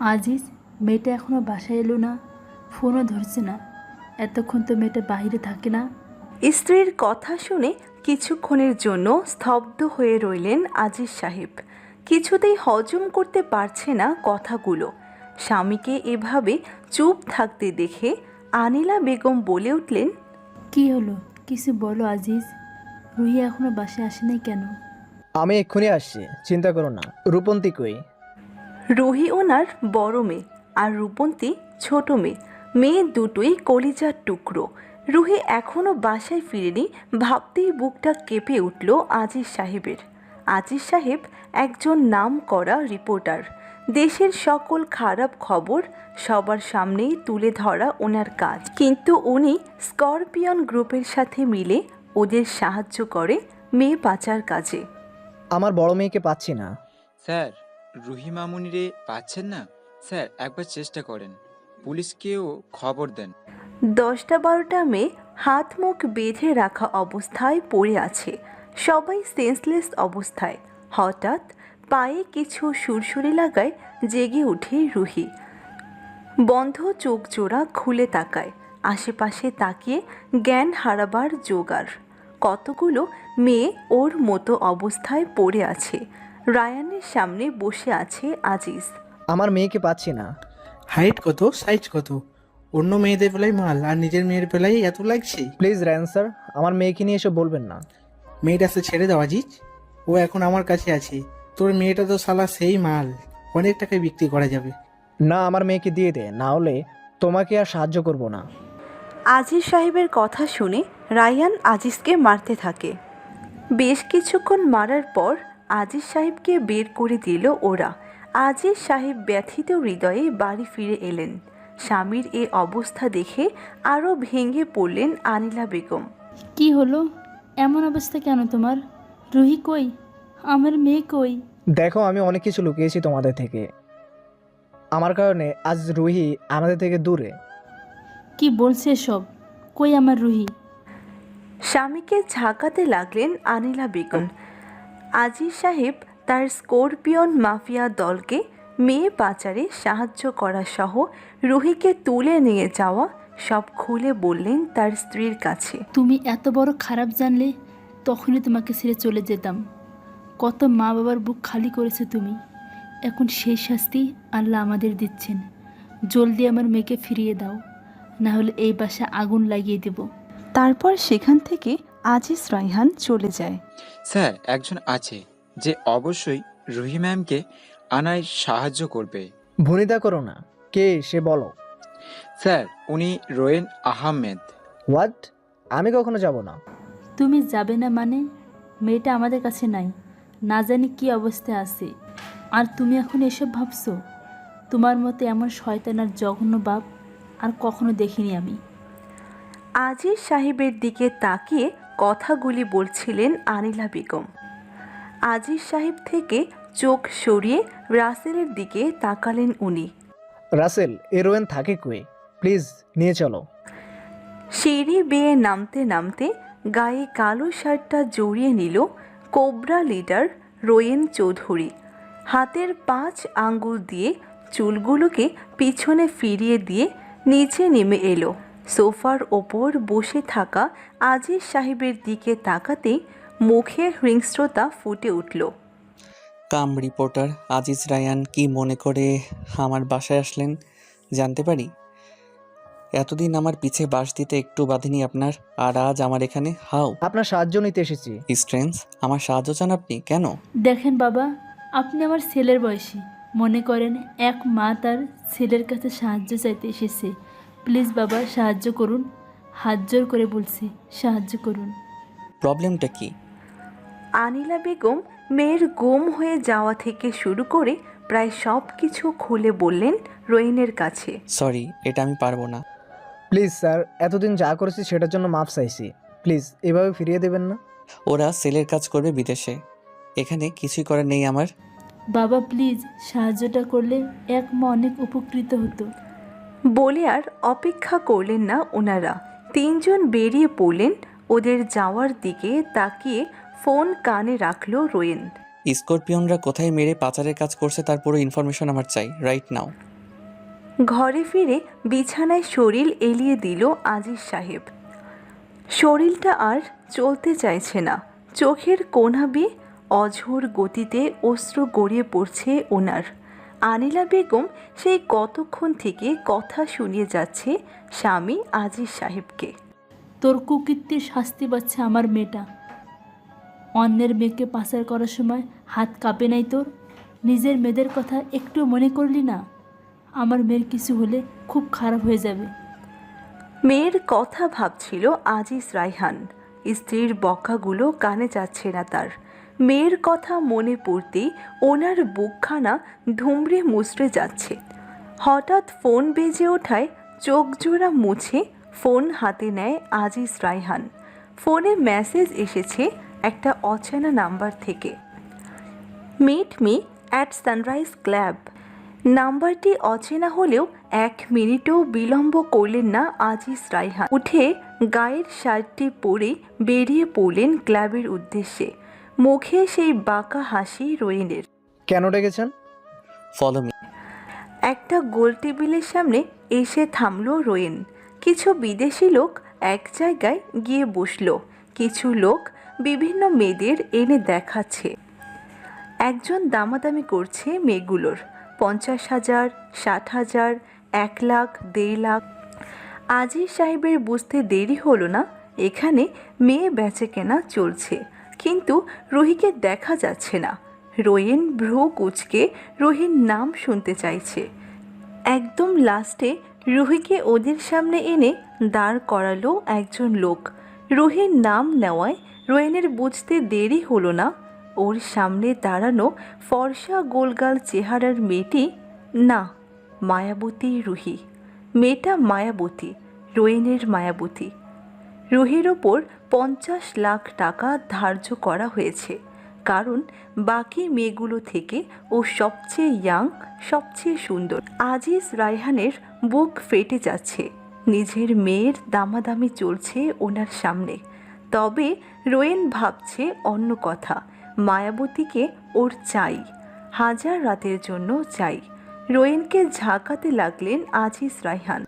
আজিজ, মেয়েটা এখনও বাসায় এলো না, ফোনও ধরছে না। এতক্ষণ তো মেয়েটা বাইরে থাকে না। স্ত্রীর কথা শুনে কিছুক্ষণের জন্য স্তব্ধ হয়ে রইলেন আজিজ সাহেব। কিছুতেই হজম করতে পারছে না কথাগুলো। স্বামীকে এভাবে চুপ থাকতে দেখে আনিলা বেগম বলে উঠলেন, কি হলো, কিছু বলো আজিজ। রুহি এখনও বাসায় আসে নাই কেন? আমি এক্ষুনি আসছি, চিন্তা করো না। রূপন্তী কই? রুহি ওনার বড় মেয়ে আর রূপন্তী ছোট মেয়ে। মেয়ে দুটোই কলিজার টুকরো। রুহি এখনও বাসায় ফিরেনি ভাবতেই বুকটা কেঁপে উঠল আজিজ সাহেবের। আজিজ সাহেব একজন নামকরা রিপোর্টার। দেশের সকল খারাপ খবর সবার সামনেই তুলে ধরা ওনার কাজ। কিন্তু উনি স্করপিয়ন গ্রুপের সাথে মিলে ওদের সাহায্য করে মেয়ে পাচার কাজে। আমার বড় মেয়েকে পাচ্ছি না। স্যার, রুহি মামুনিরে পাচ্ছেন না? স্যার, একবার চেষ্টা করেন, পুলিশকেও খবর দেন। 10টা-12টা মেয়ে হাত মুখ বেঁধে রাখা অবস্থায় পড়ে আছে, সবাই সেন্সলেস অবস্থায়। হঠাৎ পায়ে কিছু সুরসুরি লাগায় জেগে ওঠে রুহি। বন্ধ চোখ জোড়া খুলে তাকায়, আশেপাশে তাকিয়ে জ্ঞান হারাবার জোগাড়। কতগুলো মেয়ে ওর মতো অবস্থায় পড়ে আছে। রায়ানের সামনে বসে আছে আজিজ। আমার মেয়েকে পাচ্ছি না। হাইট কত, সাইজ কত? অন্য মেয়েদের বেলায় মাল আর নিজের মেয়ের বেলায় এত লাগছে। প্লিজ রায়ন স্যার, আমার মেয়েকে নিয়ে এসব বলবেন না। মেয়েটা সে ছেড়ে দেওয়া জিজ, ও এখন আমার কাছে আছে। তোর মেয়েটা তো শালা সেই মাল, অনেক টাকায় বিক্রি করা যাবে। না, আমার মেয়েকে দিয়ে দে, না হলে তোমাকে আর সাহায্য করব না। আজিজ সাহেবের কথা শুনে রায়ান আজিজকে মারতে থাকে। বেশ কিছুক্ষণ মারার পর আজিজ সাহেবকে বের করে দিল ওরা। আজিজ সাহেব ব্যথিত হৃদয়ে বাড়ি ফিরে এলেন। স্বামীর এ অবস্থা দেখে আরও ভেঙে পড়লেন আনিলা বেগম। কি হলো, এমন অবস্থা কেন তোমার? রুহি কই? আমার মেয়ে কই? দেখো, আমি অনেক কিছু লুকিয়েছি তোমাদের থেকে। আমার কারণে আজ রুহি আমাদের থেকে দূরে। কি বলছে সব? কই আমার রুহি? স্বামীকে ঝাঁকাতে লাগলেন আনিলা বেগম। আজিজ সাহেব তার স্করপিয়ন মাফিয়া দলকে মেয়ে পাচারে সাহায্য করা সহ রুহিকে তুলে নিয়ে যাওয়া সব খুলে বললেন তার স্ত্রীর কাছে। তুমি এত বড় খারাপ জানলে তখনই তোমাকে ছেড়ে চলে যেতাম। কত মা বাবার বুক খালি করেছে তুমি। এখন সেই শাস্তি আল্লাহ আমাদের দিচ্ছেন। জলদি আমার মেয়েকে ফিরিয়ে দাও, না হলে এই বাসা আগুন লাগিয়ে দেব। তারপর সেখান থেকে আজিজ রায়হান চলে যায়। স্যার, একজন আছে যে অবশ্যই রুহি ম্যামকে আনায় সাহায্য করবে। ভনিতা করো না। কে সে বলো। স্যার, উনি রোয়েন আহমেদ। হোয়াট? আমি কখনো যাব না। তুমি যাবে না মানে? মেয়েটা আমাদের কাছে নাই, না জানি কি অবস্থায় আছে। আর তুমি এখন এসব ভাবছো? তোমার মতো এমন শয়তান আর জঘন্য বাপ আর কখনো দেখিনি আমি। আজিজ সাহেবের দিকে তাকিয়ে কথাগুলি বলছিলেন আনিলা বেগম। আজিজ সাহেব থেকে চোখ সরিয়ে রাসেলের দিকে তাকালেন উনি। রাসেল, এরোয়েন থাকে কই? প্লিজ নিয়ে চলো। সিঁড়ি বেয়ে নামতে নামতে গায়ে কালো শার্টটা জড়িয়ে নিল কোবরা লিডার রোয়েন চৌধুরী। হাতের 5 আঙ্গুল দিয়ে চুলগুলোকে পিছনে ফিরিয়ে দিয়ে নিচে নেমে এলো। সোফার ওপর বসে থাকা আজিজ সাহেবের দিকে তাকাতেই মুখে হিংস্রতা ফুটে উঠল। কাম রিপোর্টার আজিজ রায়ান কি মনে করে আমার বাসায় আসলেন জানতে পারি? এতদিন আমার পিছে বাঁশ দিতে একটু বাঁধেনি আপনার, আর আজ আমার এখানে হাউ আপনার সাহায্য নিতে এসেছি। স্ট্রেঞ্জ। আমার সাহায্য চান আপনি? কেন? দেখেন বাবা, আপনি আমার ছেলের বয়সী। মনে করেন এক মা তার ছেলের কাছে সাহায্য চাইতে এসেছে। প্লিজ বাবা, সাহায্য করুন। হাত জোর করে বলছি, সাহায্য করুন। প্রবলেমটা কি? আনিলা বেগম মেয়ের গুম হয়ে যাওয়া থেকে শুরু করে প্রায় সব কিছু খুলে বললেন রোয়েনের কাছে। সরি, এটা আমি পারবো না। প্লিজ স্যার, এতদিন যা করেছি সেটার জন্য মাফ চাইছি। প্লিজ এভাবে ফিরিয়ে দেবেন না। ওরা সেলের কাজ করবে বিদেশে, এখানে কিছুই করার নেই আমার। বাবা প্লিজ, সাহায্যটা করলে এক মা অনেক উপকৃত হতো। বলে আর অপেক্ষা করলেন না ওনারা। 3জন বেরিয়ে পড়লেন। ওদের যাওয়ার দিকে তাকিয়ে ফোন কানে রাখল রোয়েন। স্করপিয়নরা কোথায় মেরে পাচারের কাজ করছে তার পুরো ইনফরমেশন আমার চাই, রাইট নাও। ঘরে ফিরে বিছানায় শরীর এলিয়ে দিল আজিজ সাহেব। শরীরটা আর চলতে চাইছে না, চোখের কোণা বেয়ে অঝোর গতিতে অশ্রু গড়িয়ে পড়ছে ওনার। আনিলা বেগম সেই কতক্ষণ থেকে কথা শুনিয়ে যাচ্ছে স্বামী আজিজ সাহেবকে। তোর কুকীর্তির শাস্তি পাচ্ছে আমার মেয়েটা। অন্যের মেয়েকে পাচার করার সময় হাত কাঁপে নাই তোর? নিজের মেয়েদের কথা একটু মনে করলি না? আমার মেয়ের কিছু হলে খুব খারাপ হয়ে যাবে। মেয়ের কথা ভাবছিল আজিজ রায়হান। স্ত্রীর বকাগুলো কানে যাচ্ছে না তার। মেয়ের কথা মনে পড়তেই ওনার বুকখানা ধুমড়ে মুচড়ে যাচ্ছে। হঠাৎ ফোন বেজে ওঠায় চোখ জোড়া মুছে ফোন হাতে নেয় আজিজ রায়হান। ফোনে মেসেজ এসেছে একটা অচেনা নাম্বার থেকে। Meet me at sunrise club. নাম্বারটি অচেনা হলেও 1 মিনিটও বিলম্ব করলেন না আজিজ রায়হান। উঠে গায়ের শার্টটি পরে বেরিয়ে পড়লেন ক্লাবের উদ্দেশ্যে। মুখে সেই বাঁকা হাসি রোয়েনের। কেন ডেকেছেন? Follow me. একটা গোল টেবিলের সামনে এসে থামল রোয়েন। কিছু বিদেশি লোক এক জায়গায় গিয়ে বসল। কিছু লোক বিভিন্ন মেয়েদের এনে দেখাচ্ছে। একজন দামাদামি করছে মেয়েগুলোর। 50,000, 60,000, 1 লাখ, 1.5 লাখ। আজিজ সাহেবের বুঝতে দেরি হলো না, এখানে মেয়ে বেচাকেনা চলছে, কিন্তু রুহিকে দেখা যাচ্ছে না। রোয়েন ভ্রু কুঁচকে রুহির নাম শুনতে চাইছে। একদম লাস্টে রুহিকে ওদের সামনে এনে দাঁড় করালো একজন লোক। রুহির নাম নেওয়ায় রোয়েনের বুঝতে দেরি হলো না, ওর সামনে দাঁড়ানো ফর্সা গোলগাল চেহারার মেয়েটি না, মায়াবতী রুহি। মেয়েটা মায়াবতী, রোয়েনের মায়াবতী। রুহির ওপর 50 লাখ টাকা ধার্য করা হয়েছে, কারণ বাকি মেয়েগুলো থেকে ও সবচেয়ে ইয়াং, সবচেয়ে সুন্দর। আজিজ রায়হানের বুক ফেটে যাচ্ছে। নিজের মেয়ের দামাদামি চলছে ওনার সামনে। তবে রোয়েন ভাবছে অন্য কথা। মায়াবতীকে ওর চাই, 1000 রাতের জন্য চাই। রোয়েনকে ঝাঁকাতে লাগলেন আজিজ রায়হান।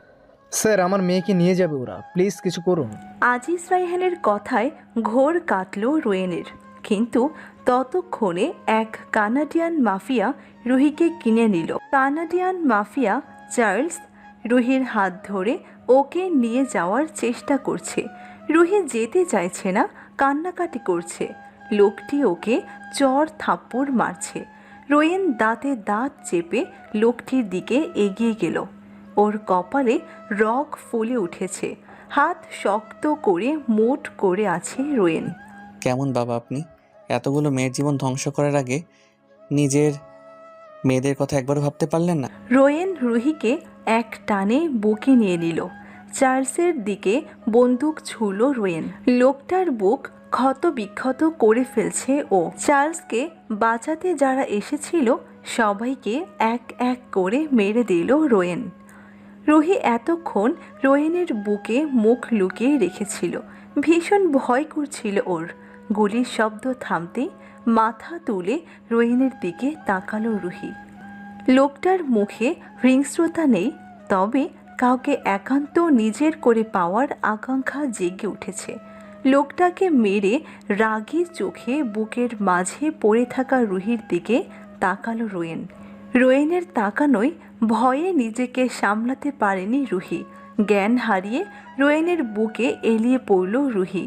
স্যার, আমার মেয়েকে নিয়ে যাবে ওরা, প্লিজ কিছু করুন। আজিজ রায়হানের কথায় ঘোর কাটল রোয়েনের। কিন্তু ততক্ষণে এক কানাডিয়ান মাফিয়া রুহিকে কিনে নিল। কানাডিয়ান মাফিয়া চার্লস রুহির হাত ধরে ওকে নিয়ে যাওয়ার চেষ্টা করছে। রুহি যেতে চাইছে না, কান্নাকাটি করছে। লোকটি ওকে চর থাপ্পড় মারছে। রোয়েন দাঁতে দাঁত চেপে লোকটির দিকে এগিয়ে গেল। ওর কপালে রগ ফুলে উঠেছে। হাত শক্ত করে মুঠ করে আছে রোয়েন। কেমন বাবা আপনি? এতগুলো মেয়ের জীবন ধ্বংস করার আগে নিজের মেয়েদের কথা একবারও ভাবতে পারলেন না? রোয়েন রুহিকে এক টানে বুকে নিয়ে নিল। চার্লসের দিকে বন্দুক ছুঁল রোয়েন। লোকটার বুক ক্ষত বিক্ষত করে ফেলছে ও। চার্লসকে বাঁচাতে যারা এসেছিল সবাইকে এক এক করে মেরে দিল রোয়েন। রুহি এতক্ষণ রোয়েনের বুকে মুখ লুকিয়ে রেখেছিল। ভীষণ ভয় করছিল ওর। গুলির শব্দ থামতেই মাথা তুলে রোয়েনের দিকে তাকালো রুহি। লোকটার মুখে হিংস্রতা নেই, তবে কাউকে একান্ত নিজের করে পাওয়ার আকাঙ্ক্ষা জেগে উঠেছে। লোকটাকে মেরে রাগী চোখে বুকের মাঝে পড়ে থাকা রুহির দিকে তাকালো রোয়েন। রোয়েনের তাকানোয় ভয়ে নিজেকে সামলাতে পারেনি রুহি। জ্ঞান হারিয়ে রোয়েনের বুকে এলিয়ে পড়ল রুহি।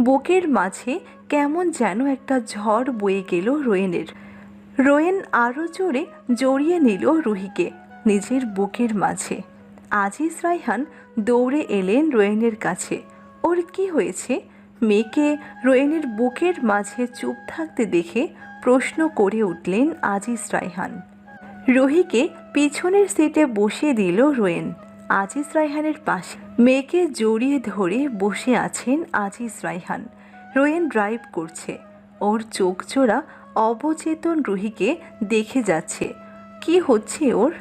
বুকের মাঝে কেমন যেন একটা ঝড় বয়ে গেল রোয়েনের। রোয়েন আরও জোরে জড়িয়ে নিল রুহিকে নিজের বুকের মাঝে। আজিজ রায়হান দৌড়ে এলেন রোয়েনের কাছে। ওর কি হয়েছে? মেয়েকে রোয়েনের বুকের মাঝে চুপ থাকতে দেখে প্রশ্ন করে উঠলেন আজিজ রায়হান। রুহিকে পিছনের সিটে বসিয়ে দিল রোয়েন আজিজ রায়হানের পাশে। মেয়েকে জড়িয়ে ধরে বসে আছেন আজিজ রায়হান। রোয়েন ড্রাইভ করছে। ওর চোখ জোড়া অবচেতন রুহিকে দেখে যাচ্ছে। কি হচ্ছে ওর?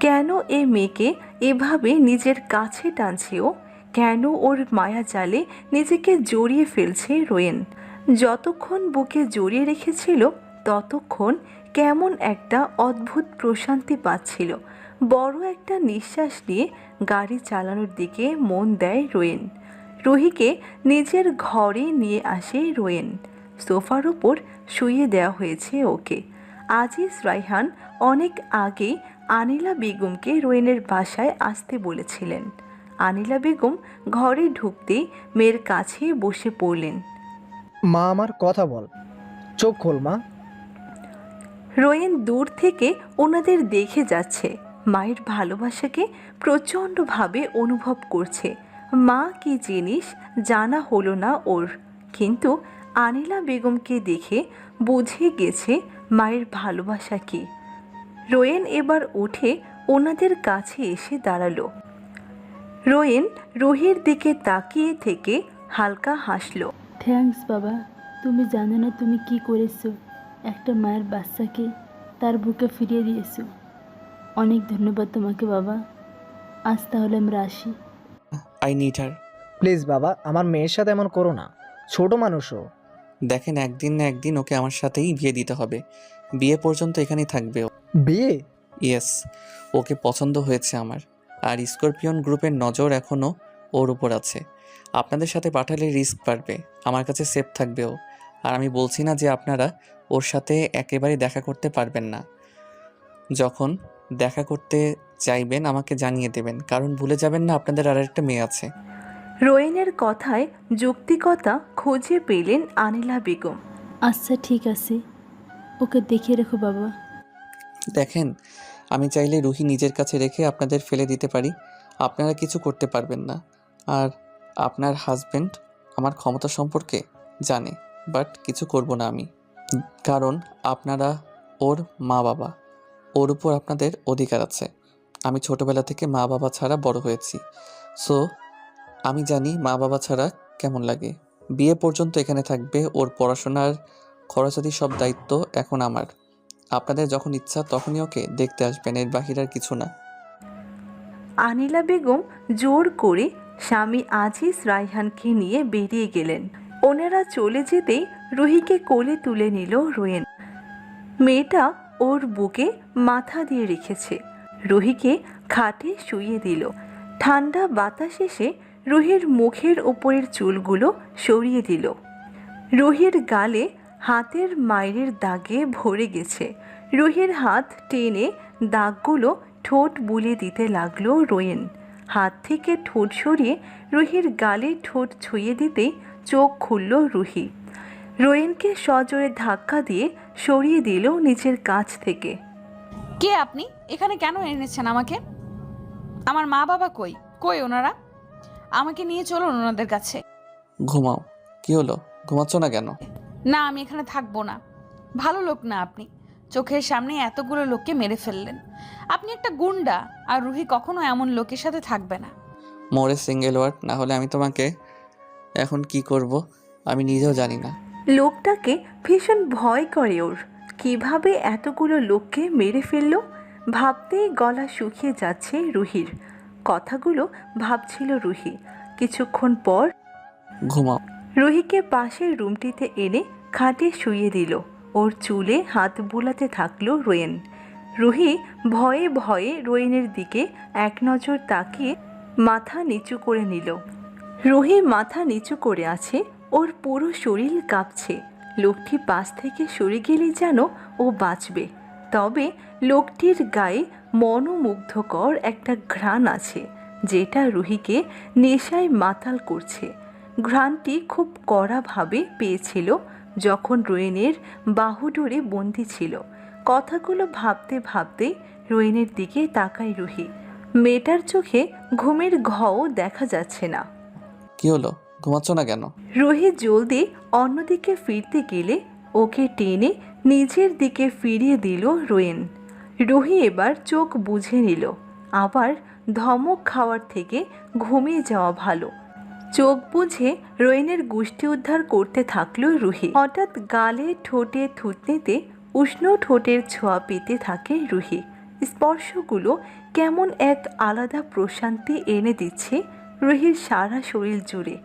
কেন এ মেয়েকে এভাবে নিজের কাছে টানছে ও? কেন ওর মায়া জালে নিজেকে জড়িয়ে ফেলছে রোয়েন? যতক্ষণ বুকে জড়িয়ে রেখেছিল ততক্ষণ কেমন একটা অদ্ভুত প্রশান্তি পাচ্ছিল। বড় একটা নিঃশ্বাস নিয়ে গাড়ি চালানোর দিকে মন দেয় রোয়েন। রুহিকে নিজের ঘরে নিয়ে আসে রোয়েন। সোফার উপর শুইয়ে দেওয়া হয়েছে ওকে। আজিজ রায়হান অনেক আগেই আনিলা বেগমকে রোয়েনের বাসায় আসতে বলেছিলেন। আনিলা বেগম ঘরে ঢুকতেই মেয়ের কাছে বসে পড়লেন। মা, আমার কথা বল, চোখ খোল মা। রোয়েন দূর থেকে ওনাদের দেখে যাচ্ছে, মায়ের ভালোবাসাকে প্রচণ্ডভাবে অনুভব করছে। মা কি জিনিস জানা হলো না ওর, কিন্তু আনিলা বেগমকে দেখে বুঝে গেছে মায়ের ভালোবাসা কি। রোয়েন এবার উঠে ওনাদের কাছে এসে দাঁড়ালো। রোয়েন রুহির দিকে তাকিয়ে থেকে হালকা হাসলো। থ্যাঙ্কস বাবা, তুমি জানো না তুমি কি করেছো। একটা মায়ের বাচ্চাকে তার বুকে ফিরিয়ে দিয়েছো। অনেক ধন্যবাদ তোমাকে বাবা। আজ তাহলে আমরা আসি। I need her. প্লিজ বাবা, আমার মেয়ের সাথে এমন করো না, ছোট মানুষও। দেখেন, একদিন না একদিন ওকে আমার সাথেই বিয়ে দিতে হবে। বিয়ে পর্যন্ত এখানেই থাকবে ও। বিয়ে? ইয়েস, ওকে পছন্দ হয়েছে আমার। আর স্করপিয়ন গ্রুপের নজর এখনও ওর উপর আছে। আপনাদের সাথে পাঠালে রিস্ক বাড়বে, আমার কাছে সেফ থাকবে ও। আর আমি বলছি না যে আপনারা ওর সাথে একেবারে দেখা করতে পারবেন না। যখন দেখা করতে চাইবেন আমাকে জানিয়ে দেবেন, কারণ ভুলে যাবেন না আপনাদের আরেকটা মেয়ে আছে। রোয়েনের কথায় যৌক্তিকতা খুঁজে পেলেন আনিলা বেগম। আচ্ছা ঠিক আছে, ওকে দেখে রেখো বাবা। দেখেন, আমি চাইলে রুহি নিজের কাছে রেখে আপনাদের ফেলে দিতে পারি, আপনারা কিছু করতে পারবেন না। আর আপনার হাজবেন্ড আমার ক্ষমতা সম্পর্কে জানে, বাট কিছু করব না আমি, কারণ আপনারা ওর মা বাবা, ওর উপর আপনাদের অধিকার আছে। আমি ছোটবেলা থেকে মা বাবা ছাড়া বড় হয়েছি, সো আমি জানি মা বাবা ছাড়া কেমন লাগে। বিয়ে পর্যন্ত এখানে থাকবে, ওর পড়াশোনার খরচাদি সব দায়িত্ব এখন আমার। আপনাদের যখন ইচ্ছা তখনই ওকে দেখতে আসবেন, এর বাহির আর কিছু না। আনিলা বেগম জোর করে স্বামী আজিজ রায়হানকে নিয়ে বেরিয়ে গেলেন। ওনারা চলে যেতেই রুহিকে কোলে তুলে নিল রোয়েন। মেয়েটা ওর বুকে মাথা দিয়ে রেখেছে, রুহিকে খাটে শুইয়ে দিল। ঠান্ডা বাতাস এসে রুহির মুখের ওপরের চুলগুলো সরিয়ে দিল। রুহির গালে হাতের মায়ের দাগে ভরে গেছে। রুহির হাত টেনে দাগগুলো ঠোঁট বুলিয়ে দিতে লাগলো রোয়েন। হাত থেকে ঠোঁট সরিয়ে রুহির গালে ঠোঁট ছুঁয়ে দিতেই চোখ খুলল রুহি। রোয়েনকে সজোরে ধাক্কা দিয়ে সরিয়ে দিল নিজের কাছ থেকে। কে আপনি? এখানে কেন এনেছেন আমাকে? আমার মা বাবা কই? কই ওনারা? আমাকে নিয়ে চলুন ওনাদের কাছে। ঘুমাও। কি হলো, ঘুমাচ্ছ না কেন? না, আমি এখানে থাকবো না। ভালো লোক না আপনি, চোখের সামনে এতগুলো লোককে মেরে ফেললেন। আপনি একটা গুন্ডা, আর রুহি কখনো এমন লোকের সাথে থাকবে না। মোরে সিঙ্গেল ওয়ার্ড, না হলে আমি তোমাকে এখন কি করব আমি নিজেও জানি না। লোকটাকে ভীষণ ভয় করে ওর। কিভাবে এতগুলো লোককে মেরে ফেললো ভাবতেই গলা শুকিয়ে যাচ্ছে রুহির। কথাগুলো ভাবছিল রুহি। কিছুক্ষণ পর ঘুমাও। রুহিকে পাশের রুমটিতে এনে খাটে শুইয়ে দিল। ওর চুলে হাত বুলাতে থাকলো রোয়েন। রুহি ভয়ে ভয়ে রোয়েনের দিকে এক নজর তাকিয়ে মাথা নিচু করে নিল। রুহি মাথা নিচু করে আছে, ওর পুরো শরীর কাঁপছে। লোকটি পাশ থেকে সরে গেলে যেন ও বাঁচবে। তবে লোকটির গায়ে মনোমুগ্ধকর একটা ঘ্রাণ আছে, যেটা রুহিকে নেশায় মাতাল করছে। ঘ্রাণটি খুব কড়াভাবে পেয়েছিল যখন রোয়েনের বাহুডোরে বন্দি ছিল। কথাগুলো ভাবতে ভাবতে রোয়েনের দিকে তাকায় রুহি। মেয়েটার চোখে ঘুমের ঘও দেখা যাচ্ছে না। কি হলো, ঘুমাচ্ছ না কেন? রুহি জলদি অন্যদিকে ফিরতে গেলে ওকে টেনে নিজের দিকে ফিরিয়ে দিল রোয়েন। রুহি এবার চোখ বুঝে নিল। আবার ধমক খাওয়ার থেকে ঘুমিয়ে যাওয়া ভালো। চোখ বুঝে রোয়েনের গুষ্টি উদ্ধার করতে থাকলো রুহি। হঠাৎ গালে ঠোঁটে থুতনিতে উষ্ণ ঠোঁটের ছোঁয়া পেতে থাকে রুহি। স্পর্শগুলো কেমন এক আলাদা প্রশান্তি এনে দিচ্ছে রুহির সারা শরীর জুড়ে।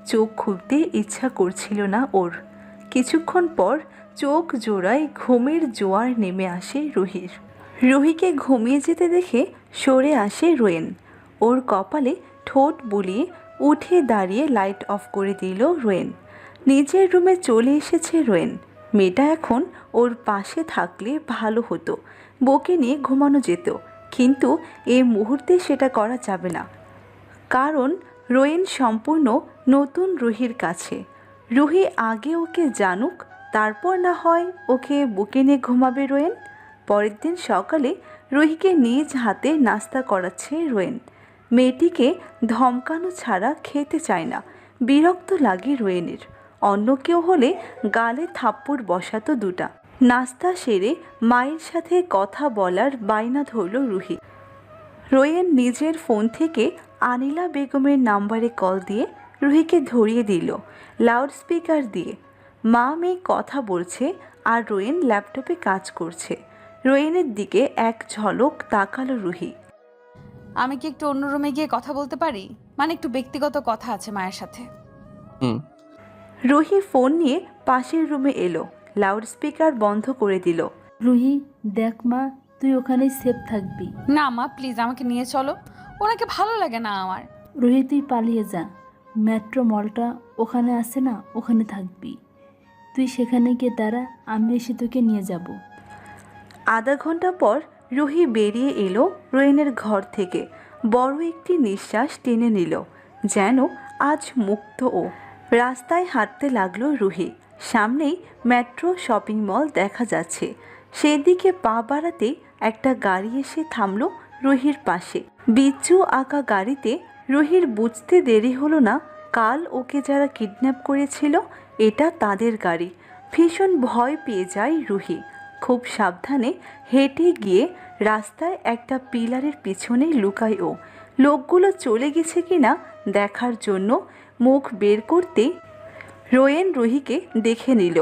চোখ খুলতে ইচ্ছা করছিল না ওর। কিছুক্ষণ পর চোখ জোড়ায় ঘুমের জোয়ার নেমে আসে রুহির। রুহিকে ঘুমিয়ে যেতে দেখে সরে আসে রোয়েন। ওর কপালে ঠোঁট বুলিয়ে উঠে দাঁড়িয়ে লাইট অফ করে দিল রোয়েন। নিজের রুমে চলে এসেছে রোয়েন। মেয়েটা এখন ওর পাশে থাকলে ভালো হতো, বকে নিয়ে ঘুমানো যেত, কিন্তু এই মুহূর্তে সেটা করা যাবে না, কারণ রোয়েন সম্পূর্ণ নতুন রুহির কাছে। রুহি আগে ওকে জানুক, তারপর না হয় ওকে বুকে নিয়ে ঘুমাবে রোয়েন। পরের দিন সকালে রুহিকে নিজ হাতে নাস্তা করাচ্ছে রোয়েন। মেয়েটিকে ধমকানো ছাড়া খেতে চায় না, বিরক্ত লাগে রোয়েনের। অন্য কেউ হলে গালে থাপ্পড় বসাতো দুটা। নাস্তা সেরে মায়ের সাথে কথা বলার বায়না ধরল রুহি। রোয়েন নিজের ফোন থেকে আনিলা বেগমের নাম্বারে কল দিয়ে রুহিকে ধরিয়ে দিল লাউড স্পিকার দিয়ে। মা মেয়ে কথা বলছে আর রোয়েন ল্যাপটপে কাজ করছে। রোয়েনের দিকে এক ঝলক তাকালো রুহি। আমি কি একটু অন্য রুমে গিয়ে কথা বলতে পারি? মানে একটু ব্যক্তিগত কথা আছে মায়ের সাথে। হুম। রুহি ফোন নিয়ে পাশের রুমে এলো, লাউড স্পিকার বন্ধ করে দিল। রুহি দেখ মা, তুই ওখানেই সেফ থাকবি। না মা, প্লিজ আমাকে নিয়ে চলো, ওনাকে ভালো লাগে না আমার। রুহি তুই পালিয়ে যা, মেট্রো মলটা ওখানে আছে না, ওখানে থাকবি। তুই সেখানে গিয়ে দাঁড়া, আমি এসে তোকে নিয়ে যাব। আধা ঘন্টা পর রুহি বেরিয়ে এলো রোয়েনের ঘর থেকে। বড় একটি নিঃশ্বাস টেনে নিল, যেন আজ মুক্ত ও। রাস্তায় হাঁটতে লাগলো রুহি। সামনেই মেট্রো শপিং মল দেখা যাচ্ছে। সেদিকে পা বাড়াতে একটা গাড়ি এসে থামলো রুহির পাশে। বিচ্ছু আঁকা গাড়িতে। রুহির বুঝতে দেরি হলো না, কাল ওকে যারা কিডন্যাপ করেছিল এটা তাদের গাড়ি। ভীষণ ভয় পেয়ে যায় রুহি। খুব সাবধানে হেঁটে গিয়ে রাস্তায় একটা পিলারের পিছনে লুকায় ও। লোকগুলো চলে গেছে কিনা দেখার জন্য মুখ বের করতেই রোয়েন রুহিকে দেখে নিল।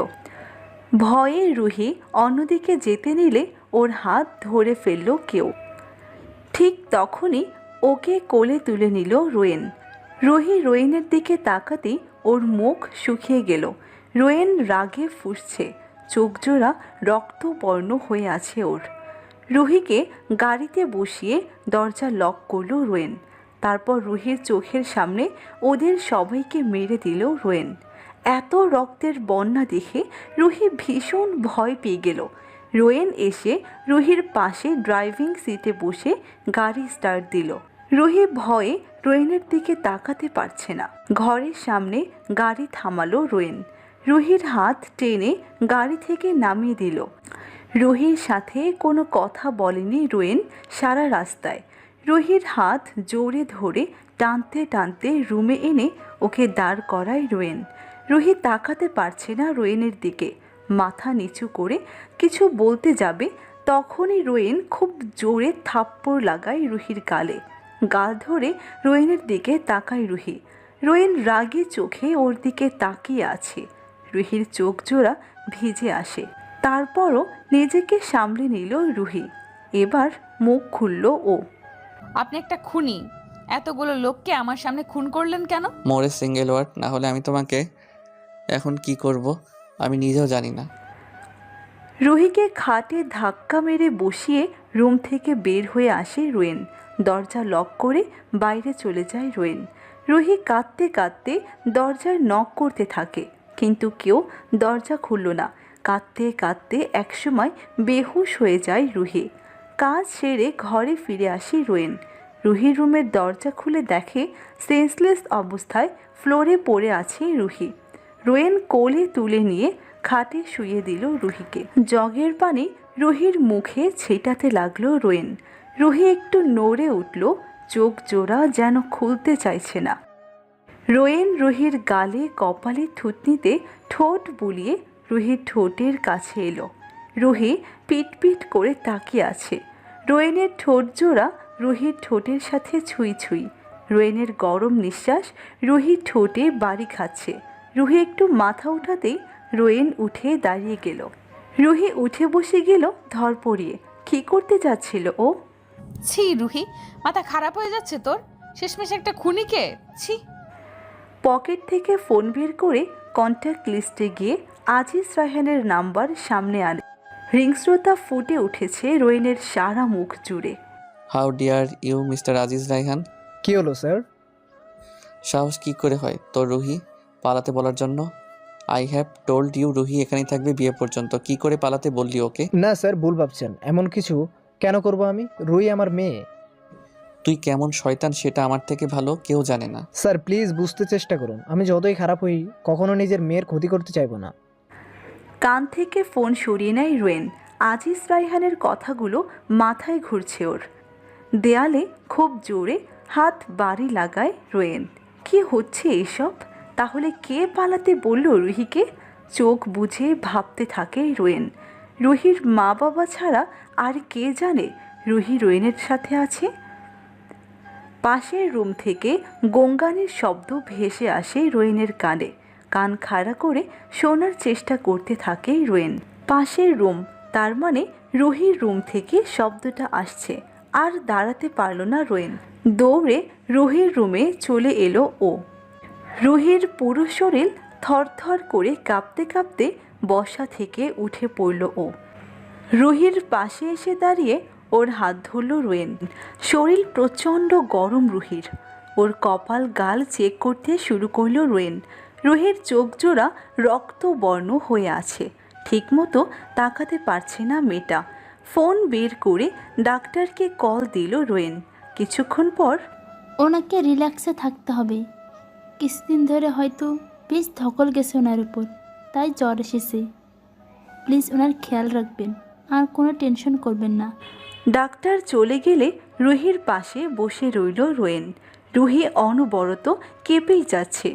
ভয়ে রুহি অন্যদিকে যেতে নিলে ওর হাত ধরে ফেলল কেউ। ঠিক তখনই ওকে কোলে তুলে নিল রোয়েন। রুহি রোয়েনের দিকে তাকাতেই ওর মুখ শুকিয়ে গেল। রোয়েন রাগে ফুঁসছে, চোখ জোড়া রক্তবর্ণ হয়ে আছে ওর। রুহিকে গাড়িতে বসিয়ে দরজা লক করল রোয়েন। তারপর রুহির চোখের সামনে ওদের সবাইকে মেরে দিল রোয়েন। এত রক্তের বন্যা দেখে রুহি ভীষণ ভয় পেয়ে গেল। রোয়েন এসে রুহির পাশে ড্রাইভিং সিটে বসে গাড়ি স্টার্ট দিল। রুহি ভয়ে রোয়েনের দিকে তাকাতে পারছে না। ঘরের সামনে গাড়ি থামালো রোয়েন। রুহির হাত টেনে গাড়ি থেকে নামিয়ে দিল। রুহির সাথে কোনো কথা বলেনি রোয়েন সারা রাস্তায়। রুহির হাত জোরে ধরে টানতে টানতে রুমে এনে ওকে দাঁড় করায় রোয়েন। রুহি তাকাতে পারছে না রোয়েনের দিকে। মাথা নিচু করে কিছু বলতে যাবে, তখনই রোয়েন খুব জোরে থাপ্পড় লাগায় রুহির গালে। গাল ধরে রোয়েনের দিকে তাকায় রুহি। রোয়েন রাগে চোখে ওর দিকে তাকিয়ে আছে। রুহির চোখ জোড়া ভিজে আসে। তারপরও নিজেকে সামলে নিল রুহি। এবার মুখ খুলল ও। আপনি একটা খুনি, এতগুলো লোককে আমার সামনে খুন করলেন কেন? মোরে সিঙ্গেল ওয়ার্ড, না হলে আমি তোমাকে এখন কি করব আমি নিজেও জানি না। রুহিকে খাটে ধাক্কা মেরে বসিয়ে রুম থেকে বের হয়ে আসে রোয়েন। দরজা লক করে বাইরে চলে যায় রোয়েন। রুহি কাঁদতে কাঁদতে দরজায় নক করতে থাকে, কিন্তু কেউ দরজা খুলল না। কাঁদতে কাঁদতে একসময় বেহুশ হয়ে যায় রুহি। কাজ সেরে ঘরে ফিরে আসে রোয়েন। রুহির রুমের দরজা খুলে দেখে সেন্সলেস অবস্থায় ফ্লোরে পড়ে আছে রুহি। রোয়েন কোলে তুলে নিয়ে খাটে শুইয়ে দিল রুহিকে। জগের পানি রুহির মুখে ছেটাতে লাগলো রোয়েন। রুহি একটু নড়ে উঠল, চোখ জোড়া যেন খুলতে চাইছে না। রোয়েন রুহির গালে কপালে থুতনিতে ঠোঁট বুলিয়ে রুহির ঠোঁটের কাছে এলো। রুহি পিটপিট করে তাকিয়ে আছে। রোয়েনের ঠোঁট জোড়া রুহির ঠোঁটের সাথে ছুঁই ছুঁই। রোয়েনের গরম নিঃশ্বাস রুহির ঠোঁটে বাড়ি খাচ্ছে। রুহি একটু মাথা উঠাতেই রোয়েন উঠে দাঁড়িয়ে গেল। রুহি উঠে বসে গেল ধরপড়িয়ে। কী করতে যাচ্ছিল ও? ছি রুহি, মাথা খারাপ হয়ে যাচ্ছে তোর? শেষমেশ একটা খুনিকে ছি। পকেট থেকে ফোন বের করে কন্ট্যাক্ট লিস্টে গিয়ে আজিজ রায়হানের নাম্বার সামনে আনে। হিংস্রতা ফুটে উঠেছে রোয়েনের সারা মুখ জুড়ে। How dare you mister Aziz Raihan? কি হলো স্যার? সাহস কি করে হয় তোর রুহি পালাতে বলার জন্য? I have told you Ruhi এখানেই থাকবে বিয়ে পর্যন্ত। কি করে পালাতে বললি ওকে? না স্যার, ভুল ভাবছেন। এমন কিছু কেন করব আমি? রুহি আমার মেয়ে। তুই কেমন শয়তান সেটা আমার থেকে ভালো কেউ জানে না। স্যার প্লিজ বুঝতে চেষ্টা করুন, আমি যতই খারাপ হই কখনো নিজের মেয়ের ক্ষতি করতে চাইবো না। কান থেকে ফোন সরিয়ে নেয় রোয়েন। আজিজ রায়হানের কথাগুলো মাথায় ঘুরছে ওর। দেয়ালে খুব জোরে হাত বাড়ি লাগায় রোয়েন। কি হচ্ছে এসব? তাহলে কে পালাতে বলল রুহিকে? চোখ বুজে ভাবতে থাকে রোয়েন। রুহির মা বাবা ছাড়া আর কে জানে রুহি রোয়েনের সাথে আছে? পাশের রুম থেকে গঙ্গানের শব্দ ভেসে আসে রোয়েনের কানে। কান খাড়া করে শোনার চেষ্টা করতে থাকে রোয়েন। পাশের রুম, তার মানে রুহির রুম থেকে শব্দটা আসছে। আর দাঁড়াতে পারল না রোয়েন। দৌড়ে রুহির রুমে চলে এলো ও। রুহির পুরো শরীর থরথর করে কাঁপতে কাঁপতে বসা থেকে উঠে পড়ল ও। রুহির পাশে এসে দাঁড়িয়ে ওর হাত ধরল রোয়েন। শরীর প্রচণ্ড গরম রুহির। ওর কপাল গাল চেক করতে শুরু করলো রোয়েন। রুহির চোখ জোড়া রক্তবর্ণ হয়ে আছে, ঠিকমতো তাকাতে পারছে না মেয়েটা। ফোন বের করে ডাক্তারকে কল দিল রোয়েন। কিছুক্ষণ পর ওনাকে রিল্যাক্সে থাকতে হবে। কিছুদিন ধরে হয়তো বেশ ধকল গেছে ওনার উপর, তাই জ্বর এসেছে। প্লিজ ওনার খেয়াল রাখবেন আর কোনো টেনশন করবেন না। ডাক্তার চলে গেলে রুহির পাশে বসে রইল রোয়েন। রুহি অনবরত কেঁপেই যাচ্ছে।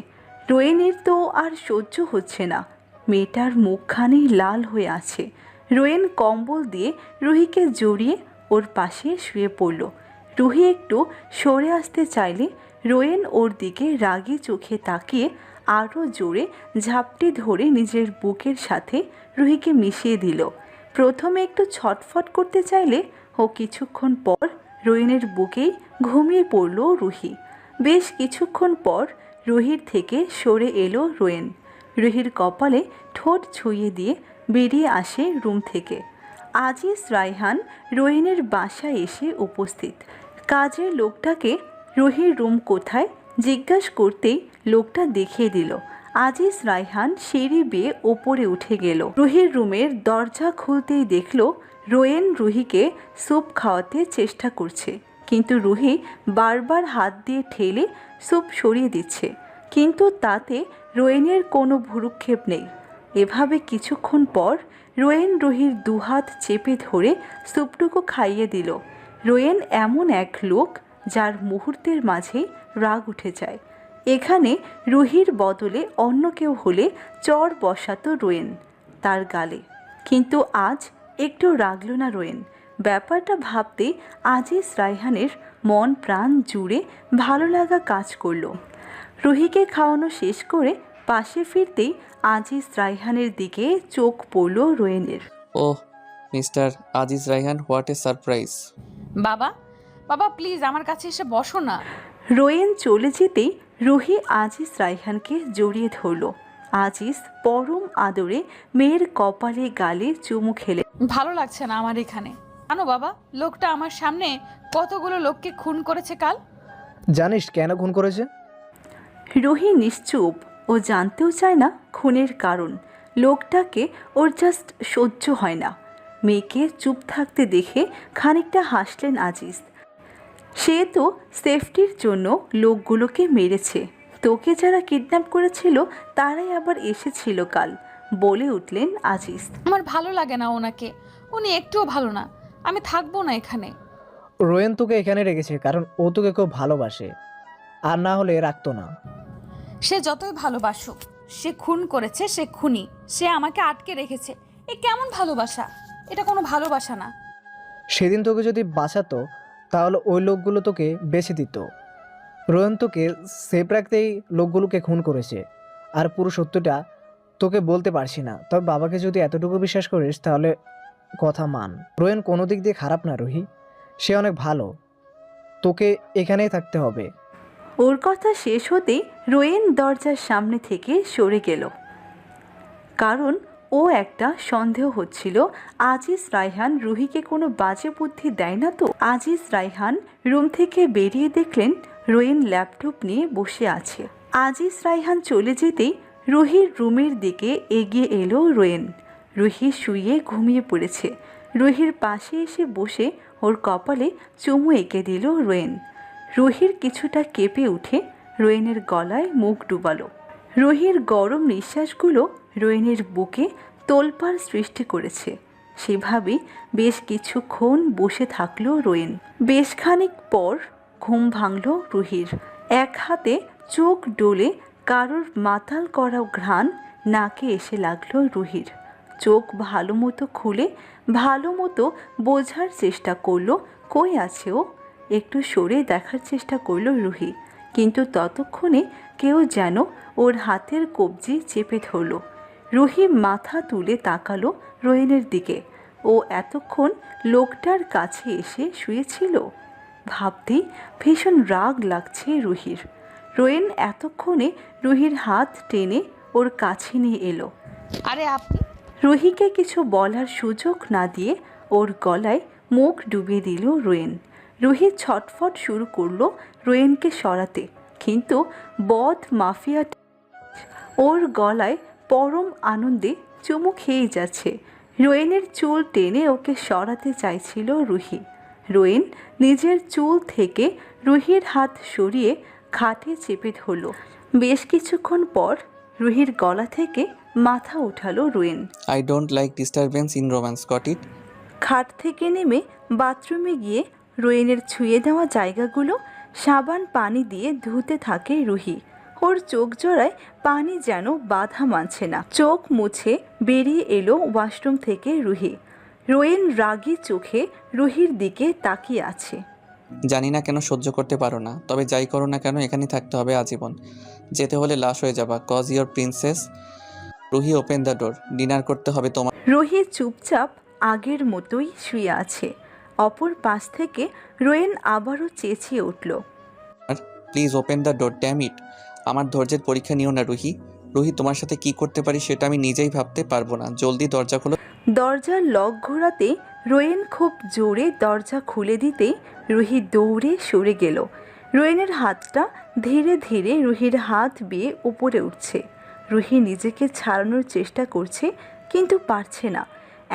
রোয়েনের তো আর সহ্য হচ্ছে না। মেয়েটার মুখখানি লাল হয়ে আছে। রোয়েন কম্বল দিয়ে রুহিকে জড়িয়ে ওর পাশে শুয়ে পড়ল। রুহি একটু সরে আসতে চাইলে রোয়েন ওর দিকে রাগী চোখে তাকিয়ে আরও জোরে ঝাপটি ধরে নিজের বুকের সাথে রুহিকে মিশিয়ে দিল। প্রথমে একটু ছটফট করতে চাইলে ও কিছুক্ষণ পর রোয়েনের বুকেই ঘুমিয়ে পড়ল রুহি। বেশ কিছুক্ষণ পর রুহির থেকে সরে এলো রোয়েন। রুহির কপালে ঠোঁট ছুঁয়ে দিয়ে বেরিয়ে আসে রুম থেকে। আজিজ রায়হান রোয়েনের বাসায় এসে উপস্থিত। কাজের লোকটাকে রুহির রুম কোথায় জিজ্ঞাসা করতেই লোকটা দেখিয়ে দিল। আজিজ রায়হান সিঁড়ি বেয়ে ওপরে উঠে গেল। রুহির রুমের দরজা খুলতেই দেখল রোয়েন রুহিকে স্যুপ খাওয়াতে চেষ্টা করছে, কিন্তু রুহি বারবার হাত দিয়ে ঠেলে স্যুপ সরিয়ে দিচ্ছে, কিন্তু তাতে রোয়েনের কোনো ভ্রুক্ষেপ নেই। এভাবে কিছুক্ষণ পর রোয়েন রুহির দুহাত চেপে ধরে স্যুপটুকু খাইয়ে দিল। রোয়েন এমন এক লোক যার মুহূর্তের মাঝেই রাগ উঠে যায়। এখানে রুহির বদলে অন্য কেউ হলে চর বসাতো রোয়েন তার গালে, কিন্তু আজ একটু রাগল না রোয়েন। ব্যাপারটা ভাবতে আজিজ রায়হানের মন প্রাণ জুড়ে ভালো লাগা কাজ করলো। রুহিকে খাওয়ানো শেষ করে পাশে ফিরতেই আজিজ রায়হানের দিকে চোখ পড়ল রোয়েনের। Oh mister Aziz Raihan, what a surprise. বাবা, বাবা প্লিজ আমার কাছে এসে বসো না। রোয়েন চলে যেতেই রুহি আজিজ রায়হানকে জড়িয়ে ধরল। আজিজ পরম আদরে মেয়ের কপালে গালে চুমু খেলে। ভালো লাগছে না আমার এখানে। জানো বাবা, লোকটা আমার সামনে কতগুলো লোককে খুন করেছে কাল। জানিস কেন খুন করেছে? রুহি নিশ্চুপ। ও জানতেও চায় না খুনের কারণ। লোকটাকে ওর জাস্ট সহ্য হয় না। মেয়েকে চুপ থাকতে দেখে খানিকটা হাসলেন আজিজ। সে তো সেফটির জন্য লোকগুলোকে মেরেছে। তোকে যারা কিডন্যাপ করেছিল তারাই আবার এসেছিল কাল, বলে উঠলেন আজিজ। আমার ভালো লাগে না ওনাকে, উনি একটুও ভালো না। আমি থাকবো না এখানে। রোয়েন তোকে এখানে রেখেছে কারণ ও তোকে খুব ভালোবাসে, আর না হলে রাখতো না। সে যতই ভালোবাসুক, সে খুন করেছে, সে খুনি। সে আমাকে আটকে রেখেছে। এ কেমন ভালোবাসা? এটা কোনো ভালোবাসা না। সেদিন তোকে যদি বাঁচাতো তাহলে ওই লোকগুলো তোকে বেছে দিত। রোয়েন তোকে সেফ রাখতেই লোকগুলোকে খুন করেছে, আর পুরো সত্যটা তোকে বলতে পারছি না। তবে বাবাকে যদি এতটুকু বিশ্বাস করিস তাহলে কথা মান। রোয়েন কোনো দিক দিয়ে খারাপ না রুহি, সে অনেক ভালো। তোকে এখানেই থাকতে হবে। ওর কথা শেষ হতেই রোয়েন দরজার সামনে থেকে সরে গেল। কারণ ও একটা সন্দেহ হচ্ছিল আজিজ রায়হান রুহিকে কোনো বাজে বুদ্ধি দেয় না তো। আজিজ রায়হান রুম থেকে বেরিয়ে দেখলেন রোয়েন ল্যাপটপ নিয়ে বসে আছে। আজিজ রায়হান চলে যেতেই রুহির রুমের দিকে এগিয়ে এলো রোয়েন। রুহি শুয়ে ঘুমিয়ে পড়েছে। রুহির পাশে এসে বসে ওর কপালে চুমু এঁকে দিল রোয়েন। রুহির কিছুটা কেঁপে উঠে রোয়েনের গলায় মুখ ডুবালো। রুহির গরম নিঃশ্বাসগুলো রোয়েনের বুকে তোলপাড় সৃষ্টি করেছে। সেভাবেই বেশ কিছুক্ষণ বসে থাকলো রোয়েন। বেশ খানিক পর ঘুম ভাঙল রুহির। এক হাতে চোখ ডোলে কারোর মাতাল করা ঘ্রাণ নাকে এসে লাগলো রুহির। চোখ ভালো মতো খুলে ভালো মতো বোঝার চেষ্টা করলো কই আছে ও। একটু সরে দেখার চেষ্টা করলো রুহি, কিন্তু ততক্ষণে কেউ যেন ওর হাতের কবজি চেপে ধরল। রুহি মাথা তুলে তাকালো রোয়েনের দিকে। ও এতক্ষণ লোকটার কাছে এসে শুয়েছিল। ভাবতেই ভীষণ রাগ লাগছে রুহির। রোয়েন এতক্ষণে রুহির হাত টেনে ওর কাছে নিয়ে এলো। আরে আপনি? রুহিকে কিছু বলার সুযোগ না দিয়ে ওর গলায় মুখ ডুবিয়ে দিল রোয়েন। রুহি ছটফট শুরু করলো রোয়েনকে সরাতে, কিন্তু বদ মাফিয়া ওর গলায় পরম আনন্দে চুমু খেয়ে যাচ্ছে। রোয়েনের চুল টেনে ওকে সরাতে চাইছিল রুহি। রোয়েন নিজের চুল থেকে রুহির হাত সরিয়ে খাটে চেপে ধরল। বেশ কিছুক্ষণ পর রুহির গলা থেকে মাথা উঠালো Rowen. I don't like disturbance in romance, got it? খাট থেকে নেমে বাথরুমে গিয়ে রোয়েনের ছুঁয়ে দেওয়া জায়গাগুলো সাবান পানি দিয়ে ধুতে থাকে রুহি। ওর চোখ জোড়ায় পানি যেন বাধা মানছে না। চোখ মুছে বেরিয়ে এলো ওয়াশরুম থেকে রুহি। রোয়েন রাগী চোখে রুহির দিকে তাকিয়ে আছে। জানি না কেন সহ্য করতে পারো না, তবে যাই করো না কেন এখানেই থাকতে হবে আজীবন। যেতে হলে লাশ হয়ে যাবা, cause your princess. Ruhi, open the door, dinner করতে হবে তোমার। রুহি চুপচাপ আগের মতোই শুয়ে আছে। অপর পাশ থেকে রোয়েন আবারও চেঁচিয়ে উঠল। Please open the door, damn it. আমার ধৈর্যের পরীক্ষা নিও না রুহি। রুহি, তোমার সাথে কি করতে পারি সেটা আমি নিজেই ভাবতে পারবো না। জলদি দরজা খোলো। দরজার লক ঘোরাতে রোয়েন খুব জোরে দরজা খুলে দিতেই রুহি দৌড়ে সরে গেল। রোয়েনের হাতটা ধীরে ধীরে রুহির হাত বেয়ে উপরে উঠছে। রুহি নিজেকে ছাড়ানোর চেষ্টা করছে, কিন্তু পারছে না।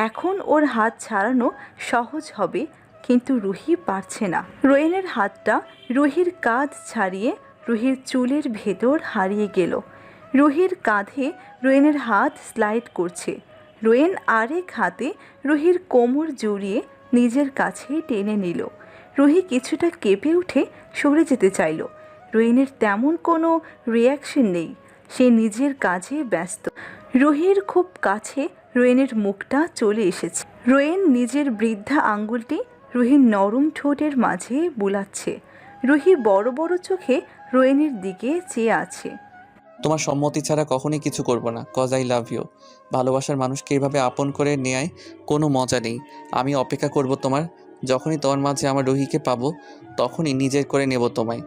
এখন ওর হাত ছাড়ানো সহজ হবে, কিন্তু রুহি পারছে না। রোয়েনের হাতটা রুহির কাঁধ ছাড়িয়ে রুহির চুলের ভেতর হারিয়ে গেল। রুহির কাঁধে রোয়েনের হাত স্লাইড করছে। রোয়েন আরেক হাতে রুহির কোমর জড়িয়ে নিজের কাছে টেনে নিল। রুহি কিছুটা কেঁপে উঠে সরে যেতে চাইল। রোয়েনের তেমন কোনো রিয়াকশন নেই, সে নিজের কাজে ব্যস্ত। রুহির খুব কাছে রোয়েনের মুখটা চলে এসেছে। রোয়েন নিজের বৃদ্ধা আঙ্গুলটি রুহির নরম ঠোঁটের মাঝে বুলাচ্ছে। রুহি বড় বড় চোখে রোয়েনের দিকে চেয়ে আছে। তোমার সম্মতি ছাড়া কখনোই কিছু করব না, কজ আই লাভ ইউ। ভালোবাসার মানুষকে এইভাবে আপন করে নেয় কোনো মজা নেই। আমি অপেক্ষা করব তোমার। যখনই তোমার মাঝে আমার রুহিকে পাবো তখনই নিজের করে নেব তোমায়।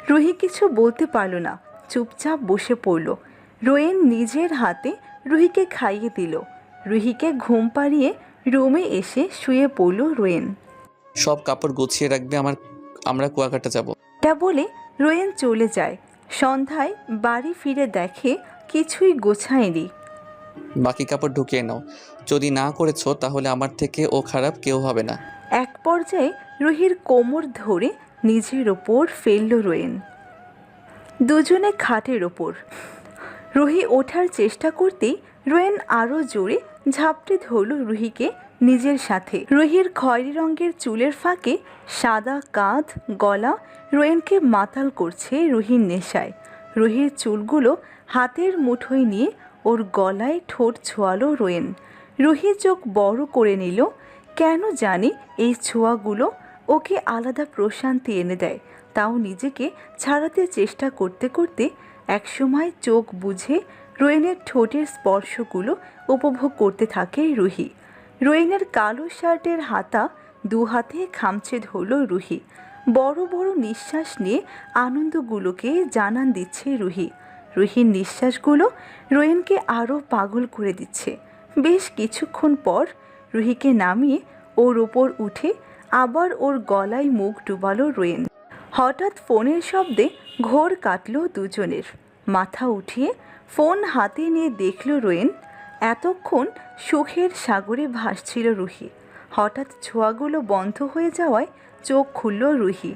রুহি কিছু বলতে পারল না, চুপচাপ বসে পড়ল। রোয়েন নিজের হাতে রুহিকে খাইয়ে দিল। রুহিকে ঘুম পাড়িয়ে রুমে এসে শুয়ে পড়ল রোয়েন। সব কাপড় গুছিয়ে রাখবে, আমরা কুয়াকাটা যাব। এটা বলে রোয়েন চলে যায়। সন্ধ্যায় বাড়ি ফিরে দেখে কিছুই গোছায়নি। বাকি কাপড় ঢুকিয়ে নাও। যদি না করেছো তাহলে আমার থেকে ও খারাপ কেউ হবে না। এক পর্যায়ে রুহির কোমর ধরে নিজের ওপর ফেলল রোয়েন। দুজনে খাটের ওপর। রুহি ওঠার চেষ্টা করতেই রোয়েন আরও জোরে ঝাপটে ধরল রুহিকে নিজের সাথে। রুহির খয়েরি রঙের চুলের ফাঁকে সাদা কাঁধ গলা রোয়েনকে মাতাল করছে রুহির নেশায়। রুহির চুলগুলো হাতের মুঠোয় নিয়ে ওর গলায় ঠোঁট ছোঁয়ালো রোয়েন। রুহি চোখ বড় করে নিল। কেন জানি এই ছোঁয়াগুলো ওকে আলাদা প্রশান্তি এনে দেয়। তাও নিজেকে ছাড়াতে চেষ্টা করতে করতে একসময় চোখ বুঝে রোয়েনের ঠোঁটের স্পর্শগুলো উপভোগ করতে থাকে রুহি। রোয়েনের কালো শার্টের হাতা দু হাতে খামচে ধরল রুহি। বড় বড় নিঃশ্বাস নিয়ে আনন্দগুলোকে জানান দিচ্ছে রুহি। রুহির নিঃশ্বাসগুলো রোয়েনকে আরও পাগল করে দিচ্ছে। বেশ কিছুক্ষণ পর রুহিকে নামিয়ে ওর ওপর উঠে আবার ওর গলায় মুখ ডুবালো রোয়েন। হঠাৎ ফোনের শব্দে ঘোর কাটল দুজনের। মাথা উঠিয়ে ফোন হাতে নিয়ে দেখল রোয়েন। এতক্ষণ সুখের সাগরে ভাসছিল রুহি। হঠাৎ ছোঁয়াগুলো বন্ধ হয়ে যাওয়ায় চোখ খুলল রুহি।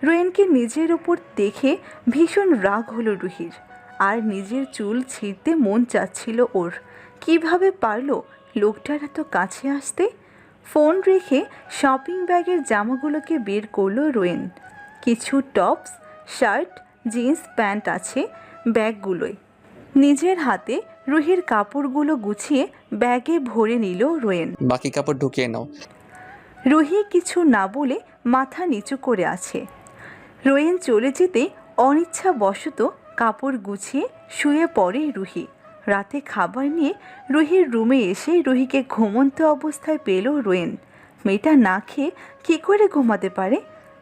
রোয়েনকে নিজের ওপর দেখে ভীষণ রাগ হলো রুহির, আর নিজের চুল ছিঁড়তে মন চাচ্ছিল ওর। কিভাবে পারলো লোকটার এত কাছে আসতে? ফোন রেখে শপিং ব্যাগের জামাগুলোকে বের করলো রোয়েন। কিছু টপস, শার্ট, জিন্স প্যান্ট আছে ব্যাগগুলোয়। নিজের হাতে রুহির কাপড়গুলো গুছিয়ে ব্যাগে ভরে নিল রোয়েন। বাকি কাপড় ঢুকিয়ে নাও। রুহি কিছু না বলে মাথা নিচু করে আছে। রোয়েন চলে যেতে অনিচ্ছাবশত কাপড় গুছিয়ে শুয়ে পড়ে রুহি। রাতে খাবার নিয়ে রুহির রুমে এসে রুহিকে ঘুমন্ত অবস্থায় পেল রোয়েন। মেয়েটা না খেয়ে কী করে ঘুমাতে পারে?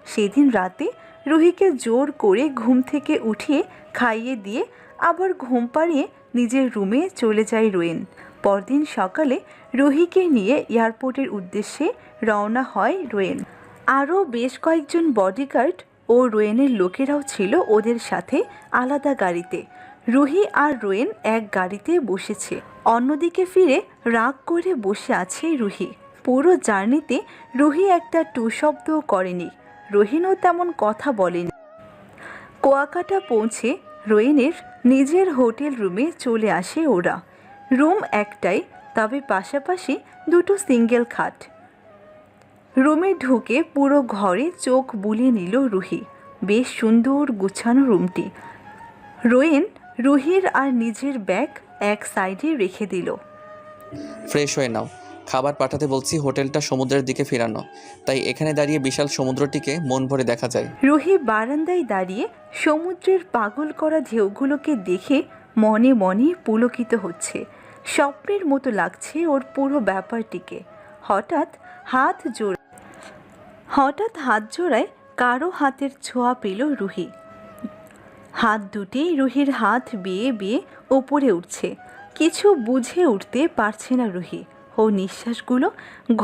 সেদিন রাতে রুহিকে জোর করে ঘুম থেকে উঠিয়ে খাইয়ে দিয়ে আবার ঘুম পাড়িয়ে নিজের রুমে চলে যায় রোয়েন। পরদিন সকালে রুহিকে নিয়ে এয়ারপোর্টের উদ্দেশ্যে রওনা হয় রোয়েন। আরও বেশ কয়েকজন বডিগার্ড ও রোয়েনের লোকেরাও ছিল ওদের সাথে আলাদা গাড়িতে। রুহি আর রোয়েন এক গাড়িতে বসেছে। অন্যদিকে ফিরে রাগ করে বসে আছে রুহি। পুরো জার্নিতে রুহি একটা টু শব্দও করেনি। রোহিনও তেমন কথা বলেনি। কুয়াকাটা পৌঁছে রোয়েনের নিজের হোটেল রুমে চলে আসে ওরা। রুম একটাই, তবে পাশাপাশি দুটো সিঙ্গেল খাট। রুমে ঢুকে পুরো ঘরে চোখ বুলিয়ে নিল রুহি। বেশ সুন্দর গুছানো রুমটি। রোয়েন রুহির আর নিজের ব্যাগ এক সাইডে রেখে দিল। ফ্রেশ হয়ে নাও। খাবার পাঠাতে বলছি হোটেলটা সমুদ্রের দিকে ফেরানো, তাই এখানে দাঁড়িয়ে বিশাল সমুদ্রটিকে মন ভরে দেখা যায়। রুহি বারান্দায় দাঁড়িয়ে সমুদ্রের পাগল করা ঢেউগুলোকে দেখে মনে মনে পুলকিত হচ্ছে। স্বপ্নের মতো লাগছে ওর পুরো ব্যাপারটিকে। হঠাৎ হাত জোড়ায় কারো হাতের ছোঁয়া পেল রুহি। হাত দুটি রুহির হাত বেয়ে বেয়ে ওপরে উঠছে। কিছু বুঝে উঠতে পারছে না রুহি। ও নিঃশ্বাসগুলো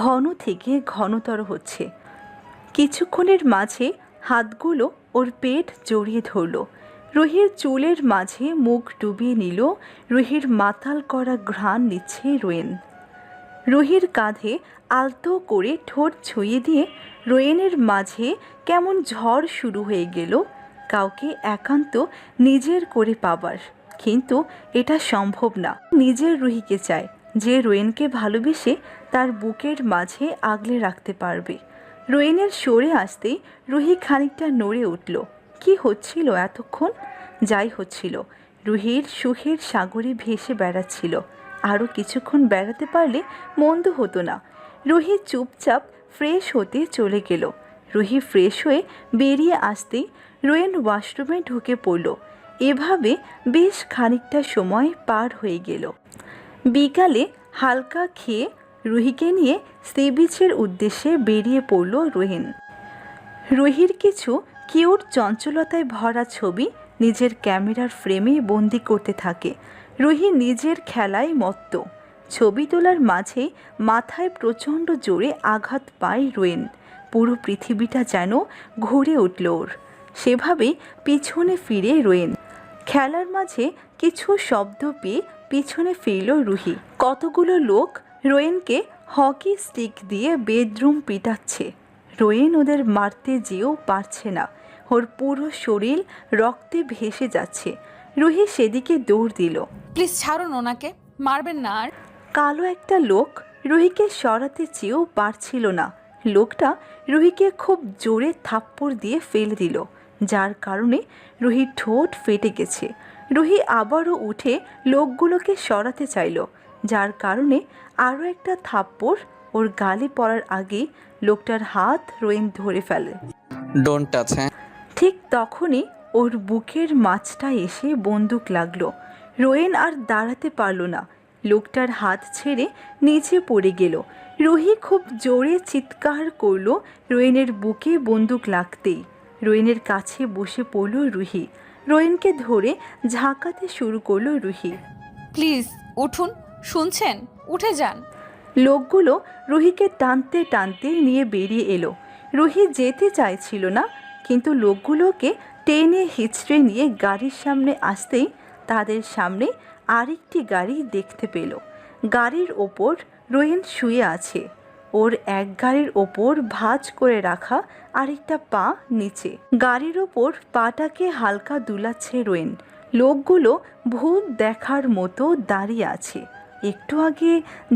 ঘন থেকে ঘনতর হচ্ছে। কিছুক্ষণের মাঝে হাতগুলো ওর পেট জড়িয়ে ধরল। রুহির চুলের মাঝে মুখ ডুবিয়ে নিল। রুহির মাতাল করা ঘ্রাণ নিচ্ছে রোয়েন। রুহির কাঁধে আলতো করে ঠোঁট ছুঁয়ে দিয়ে রোয়েনের মাঝে কেমন ঝড় শুরু হয়ে গেল কাউকে একান্ত নিজের করে পাবার। কিন্তু এটা সম্ভব না। নিজের রুহিকে চায়, যে রোয়েনকে ভালোবেসে তার বুকের মাঝে আগলে রাখতে পারবে। রোয়েনের সরে আসতেই রুহি খানিকটা নড়ে উঠল। কি হচ্ছিল এতক্ষণ? যাই হচ্ছিল, রুহির সুখের সাগরে ভেসে বেড়াচ্ছিল। আরও কিছুক্ষণ বেড়াতে পারলে মন্দ হতো না। রুহি চুপচাপ ফ্রেশ হতে চলে গেল। রুহি ফ্রেশ হয়ে বেরিয়ে আসতেই রোয়েন ওয়াশরুমে ঢুকে পড়ল। এভাবে বেশ খানিকটা সময় পার হয়ে গেল। বিকালে হালকা খেয়ে রুহিকে নিয়ে সি বিচের উদ্দেশ্যে বেরিয়ে পড়ল রোহিন। রুহির কিছু কিউট চঞ্চলতায় ভরা ছবি নিজের ক্যামেরার ফ্রেমে বন্দি করতে থাকে। রুহি নিজের খেলায় মত্ত। ছবি তোলার মাঝে মাথায় প্রচণ্ড জোরে আঘাত পায় রোয়েন। পুরো পৃথিবীটা যেন ঘুরে উঠল ওর। সেভাবেই পিছনে ফিরে রোয়েন। খেলার মাঝে কিছু শব্দ পেয়ে পিছনে ফিরল রুহি। কতগুলো লোক রোয়েনকে হকি স্টিক দিয়ে বেডরুম পিটাচ্ছে। রোয়েন ওদের মারতে যেও পারছে না। ওর পুরো শরীর রক্তে ভেসে যাচ্ছে। রুহি সেদিকে দৌড় দিল। প্লিজ ছাড়ুন ওনাকে, মারবেন না আর। কালো একটা লোক রুহিকে সরাতে চেয়েও পারছিল না। লোকটা রুহিকে খুব জোরে থাপ্পড় দিয়ে ফেলে দিল, যার কারণে রুহির ঠোঁট ফেটে গেছে। রুহি আবারও উঠে লোকগুলোকে সরাতে চাইল, যার কারণে আরও একটা থাপ্পড় ওর গালে পড়ার আগেই লোকটার হাত রোয়েন ধরে ফেলে। Don't touch. হ্যাঁ, ঠিক তখনই ওর বুকের মাঝটা এসে বন্দুক লাগলো। রোয়েন আর দাঁড়াতে পারল না। লোকটার হাত ছেড়ে নিচে পড়ে গেল। রুহি খুব জোরে চিৎকার করলো রোয়েনের বুকে বন্দুক লাগতেই। রোয়েনের কাছে বসে পড়ল রুহি। রোয়েনকে ধরে ঝাঁকাতে শুরু করলো রুহি। প্লিজ উঠুন, শুনছেন? উঠে যান। লোকগুলো রুহিকে টানতে টানতে নিয়ে বেরিয়ে এলো। রুহি যেতে চাইছিল না, কিন্তু লোকগুলোকে টেনে হিচড়ে নিয়ে গাড়ির সামনে আসতেই তাদের সামনে আরেকটি গাড়ি দেখতে পেল। গাড়ির ওপর রোয়েন শুয়ে আছে। ওর এক গাড়ির ওপর ভাঁজ করে রাখা আরেকটা পা নিচে। গাড়ির ওপর পাটাকে হালকা দুলাচ্ছে রোয়েন। লোকগুলো ভূত দেখার মতো দাঁড়িয়ে আছে। একটু আগে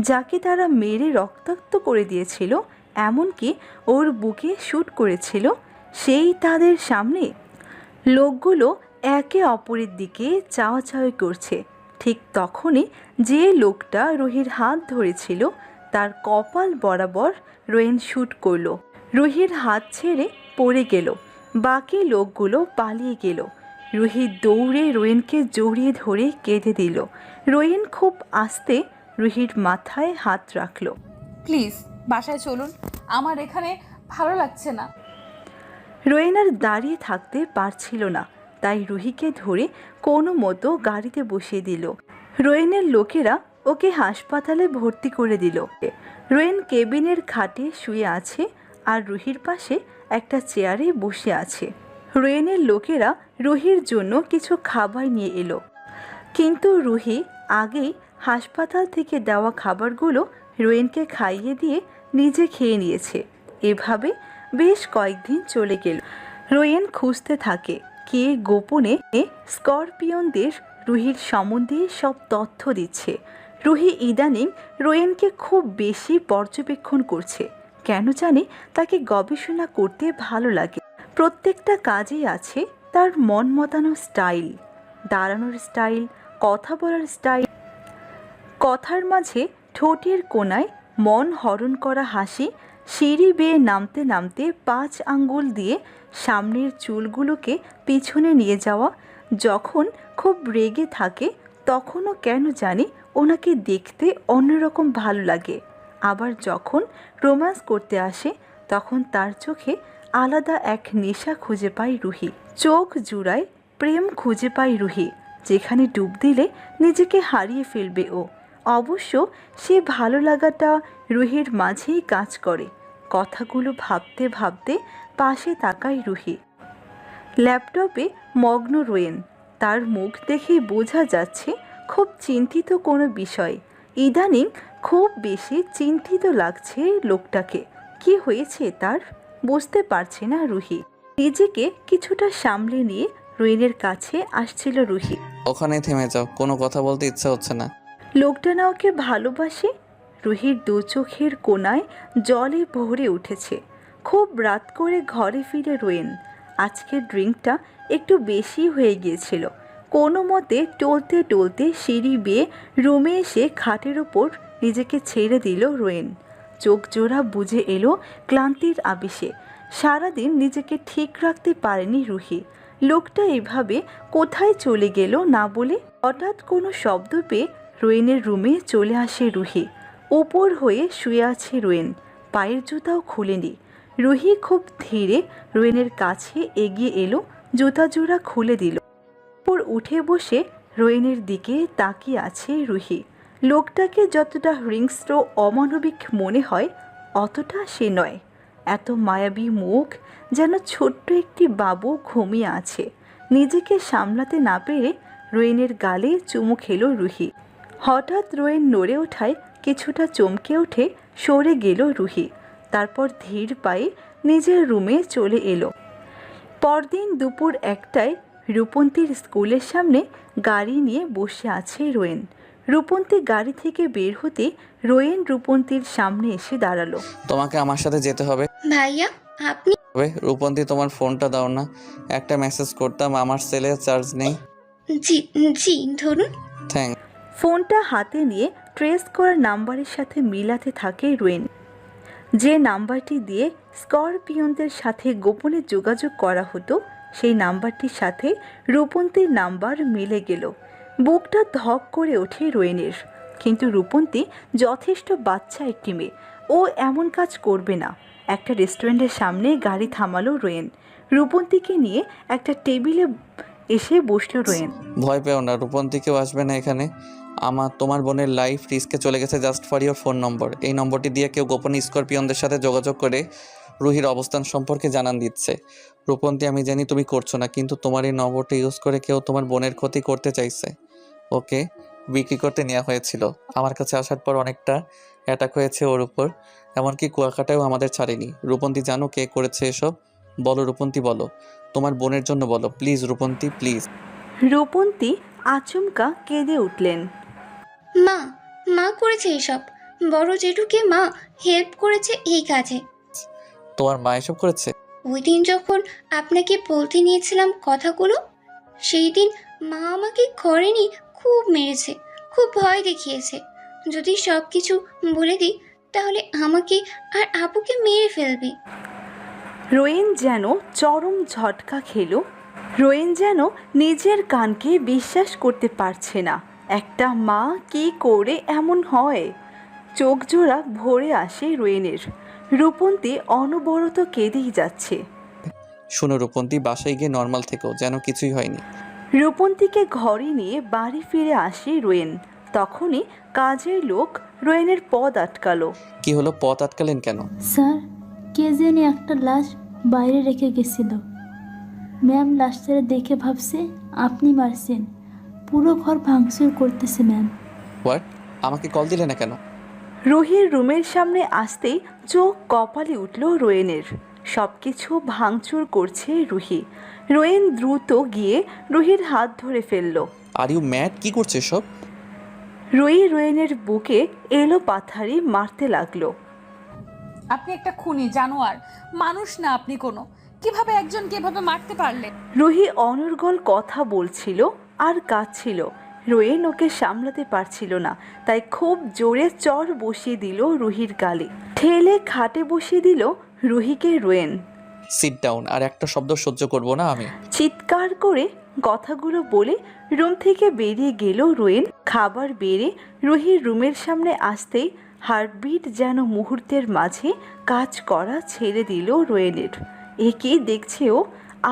যাকে তারা মেরে রক্তাক্ত করে দিয়েছিল, এমনকি ওর বুকে শ্যুট করেছিল, সেই তাদের সামনে। লোকগুলো একে অপরের দিকে চাওয়াচাওয়ি করছে। ঠিক তখনই যে লোকটা রুহির হাত ধরেছিল তার কপাল বরাবর রোয়েন শ্যুট করল। রুহির হাত ছেড়ে পড়ে গেল। বাকি লোকগুলো পালিয়ে গেল। রুহি দৌড়ে রোয়েনকে জড়িয়ে ধরে কেঁদে দিল। রোয়েন খুব আস্তে রুহির মাথায় হাত রাখল। প্লিজ বাসায় চলুন, আমার এখানে ভালো লাগছে না। রোয়েন আর দাঁড়িয়ে থাকতে পারছিল না, তাই রুহিকে ধরে কোনো মতো গাড়িতে বসিয়ে দিল। রোয়েনের লোকেরা ওকে হাসপাতালে ভর্তি করে দিল। রোয়েন কেবিনের খাটে শুয়ে আছে আর রুহির পাশে একটা চেয়ারে বসে আছে। রোয়েনের লোকেরা রুহির জন্য কিছু খাবার নিয়ে এলো, কিন্তু রুহি আগেই হাসপাতাল থেকে দেওয়া খাবারগুলো রোয়েনকে খাইয়ে দিয়ে নিজে খেয়ে নিয়েছে। এভাবে বেশ কয়েকদিন চলে গেল। রোয়েন খুঁজতে থাকে কে গোপনে স্করপিয়নদের রুহির সম্বন্ধে সব তথ্য দিচ্ছে। রুহি ইদানিং রোয়েনকে খুব বেশি পর্যবেক্ষণ করছে। কেন জানি তাকে গবেষণা করতে ভালো লাগে। প্রত্যেকটা কাজেই আছে তার মন মতানো স্টাইল, দাঁড়ানোর স্টাইল, কথা বলার স্টাইল। কথার মাঝে ঠোঁটের কোণায় মন হরণ করা হাসি, সিঁড়ি বেয়ে নামতে নামতে 5 আঙ্গুল দিয়ে সামনের চুলগুলোকে পিছনে নিয়ে যাওয়া। যখন খুব রেগে থাকে তখনও কেন জানি ওনাকে দেখতে অন্যরকম ভালো লাগে। আবার যখন রোম্যান্স করতে আসে তখন তার চোখে আলাদা এক নেশা খুঁজে পায় রুহি। চোখ জুড়ায় প্রেম খুঁজে পায় রুহি, যেখানে ডুব দিলে নিজেকে হারিয়ে ফেলবে ও। অবশ্য সে ভালো লাগাটা রুহির মাঝেই কাজ করে। কথাগুলো ভাবতে ভাবতে পাশে তাকায় রুহি। ল্যাপটপে মগ্ন রোয়েন। তার মুখ দেখেই বোঝা যাচ্ছে খুব চিন্তিত কোনো বিষয়। ইদানিং খুব বেশি চিন্তিত লাগছে লোকটাকে। কি হয়েছে তার বুঝতে পারছে না রুহি। নিজেকে কিছুটা সামলে নিয়ে রোয়েনের কাছে আসছিল রুহি। ওখানে থেমে যাও, কোনো কথা বলতে ইচ্ছা হচ্ছে না। লোকটা না ওকে ভালোবাসে? রুহির 2 চোখের কোণায় জলে ভরে উঠেছে। খুব রাত করে ঘরে ফিরে রোয়েন। আজকের ড্রিঙ্কটা একটু বেশি হয়ে গিয়েছিল। কোনো মতে টলতে টলতে সিঁড়ি বেয়ে রুমে এসে খাটের ওপর নিজেকে ছেড়ে দিল রোয়েন। চোখ জোড়া বুজে এলো ক্লান্তির আবেশে। সারাদিন নিজেকে ঠিক রাখতে পারেনি রুহি। লোকটা এভাবে কোথায় চলে গেল না বলে। হঠাৎ কোনো শব্দ পেয়ে রোয়েনের রুমে চলে আসে রুহি। উপর হয়ে শুয়ে আছে রোয়েন, পায়ের জুতাও খুলেনি। রুহি খুব ধীরে রোয়েনের কাছে এগিয়ে এলো, জুতা জোড়া খুলে দিল। উপর উঠে বসে রোয়েনের দিকে তাকিয়ে আছে রুহি। লোকটাকে যতটা হিংস্র অমানবিক মনে হয় অতটা সে নয়। এত মায়াবী মুখ, যেন ছোট্ট একটি বাবু ঘুমিয়ে আছে। নিজেকে সামলাতে না পেরে রোয়েনের গালে চুমু খেলো রুহি। হঠাৎ রোয়েন নড়ে ওঠায় কিছুটা চমকে উঠে সরে গেল রুহি। তারপর ধীর পায়ে নিজের রুমে চলে এলো। পরদিন দুপুর 1টায় রূপন্তীর স্কুলের সামনে গাড়ি নিয়ে বসে আছে রোয়েন। রূপন্তী গাড়ি থেকে বের হতে রোয়েন রূপন্তীর সামনে এসে দাঁড়ালো। তোমাকে আমার সাথে যেতে হবে। ভাইয়া আপনি? রূপন্তী, তোমার ফোনটা দাও না, একটা মেসেজ করতাম, আমার সেলে চার্জ নেই। জি জি ধরুন। থ্যাঙ্ক। ফোনটা হাতে নিয়ে ট্রেস করা নাম্বারের সাথে মিলাতে থাকে রোয়েন। যে নাম্বারটি দিয়ে স্করপিয়নদের সাথে গোপনে যোগাযোগ করা হতো সেই নাম্বারটির সাথে রূপন্তীর নাম্বার মিলে গেল। বুকটা ধক করে ওঠে রোয়েনের। কিন্তু রূপন্তী যথেষ্ট বাচ্চা একটি মেয়ে, ও এমন কাজ করবে না। একটা রেস্টুরেন্টের সামনে গাড়ি থামালো রোয়েন। রূপন্তীকে নিয়ে একটা টেবিলে এসে বসল রোয়েন। ভয় পেও না, রূপন্তী কেউ আসবে না এখানে। তোমার বোনের লাইফ রিস্কে চলে গেছে জাস্ট ফর ইওর ফোন নম্বর। এই নম্বরটি দিয়ে কেউ গোপন স্করপিয়নদের সাথে যোগাযোগ করে রুহির অবস্থান সম্পর্কে জানান দিচ্ছে। রূপন্তী, আমি জানি তুমি করছো না, কিন্তু তোমার এই নম্বরটা ইউজ করে কেউ তোমার বোনের ক্ষতি করতে চাইছে। ওকে বিক্রি করতে নেওয়া হয়েছিল। আমার কাছে আসার পর অনেকটা অ্যাটাক হয়েছে ওর উপর, এমনকি কুয়াকাটাও আমাদের ছাড়েনি। রূপন্তী, জানো কে করেছে এসব? বলো রূপন্তী, বলো, তোমার বোনের জন্য বলো প্লিজ রূপন্তী, প্লিজ। রূপন্তী আচমকা কেঁদে উঠলেন। মা মা করেছে এসব। বড় জেঠুকে মা হেল্প করেছে এই কাজে। তোমার মা এসব করেছে? ওই দিন যখন আপনাকে বলতে নিয়েছিলাম কথাগুলো, সেই দিন মা আমাকে করেনি, খুব মেরেছে, খুব ভয় দেখিয়েছে। যদি সব কিছু বলে দিই তাহলে আমাকে আর আপুকে মেরে ফেলবে। রোয়েন যেন চরম ঝটকা খেল। রোয়েন যেন নিজের কানকে বিশ্বাস করতে পারছে না। একটা মা কি করে এমন হয়? চোখ জোড়া ভরে আসে রোয়েনের। রূপন্তী অনবরত কেঁদেই যাচ্ছে। শোনো রূপন্তী, বাসায় গিয়ে নর্মাল থেকো, যেন কিছুই হয়নি। রূপন্তীকে ঘরে নিয়ে বাড়ি ফিরে আসে রোয়েন। তখনই কাজের লোক রোয়েনের পথ আটকালো। কি হলো, পথ আটকালেন কেন? স্যার, কে জানি একটা লাশ বাইরে রেখে গেছিল। ম্যাম লাশটা দেখে ভাবছে আপনি মারছেন। পুরো ঘর ভাঙচুর করতেছে ম্যাম। হোয়াট? আমাকে কল দিলে না কেন? রুহির রুমের সামনে আসতেই চোখ কপালে উঠল রোয়েনের। সব কিছু ভাঙচুর করছে রুহি। রোয়েন দ্রুত গিয়ে রুহির হাত ধরে ফেলল। Are you mad? কি করছে সব? রোয়েনের বুকে এলো পাথারি মারতে লাগলো। আপনি একটা খুনি, জানোয়ার, মানুষ না আপনি কোনো। কিভাবে একজনকে এভাবে মারতে পারলেন? রুহি অনর্গল কথা বলছিল আর কাঁদছিল। রোয়েন ওকে সামলাতে পারছিল না, তাই খুব জোরে চর বসিয়ে দিল রুহির গালে। ঠেলে খাটে বসিয়ে দিল রুহিকে রোয়েন। সিট ডাউন, আর একটা শব্দ সহ্য করব না আমি। চিৎকার করে কথাগুলো বলে রুম থেকে বেরিয়ে গেল রোয়েন। খাবার বেড়ে রুহির রুমের সামনে আসতেই হার্টবিট যেন মুহূর্তের মাঝে কাজ করা ছেড়ে দিল রোয়েনের। এ কি দেখছে ও?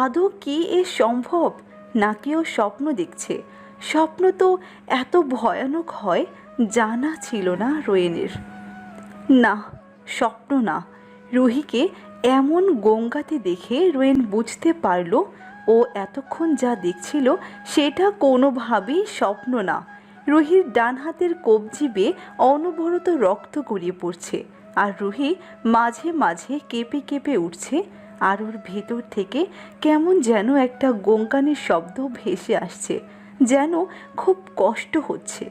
আদৌ কি এ সম্ভব, নাকি ও স্বপ্ন দেখছে? স্বপ্ন তো এত ভয়ানক হয় জানা ছিল না রোয়েনের। না, স্বপ্ন না। রুহিকে এমন গঙ্গাতে দেখে রোয়েন বুঝতে পারল ও এতক্ষণ যা দেখছিল সেটা কোনোভাবেই স্বপ্ন না। রুহির ডান হাতের কবজি বেয়ে অনবরত রক্ত গড়িয়ে পড়ছে, আর রুহি মাঝে মাঝে কেঁপে কেঁপে উঠছে। আর ওর ভেতর থেকে কেমন যেন একটা গোঙ্গানির শব্দ ভেসে আসছে, যেন খুব কষ্ট হচ্ছে।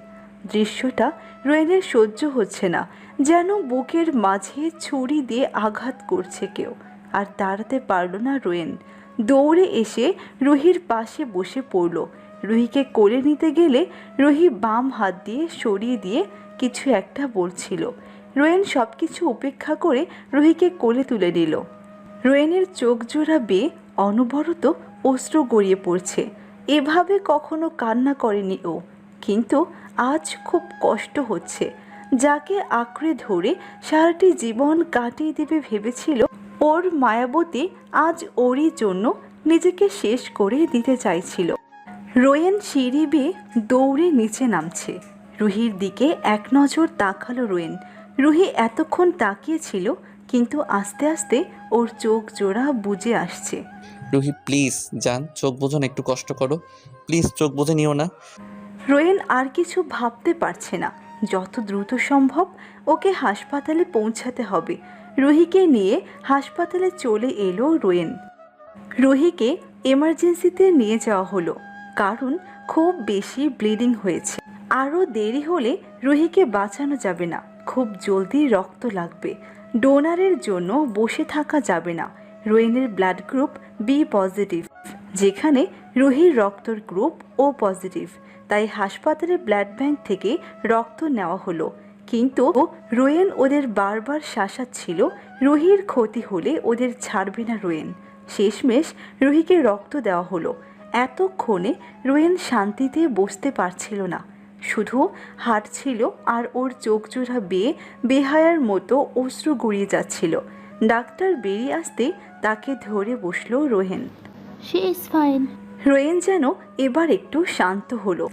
দৃশ্যটা রোয়েনের সহ্য হচ্ছে না, যেন বুকের মাঝে ছুরি দিয়ে আঘাত করছে কেউ। আর দাঁড়াতে পারল না রোয়েন। দৌড়ে এসে রুহির পাশে বসে পড়ল। রুহিকে কোলে নিতে গেলে রুহি বাম হাত দিয়ে সরিয়ে দিয়ে কিছু একটা বলছিল। রোয়েন সব কিছু উপেক্ষা করে রুহিকে কোলে তুলে নিল। রোয়েনের চোখ জোড়া বেয়ে অনবরত অশ্রু গড়িয়ে পড়ছে। এভাবে কখনো কান্না করেনি ও, কিন্তু আজ খুব কষ্ট হচ্ছে। যাকে আঁকড়ে ধরে সারাটি জীবন কাটিয়ে দেবে ভেবেছিল ওর মায়াবতী, আজ ওরই জন্য নিজেকে শেষ করে দিতে চাইছিল। রোয়েন সিঁড়ি বেয়ে দৌড়ে নিচে নামছে। রুহির দিকে এক নজর তাকালো রোয়েন। রুহি এতক্ষণ তাকিয়েছিল, কিন্তু আস্তে আস্তে ওর চোখ জোড়া বুজে আসছে। রুহি প্লিজ যান, চোখ বোঝান, একটু কষ্ট করো প্লিজ, চোখ বুঝে নিও না। রোয়েন আর কিছু ভাবতে পারছে না। যত দ্রুত সম্ভব ওকে হাসপাতালে পৌঁছাতে হবে। রুহিকে নিয়ে হাসপাতালে চলে এলো রোয়েন। রুহিকে এমার্জেন্সিতে নিয়ে যাওয়া হলো, কারণ খুব বেশি ব্লিডিং হয়েছে। আরও দেরি হলে রুহিকে বাঁচানো যাবে না, খুব জলদি রক্ত লাগবে। ডোনারের জন্য বসে থাকা যাবে না। রোয়েনের ব্লাড গ্রুপ বি পজিটিভ, যেখানে রুহির রক্তর গ্রুপ ও পজিটিভ। তাই হাসপাতালের ব্লাড ব্যাংক থেকে রক্ত নেওয়া হলো। কিন্তু রোয়েন ওদের বারবার শাসাচ্ছিল রুহির ক্ষতি হলে ওদের ছাড়বে না রোয়েন। শেষমেশ রুহিকে রক্ত দেওয়া হলো। এতক্ষণে রোয়েন শান্তিতে বসতে পারছিল না, শুধু হাঁটছিল আর ওর চোখ জোড়া বেয়ে বেহায়ার মতো অশ্রু গড়িয়ে যাচ্ছিল। ডাক্তার বেরিয়ে আসতে তাকে ধরে বসলো Rohen. She is fine. Rowen যেন এবার একটু শান্ত হলো।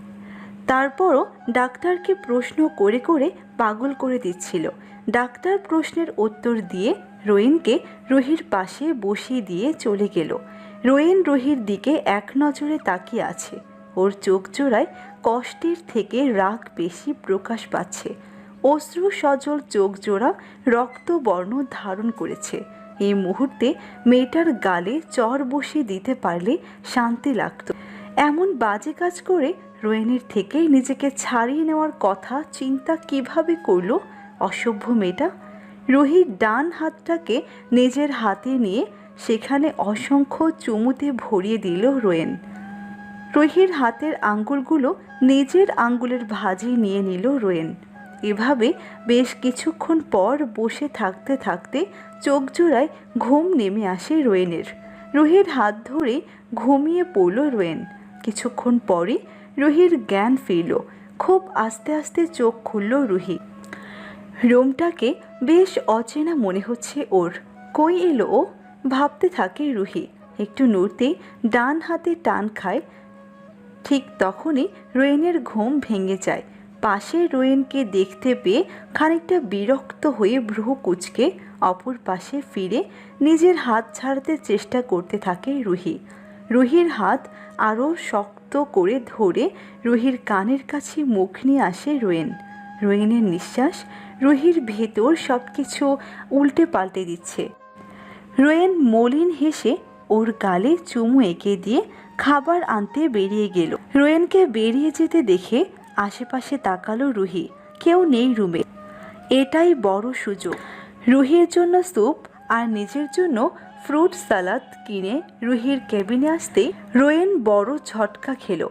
তারপরও ডাক্তারকে প্রশ্ন করে করে পাগল করে দিচ্ছিল। ডাক্তার প্রশ্নের উত্তর দিয়ে রোয়েনকে রুহির পাশে বসিয়ে দিয়ে চলে গেল। রোয়েন রুহির দিকে এক নজরে তাকিয়ে আছে। ওর চোখ জোড়ায় কষ্টের থেকে রাগ বেশি প্রকাশ পাচ্ছে। অশ্রু সজল চোখ জোড়া রক্তবর্ণ ধারণ করেছে। এই মুহূর্তে মেয়েটার গালে চর বসিয়ে দিতে পারলে শান্তি লাগতো। এমন বাজে কাজ করে রোয়েনের থেকে নিজেকে ছাড়িয়ে নেওয়ার কথা চিন্তা কিভাবে করলো অসভ্য মেয়েটা। রুহির ডান হাতটাকে নিজের হাতে নিয়ে সেখানে অসংখ্য চুমুতে ভরিয়ে দিল রোয়েন। রুহির হাতের আঙ্গুলগুলো নিজের আঙ্গুলের ভাঁজে নিয়ে নিল রোয়েন। এভাবে বেশ কিছুক্ষণ পর বসে থাকতে থাকতে চোখ জোড়ায় ঘুম নেমে আসে রোয়েনের। রুহির হাত ধরে ঘুমিয়ে পড়ল রোয়েন। কিছুক্ষণ পরে রুহির জ্ঞান ফিরল। খুব আস্তে আস্তে চোখ খুলল রুহি। রুমটাকে বেশ অচেনা মনে হচ্ছে ওর। কই এলো ও ভাবতে থাকে রুহি। একটু নড়তেই ডান হাতে টান খায়। ঠিক তখনই রোয়েনের ঘুম ভেঙে যায়। পাশে রোয়েনকে দেখতে পেয়ে খানিকটা বিরক্ত হয়ে ভ্রু কুঁচকে অপর পাশে ফিরে নিজের হাত ছাড়াতে চেষ্টা করতে থাকে রুহি। রুহির হাত আরও শক্ত করে ধরে রুহির কানের কাছে মুখ নিয়ে আসে রোয়েন। রোয়েনের নিঃশ্বাস রুহির ভেতর সব কিছু উল্টে পাল্টে দিচ্ছে। রোয়েন মলিন হেসে ওর গালে চুমু এঁকে দিয়ে খাবার আনতে বেরিয়ে গেল। রোয়েনকে বেরিয়ে যেতে দেখে আশেপাশে তাকালো রুহি। কেউ নেই রুমে। এটাই বড় সুযোগ। রুহির জন্য স্যুপ আর নিজের জন্য ফ্রুট সালাদ কিনে রুহির কেবিনে আসতে রোয়েন বড় ঝটকা খেল।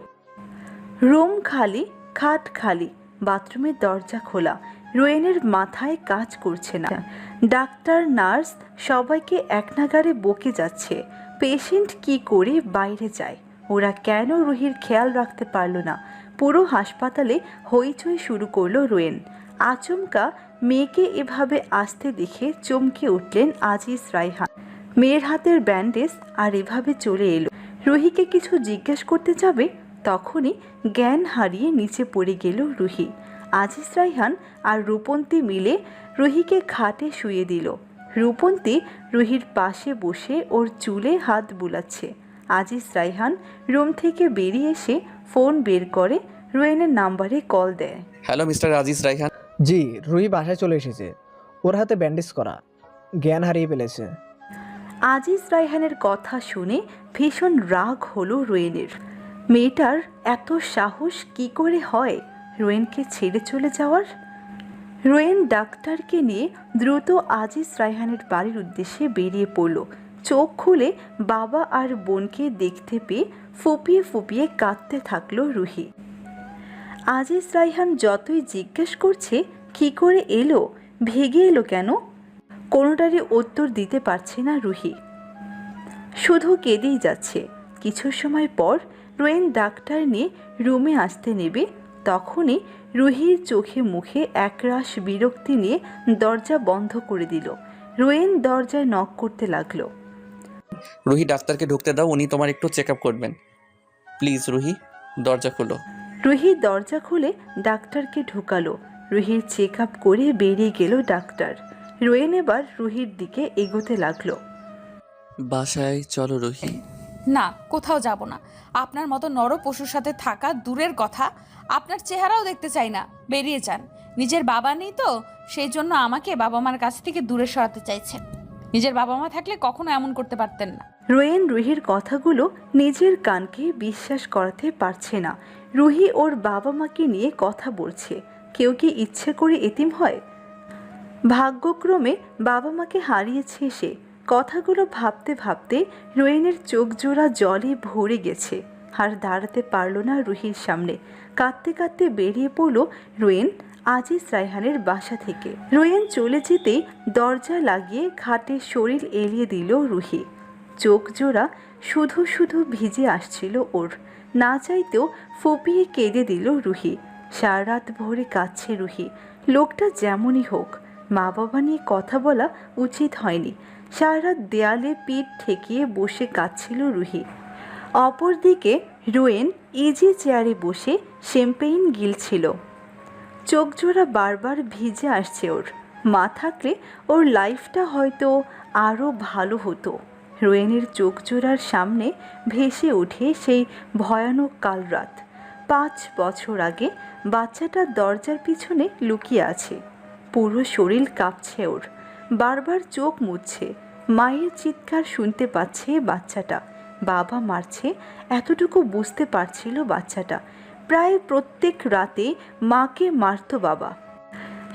রুম খালি, খাট খালি, বাথরুমের দরজা খোলা। রোয়েনের মাথায় কাজ করছে না। ডাক্তার, নার্স সবাইকে এক নাগাড়ে বকে যাচ্ছে। পেশেন্ট কি করে বাইরে যায়? ওরা কেন রুহির খেয়াল রাখতে পারল না? পুরো হাসপাতালে হইচই শুরু করলো রোয়েন। আচমকা মেয়েকে এভাবে আসতে দেখে চমকে উঠলেন আজিজ রায়হান। মেয়ের হাতের ব্যান্ডেজ আর এভাবে চলে এলো। রুহিকে কিছু জিজ্ঞেস করতে যাবে তখনই জ্ঞান হারিয়ে নিচে পড়ে গেল রুহি। আজিজ রায়হান আর রূপন্তী মিলে রুহিকে খাটে শুয়ে দিল। রূপন্তী রুহির পাশে বসে ওর চুলে হাত বুলাচ্ছে। আজিজ রায়হান রুম থেকে বেরিয়ে এসে ফোন বের করে রোয়েনের নাম্বারে কল দেয়। Hello mister Aziz Raihan. জি, রুহি বাসায় চলে এসেছে। ওর হাতে ব্যান্ডেজ করা, জ্ঞান হারিয়ে ফেলেছে। আজিজ রায়হানের কথা শুনে ভীষণ রাগ হলো রোয়েনের। মেয়েটার এত সাহস কি করে হয় রোয়েনকে ছেড়ে চলে যাওয়ার? রোয়েন ডাক্তারকে নিয়ে দ্রুত আজিজ রায়হানের বাড়ির উদ্দেশ্যে বেরিয়ে পড়ল। চোখ খুলে বাবা আর বোনকে দেখতে পেয়ে ফুপিয়ে ফুপিয়ে কাঁদতে থাকলো রুহি। আজিজ রায়হান যতই জিজ্ঞেস করছে কি করে এলো, ভেগে এলো কেন, কোনোটারই উত্তর দিতে পারছে না রুহি। শুধু কেঁদেই যাচ্ছে। কিছু সময় পর রোয়েন ডাক্তার নিয়ে রুমে আসতে নেবে তখনই রুহির চোখে মুখে একরাশ বিরক্তি নিয়ে দরজা বন্ধ করে দিল। রোয়েন দরজায় নক করতে লাগলো। রুহি, ডাক্তারকে ঢুকতে দাও, উনি তোমার একটু চেক আপ করবেন। প্লিজ রুহি, দরজা খোলো। রুহি দরজা খুলে ডাক্তারকে ঢুকালো। রুহির চেক আপ করে বেরিয়ে গেল ডাক্তার। রোয়েন এবার রুহির দিকে এগোতে লাগলো। বাসায় চলো রুহি। না, কোথাও যাব না। আপনার মতো নর পশুর সাথে থাকা দূরের কথা, আপনার চেহারাও দেখতে চাই না। বেরিয়ে যান। নিজের বাবা নেই তো, সেই জন্য আমাকে বাবা মার কাছ থেকে দূরে সরাতে চাইছেন। নিজের বাবা মা থাকলে কখনো এমন করতে পারতেন না। রোয়েন রুহির কথাগুলো নিজের কানকে বিশ্বাস করাতে পারছে না। রুহি ওর বাবা মাকে নিয়ে কথা বলছে। কেউ কি ইচ্ছে করে এতিম হয়? ভাগ্যক্রমে বাবা মাকে হারিয়েছে সে। কথাগুলো ভাবতে ভাবতে রোয়েনের চোখ জোড়া জলে ভরে গেছে। আর দাঁড়াতে পারল না রুহির সামনে। কাঁদতে কাঁদতে বেরিয়ে পড়ল রোয়েন আজিজ রায়হানের বাসা থেকে। রোয়েন চলে যেতেই দরজা লাগিয়ে খাটে শরীর এলিয়ে দিল রুহি। চোখ জোড়া শুধু শুধু ভিজে আসছিল ওর। না চাইতেও ফুপিয়ে কেঁদে দিল রুহি। সারা রাত ভরে কাঁদছে রুহি। লোকটা যেমনই হোক, মা বাবা নিয়ে কথা বলা উচিত হয়নি। সারা রাত দেয়ালে পিঠ ঠেকিয়ে বসে কাঁদছিল রুহি। অপরদিকে রোয়েন ইজি চেয়ারে বসে শ্যাম্পেইন গিলছিল। চোখজোড়া বারবার ভিজে আসছে ওর। মা থাকলে ওর লাইফটা হয়তো আরও ভালো হতো। রোয়েনের চোখজোড়ার সামনে ভেসে ওঠে সেই ভয়ানক কাল রাত। 5 বছর আগে বাচ্চাটা দরজার পিছনে লুকিয়ে আছে। পুরো শরীর কাঁপছে ওর। বারবার চোখ মুছছে। মায়ের চিৎকার শুনতে পাচ্ছে বাচ্চাটা। বাবা মারছে এতটুকু বুঝতে পারছিল বাচ্চাটা। প্রায় প্রত্যেক রাতে মাকে মারত বাবা।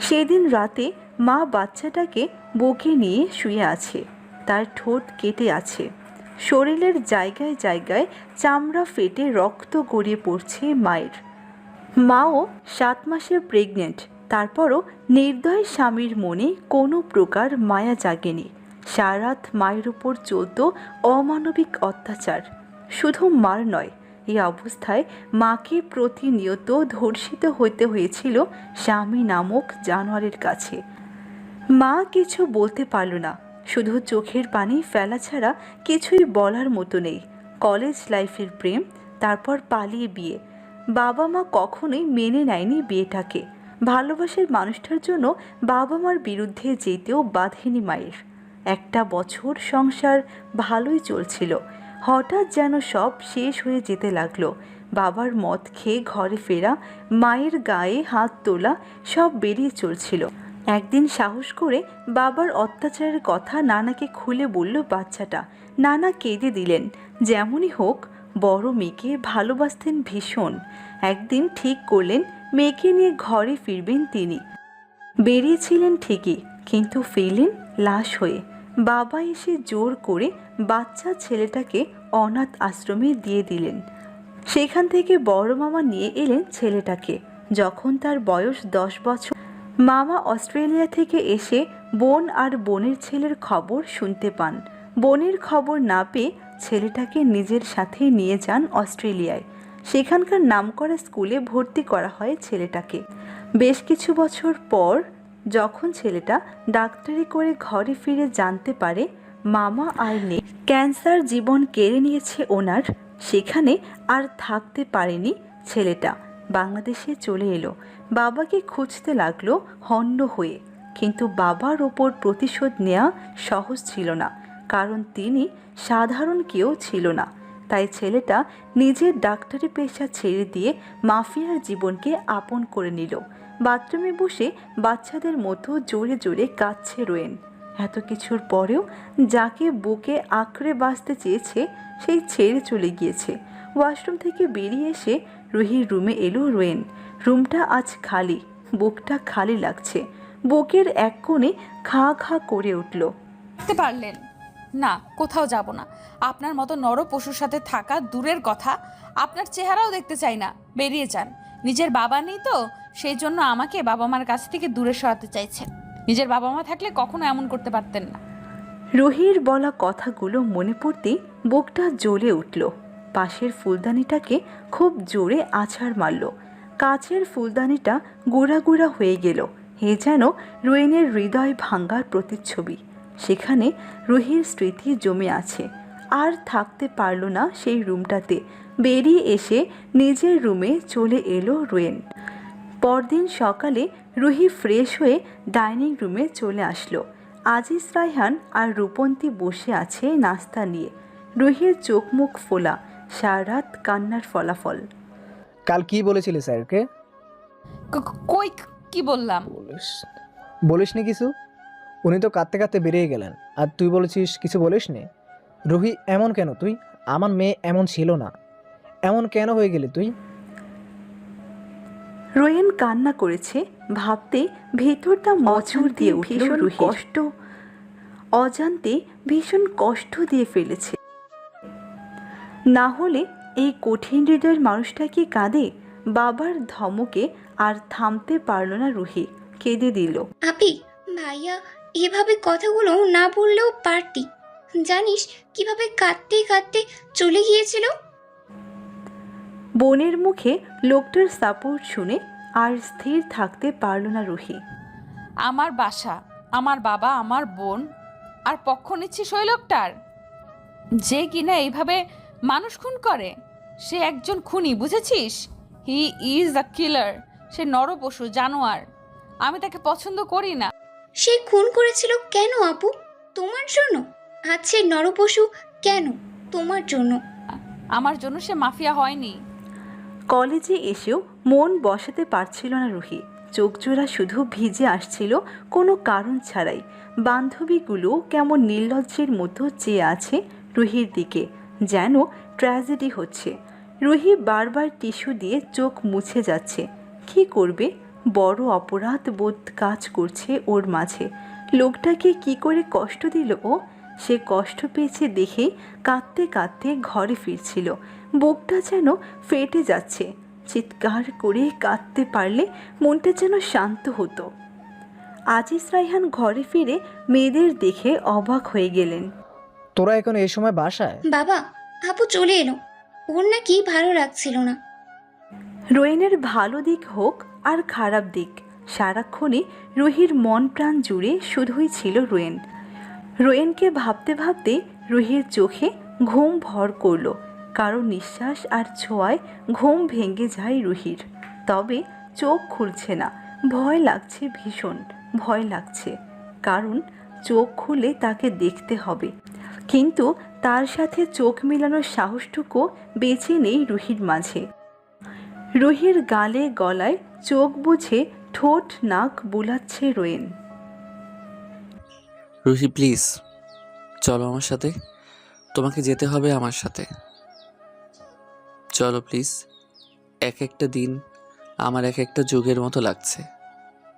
সেদিন রাতে মা বাচ্চাটাকে বুকে নিয়ে শুয়ে আছে। তার ঠোঁট কেটে আছে। শরীরের জায়গায় জায়গায় চামড়া ফেটে রক্ত গড়িয়ে পড়ছে মায়ের। মাও 7 মাসের প্রেগনেন্ট। তারপরও নির্দয় স্বামীর মনে কোনো প্রকার মায়া জাগেনি। সারারাত মায়ের উপর চলত অমানবিক অত্যাচার। শুধু মার নয়, এই অবস্থায় মাকে প্রতিনিয়ত ধর্ষিত হতে হয়েছিল স্বামী নামক জানোয়ারের কাছে। মা কিছু বলতে পারল না, শুধু চোখের পানি ফেলা ছাড়া কিছুই বলার মতো নেই। কলেজ লাইফের প্রেম, তারপর পালিয়ে বিয়ে। বাবা মা কখনোই মেনে নেয়নি বিয়েটাকে। ভালোবাসার মানুষটার জন্য বাবা মার বিরুদ্ধে যেতেও বাধেনি মায়ের। 1 বছর সংসার ভালোই চলছিল। হঠাৎ যেন সব শেষ হয়ে যেতে লাগলো। বাবার মদ খেয়ে ঘরে ফেরা, মায়ের গায়ে হাত তোলা, সব বেরিয়ে চলছিল। একদিন সাহস করে বাবার অত্যাচারের কথা নানাকে খুলে বলল বাচ্চাটা। নানা কেঁদে দিলেন। যেমনই হোক বড় মেয়েকে ভালোবাসতেন ভীষণ। একদিন ঠিক করলেন মেয়েকে নিয়ে ঘরে ফিরবেন তিনি। বেরিয়েছিলেন ঠিকই, কিন্তু ফিরলেন লাশ হয়ে। বাবা এসে জোর করে বাচ্চা ছেলেটাকে অনাথ আশ্রমে দিয়ে দিলেন। সেখান থেকে বড় মামা নিয়ে এলেন ছেলেটাকে। যখন তার বয়স 10 বছর, মামা অস্ট্রেলিয়া থেকে এসে বোন আর বোনের ছেলের খবর শুনতে পান। বোনের খবর না পেয়ে ছেলেটাকে নিজের সাথে নিয়ে যান অস্ট্রেলিয়ায়। সেখানকার নামকরা স্কুলে ভর্তি করা হয় ছেলেটাকে। বেশ কিছু বছর পর যখন ছেলেটা ডাক্তারি করে ঘরে ফিরে জানতে পারে মামা আর নেই, ক্যান্সার জীবন কেড়ে নিয়েছে ওনার, সেখানে আর থাকতে পারেনি ছেলেটা। বাংলাদেশে চলে এলো। বাবাকে খুঁজতে লাগলো হন্য হয়ে। কিন্তু বাবার ওপর প্রতিশোধ নেওয়া সহজ ছিল না, কারণ তিনি সাধারণ কেউ ছিল না। তাই ছেলেটা নিজের ডাক্তারি পেশা ছেড়ে দিয়ে মাফিয়ার জীবনকে আপন করে নিল। বাথরুমে বসে বাচ্চাদের মতো জোরে জোরে কাঁদছে রোয়েন। এত কিছুর পরেও যাকে বুকে আঁকড়ে বাঁচতে চেয়েছে সেই ছেড়ে চলে গিয়েছে। ওয়াশরুম থেকে বেরিয়ে এসে রুহির রুমে এলো রোয়েন। রুমটা আজ খালি। বুকটা খালি লাগছে। বুকের এক কোণে খা খা করে উঠল। বুঝতে পারলেন না, কোথাও যাব না। আপনার মতো নর পশুর সাথে থাকা দূরের কথা, আপনার চেহারাও দেখতে চাই না। বেরিয়ে যান। নিজের বাবা নেই তো, সেই জন্য আমাকে বাবা মার কাছ থেকে দূরে সরাতে চাইছেন। নিজের বাবা মা থাকলে কখনো এমন করতে পারতেন না। রুহির বলা কথাগুলো মনে পড়তেই বুকটা জ্বলে উঠল। পাশের ফুলদানিটাকে খুব জোরে আছাড় মারল। কাচের ফুলদানিটা গুঁড়া গুঁড়া হয়ে গেল। এ যেন রোয়েনের হৃদয় ভাঙ্গার প্রতিচ্ছবি। সেখানে রুহির স্মৃতি জমে আছে। আর থাকতে পারল না সেই রুমটাতে। বেরিয়ে এসে নিজের রুমে চলে এলো রোয়েন। পরদিন সকালে রুহি ফ্রেশ হয়ে ডাইনিং রুমে চলে আসলো। আজিজ রায়হান আর রূপন্তী বসে আছে নাস্তা নিয়ে। রুহির চোখ মুখ ফোলা, সারারাত কান্নার ফলাফল। কাল কি বলেছিলি স্যারকে? কই কি বললাম? বলিসনি কিছু? উনি তো কাঁদতে কাঁদতে বেরিয়ে গেলেন, আর তুই বলেছিস কিছু বলিসনি? রুহি, এমন কেন তুই? আমার মেয়ে এমন ছিল না। এমন কেন হয়ে গেলি তুই? রোয়েন কান্না করেছে ভাবতে ভেতরটা মোচড় দিয়ে উঠল। কষ্ট অজান্তে ভীষণ কষ্ট দিয়ে ফেলেছে। না হলে এই কঠিন হৃদয়ের মানুষটা কি কাঁদে? বাবার ধমকে আর থামতে পারল না রুহি, কেঁদে দিল। আপি, ভাইয়া এভাবে কথাগুলো না বললেও পারতি। জানিস কিভাবে কাঁদতে কাঁদতে চলে গিয়েছিল? বোনের মুখে লোকটার সাপোর্ট শুনে আর স্থির থাকতে পারল না রুহি। আমার বাসা, আমার বাবা, আমার বোন, আর পক্ষ নিচ্ছি সেই লোকটার, যে কিনা এইভাবে মানুষ খুন করে? সে একজন খুনি, বুঝেছিস? হি ইজ আ কিলার। সে নরপশু, জানোয়ার। আমি তাকে পছন্দ করি না। সে খুন করেছিল কেন আপু? তোমার জন্য? আজ সে নরপশু কেন? তোমার জন্য। আমার জন্য সে মাফিয়া হয়নি। কলেজে এসেও মন বসাতে পারছিল না রুহি। চোখজোড়া শুধু ভিজে আসছিল কোনো কারণ ছাড়াই। বান্ধবীগুলো কেমন নির্লজ্জের মতো চেয়ে আছে রুহির দিকে, যেন ট্র্যাজেডি হচ্ছে। রুহি বারবার টিস্যু দিয়ে চোখ মুছে যাচ্ছে। কী করবে? বড় অপরাধ বোধ কাজ করছে ওর মাঝে। লোকটাকে কি করে কষ্ট দিল ও? সে কষ্ট পেয়েছে দেখেই কাঁদতে কাঁদতে ঘরে ফিরছিল। বুকটা যেন ফেটে যাচ্ছে। চিৎকার করে কাঁদতে পারলে মনটা যেন শান্ত হতো। আজিজ রায়হান ঘরে ফিরে মেয়েদের দেখে অবাক হয়ে গেলেন। তোরা এখন এই সময় বাসায়? বাবা, আপু চলে এলো। ওর নাকি ভালো লাগছিল না। রোয়েনের ভালো দিক হোক আর খারাপ দিক, সারাক্ষণই রুহির মন প্রাণ জুড়ে শুধুই ছিল রোয়েন। রোয়েনকে ভাবতে ভাবতে রুহির চোখে ঘুম ভর করল। কারো নিঃশ্বাস আর ছোঁয়ায় ঘুম ভেঙে যায় রুহির। তবে চোখ খুলছে না। ভয় লাগছে, ভীষণ ভয় লাগছে। কারণ চোখ খুলে তাকে দেখতে হবে, কিন্তু তার সাথে চোখ মেলানোর সাহসটুকু বেঁচে নেই রুহির মাঝে। রুহির গালে গলায় চোখ বুঝে ঠোঁট নাক বুলাচ্ছে রোয়েন। রুহি প্লিজ চলো আমার সাথে, তোমাকে যেতে হবে আমার সাথে। চলো প্লিজ, এক একটা দিন আমার এক একটা যুগের মতো লাগছে।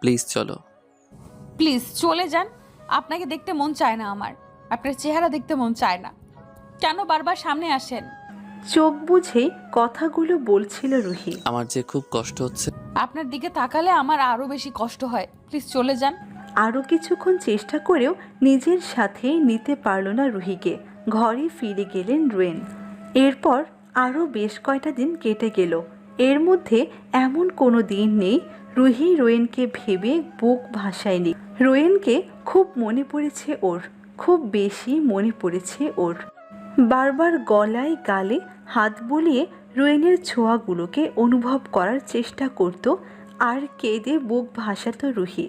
প্লিজ চলো। প্লিজ চলে যান। আপনাকে দেখতে মন চায় না আমার। আপনার চেহারা দেখতে মন চায় না। কেন বারবার সামনে আসেন? চোখ বুঝে কথাগুলো বলছিল রুহি। আমার যে খুব কষ্ট হচ্ছে। আপনার দিকে তাকালে আমার আরো বেশি কষ্ট হয়। প্লিজ চলে যান। আরও কিছুক্ষণ চেষ্টা করেও নিজের সাথে নিতে পারল না রুহিকে। ঘরে ফিরে গেলেন রোয়েন। এরপর আরও বেশ কয়টা দিন কেটে গেল। এর মধ্যে এমন কোনো দিন নেই রুহি রোয়েনকে ভেবে বুক ভাসায়নি। রোয়েনকে খুব মনে পড়েছে ওর, খুব বেশি মনে পড়েছে ওর। বারবার গলায় গালে হাত বুলিয়ে রোয়েনের ছোঁয়াগুলোকে অনুভব করার চেষ্টা করত, আর কেঁদে বুক ভাসাতো রুহি।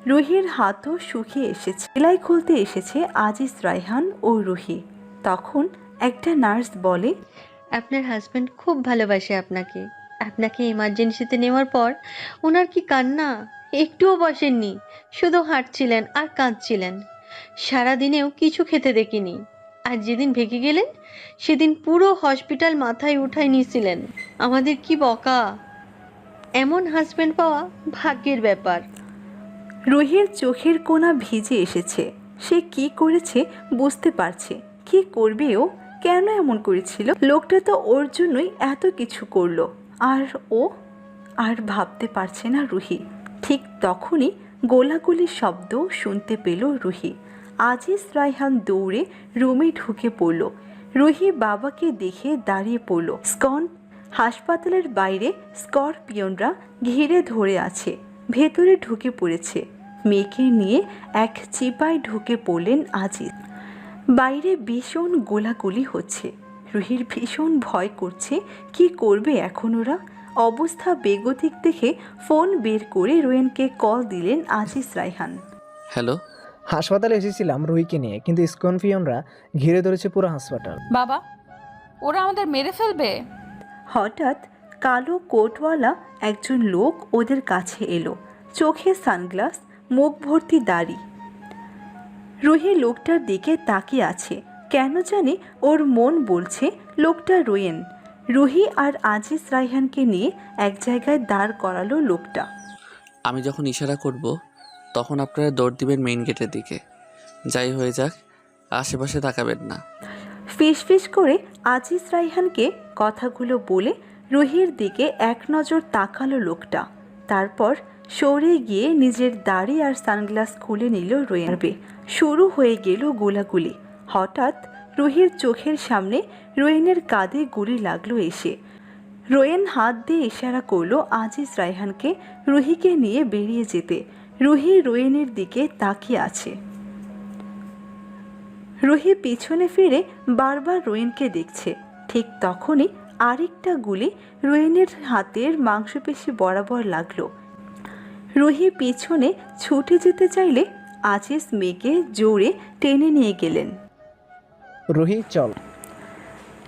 রুহির হাতও শুকিয়ে এসেছে। সেলাই খুলতে এসেছে আজিজ রায়হান ও রুহি। তখন একটা নার্স বলে, আপনার হাজব্যান্ড খুব ভালোবাসে আপনাকে। আপনাকে ইমার্জেন্সিতে নেওয়ার পর ওনার কি কান্না! একটুও বসেননি, শুধু হাঁটছিলেন আর কাঁদছিলেন। সারাদিনেও কিছু খেতে দেখিনি। আর যেদিন ভেগে গেলেন সেদিন পুরো হসপিটাল মাথায় উঠায় নিয়েছিলেন। আমাদের কি বকা! এমন হাজব্যান্ড পাওয়া ভাগ্যের ব্যাপার। রুহির চোখের কোণা ভিজে এসেছে। সে কি করেছে বুঝতে পারছে। কি করবে ও? কেন এমন করেছিল? লোকটা তো ওর জন্যই এত কিছু করলো, আর ও আর ভাবতে পারছে না রুহি। ঠিক তখনই গোলাগুলির শব্দ শুনতে পেল রুহি। আজিজ রায়হান দৌড়ে রুমে ঢুকে পড়ল। রুহি বাবাকে দেখে দাঁড়িয়ে পড়ল। হাসপাতালের বাইরে স্করপিয়নরা ঘিরে ধরে আছে। ভেতরে ঢুকে পড়েছে। মেয়েকে নিয়ে এক চিপায় ঢুকে পড়লেন আজিজ। বাইরে ভীষণ গোলাগুলি হচ্ছে। রুহির ভীষণ ভয় করছে। কি করবে এখন ওরা? অবস্থা বেগতিক দেখে ফোন বের করে রোয়েনকে কল দিলেন আজিজ রায়হান। হ্যালো। হাসপাতালে এসেছিলাম রুহিকে নিয়ে, কিন্তু স্কনফিয়নরা ঘিরে ধরেছে পুরো হাসপাতাল। বাবা, ওরা আমাদের মেরে ফেলবে। হঠাৎ কালো কোটওয়ালা একজন লোক ওদের কাছে এলো। চোখে সানগ্লাস, মুখ ভর্তি দাড়ি। রুহি লোকটার দিকে তাকিয়ে আছে। কেন জানি ওর মন বলছে লোকটা রোয়েন। রুহি আর আজিজ রায়হানকে নিয়ে এক জায়গায় দাঁড় করালো লোকটা। আমি যখন ইশারা করব তখন আপনারা দৌড় দিবেন মেইন গেটের দিকে। যাই হয়ে যাক, আশেপাশে তাকাবেন না। ফিসফিস করে আজিজ রায়হানকে কথাগুলো বলে রুহির দিকে এক নজর তাকালো লোকটা। তারপর সরে গিয়ে নিজের দাড়ি আর সানগ্লাস খুলে নিল রোয়েন। শুরু হয়ে গেল গোলাগুলি। হঠাৎ রুহির চোখের সামনে রোয়েনের কাঁধে গুলি লাগলো এসে। রোয়েন হাত দিয়ে ইশারা করলো আজিজ রায়হানকে রুহিকে নিয়ে বেরিয়ে যেতে। রুহি রোয়েনের দিকে তাকিয়ে আছে। রুহি পিছনে ফিরে বারবার রোয়েনকে দেখছে। ঠিক তখনই আরেকটা গুলি রোয়েনের হাতের মাংসপেশি বরাবর লাগলো। রুহি পিছনে ছুটে যেতে চাইলে আজিজ মেয়েকে জোরে টেনে নিয়ে গেলেন। রুহি চল।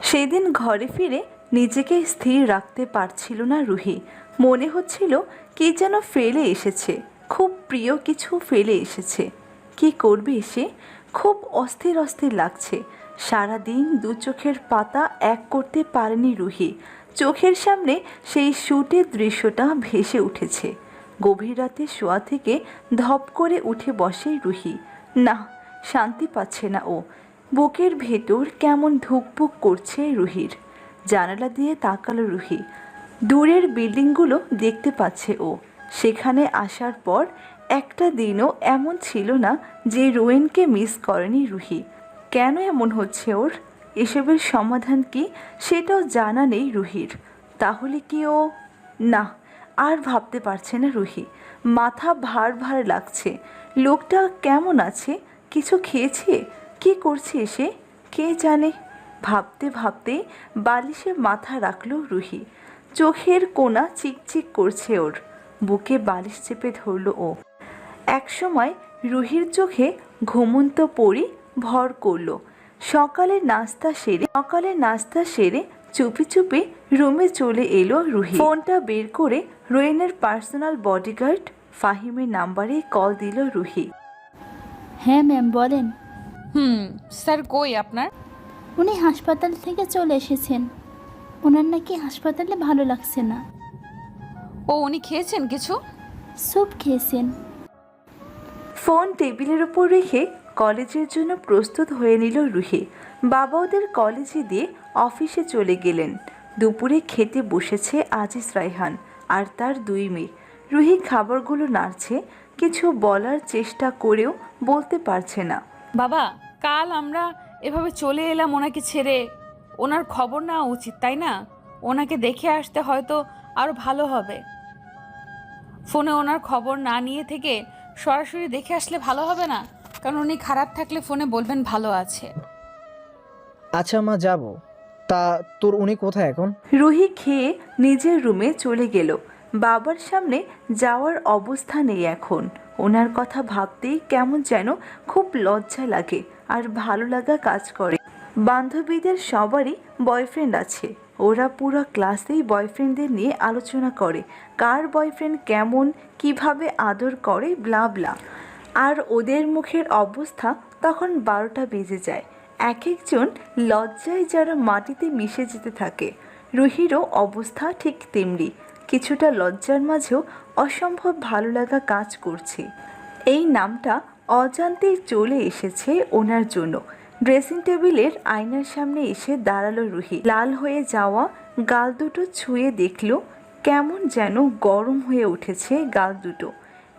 সেদিন ঘরে ফিরে নিজেকে স্থির রাখতে পারছিল না রুহি। মনে হচ্ছিল কি যেন ফেলে এসেছে, খুব প্রিয় কিছু ফেলে এসেছে। কি করবে সে? খুব অস্থির অস্থির লাগছে। সারাদিন দু চোখের পাতা এক করতে পারেনি রুহি। চোখের সামনে সেই শুটের দৃশ্যটা ভেসে উঠেছে। গভীর রাতে শোয়া থেকে ধপ করে উঠে বসে রুহি। না, শান্তি পাচ্ছে না ও। বুকের ভেতর কেমন ধুকপুক করছে রুহির। জানালা দিয়ে তাকালো রুহি। দূরের বিল্ডিংগুলো দেখতে পাচ্ছে ও। সেখানে আসার পর একটা দিনও এমন ছিল না যে রোয়েনকে মিস করেনি রুহি। কেন এমন হচ্ছে ওর? এসবের সমাধান কি সেটাও জানা নেই রুহির। তাহলে কি ও? না, আর ভাবতে পারছে না রুহি। মাথা ভার ভার লাগছে। লোকটা কেমন আছে? কিছু খেয়েছে? কি করছে সে? কে জানে। ভাবতে ভাবতে বালিশে মাথা রাখল রুহি। চোখের কোণা চিকচিক করছে ওর। বুকে বালিশ চেপে ধরল ও। একসময় রুহির চোখে ঘুমন্ত পরি ভর করল। সকালে নাস্তা সেরে চুপি চুপি রুমে চলে এলো রুহি। ফোনটা বের করে রোয়েনের পার্সোনাল বডিগার্ড ফাহিমের নাম্বারে কল দিল রুহি। হ্যাঁ ম্যাম, বলেন। স্যার কই আপনার? উনি হাসপাতাল থেকে চলে এসেছেন। ওনার নাকি হাসপাতালে ভালো লাগছে না। ও, উনি খেয়েছেন কিছু? স্যুপ খেয়েছেন। ফোন টেবিলের উপর রেখে কলেজের জন্য প্রস্তুত হয়ে নিল রুহি। বাবা ওদের কলেজে দিয়ে অফিসে চলে গেলেন। দুপুরে খেতে বসেছে আজিজ রায়হান আর তার দুই মেয়ে। রুহি খাবারগুলো নাড়ছে, কিছু বলার চেষ্টা করেও বলতে পারছে না। বাবা, কাল আমরা এভাবে চলে এলাম ওনাকে ছেড়ে। ওনার খবর নেওয়া উচিত, তাই না? ওনাকে দেখে আসতে হয়তো আরও ভালো হবে। ফোনে ওনার খবর না নিয়ে থেকে সরাসরি দেখে আসলে ভালো হবে না? কারণ উনি খারাপ থাকলে ফোনে বলবেন ভালো আছে। আচ্ছা মা, যাব। তা তোর উনি কোথায় এখন? রুহি খেয়ে নিজের রুমে চলে গেল। বাবার সামনে যাওয়ার অবস্থা নেই এখন। ওনার কথা ভাবতেই কেমন যেন খুব লজ্জা লাগে আর ভালো লাগা কাজ করে। বান্ধবীদের সবারই বয়ফ্রেন্ড আছে। ওরা পুরো ক্লাসেই বয়ফ্রেন্ডদের নিয়ে আলোচনা করে, কার বয়ফ্রেন্ড কেমন, কিভাবে আদর করে, ব্লা ব্লা। আর ওদের মুখের অবস্থা তখন 12টা বেজে যায়। এক একজন লজ্জায় যারা মাটিতে মিশে যেতে থাকে। রুহিরও অবস্থা ঠিক তেমনি। কিছুটা লজ্জার মাঝেও অসম্ভব ভালো লাগা কাজ করছে। এই নামটা অজান্তেই চলে এসেছে ওনার জন্য। ড্রেসিং টেবিলের আয়নার সামনে এসে দাঁড়ালো রুহি। লাল হয়ে যাওয়া গাল দুটো ছুঁয়ে দেখল কেমন যেন গরম হয়ে উঠেছে গাল দুটো।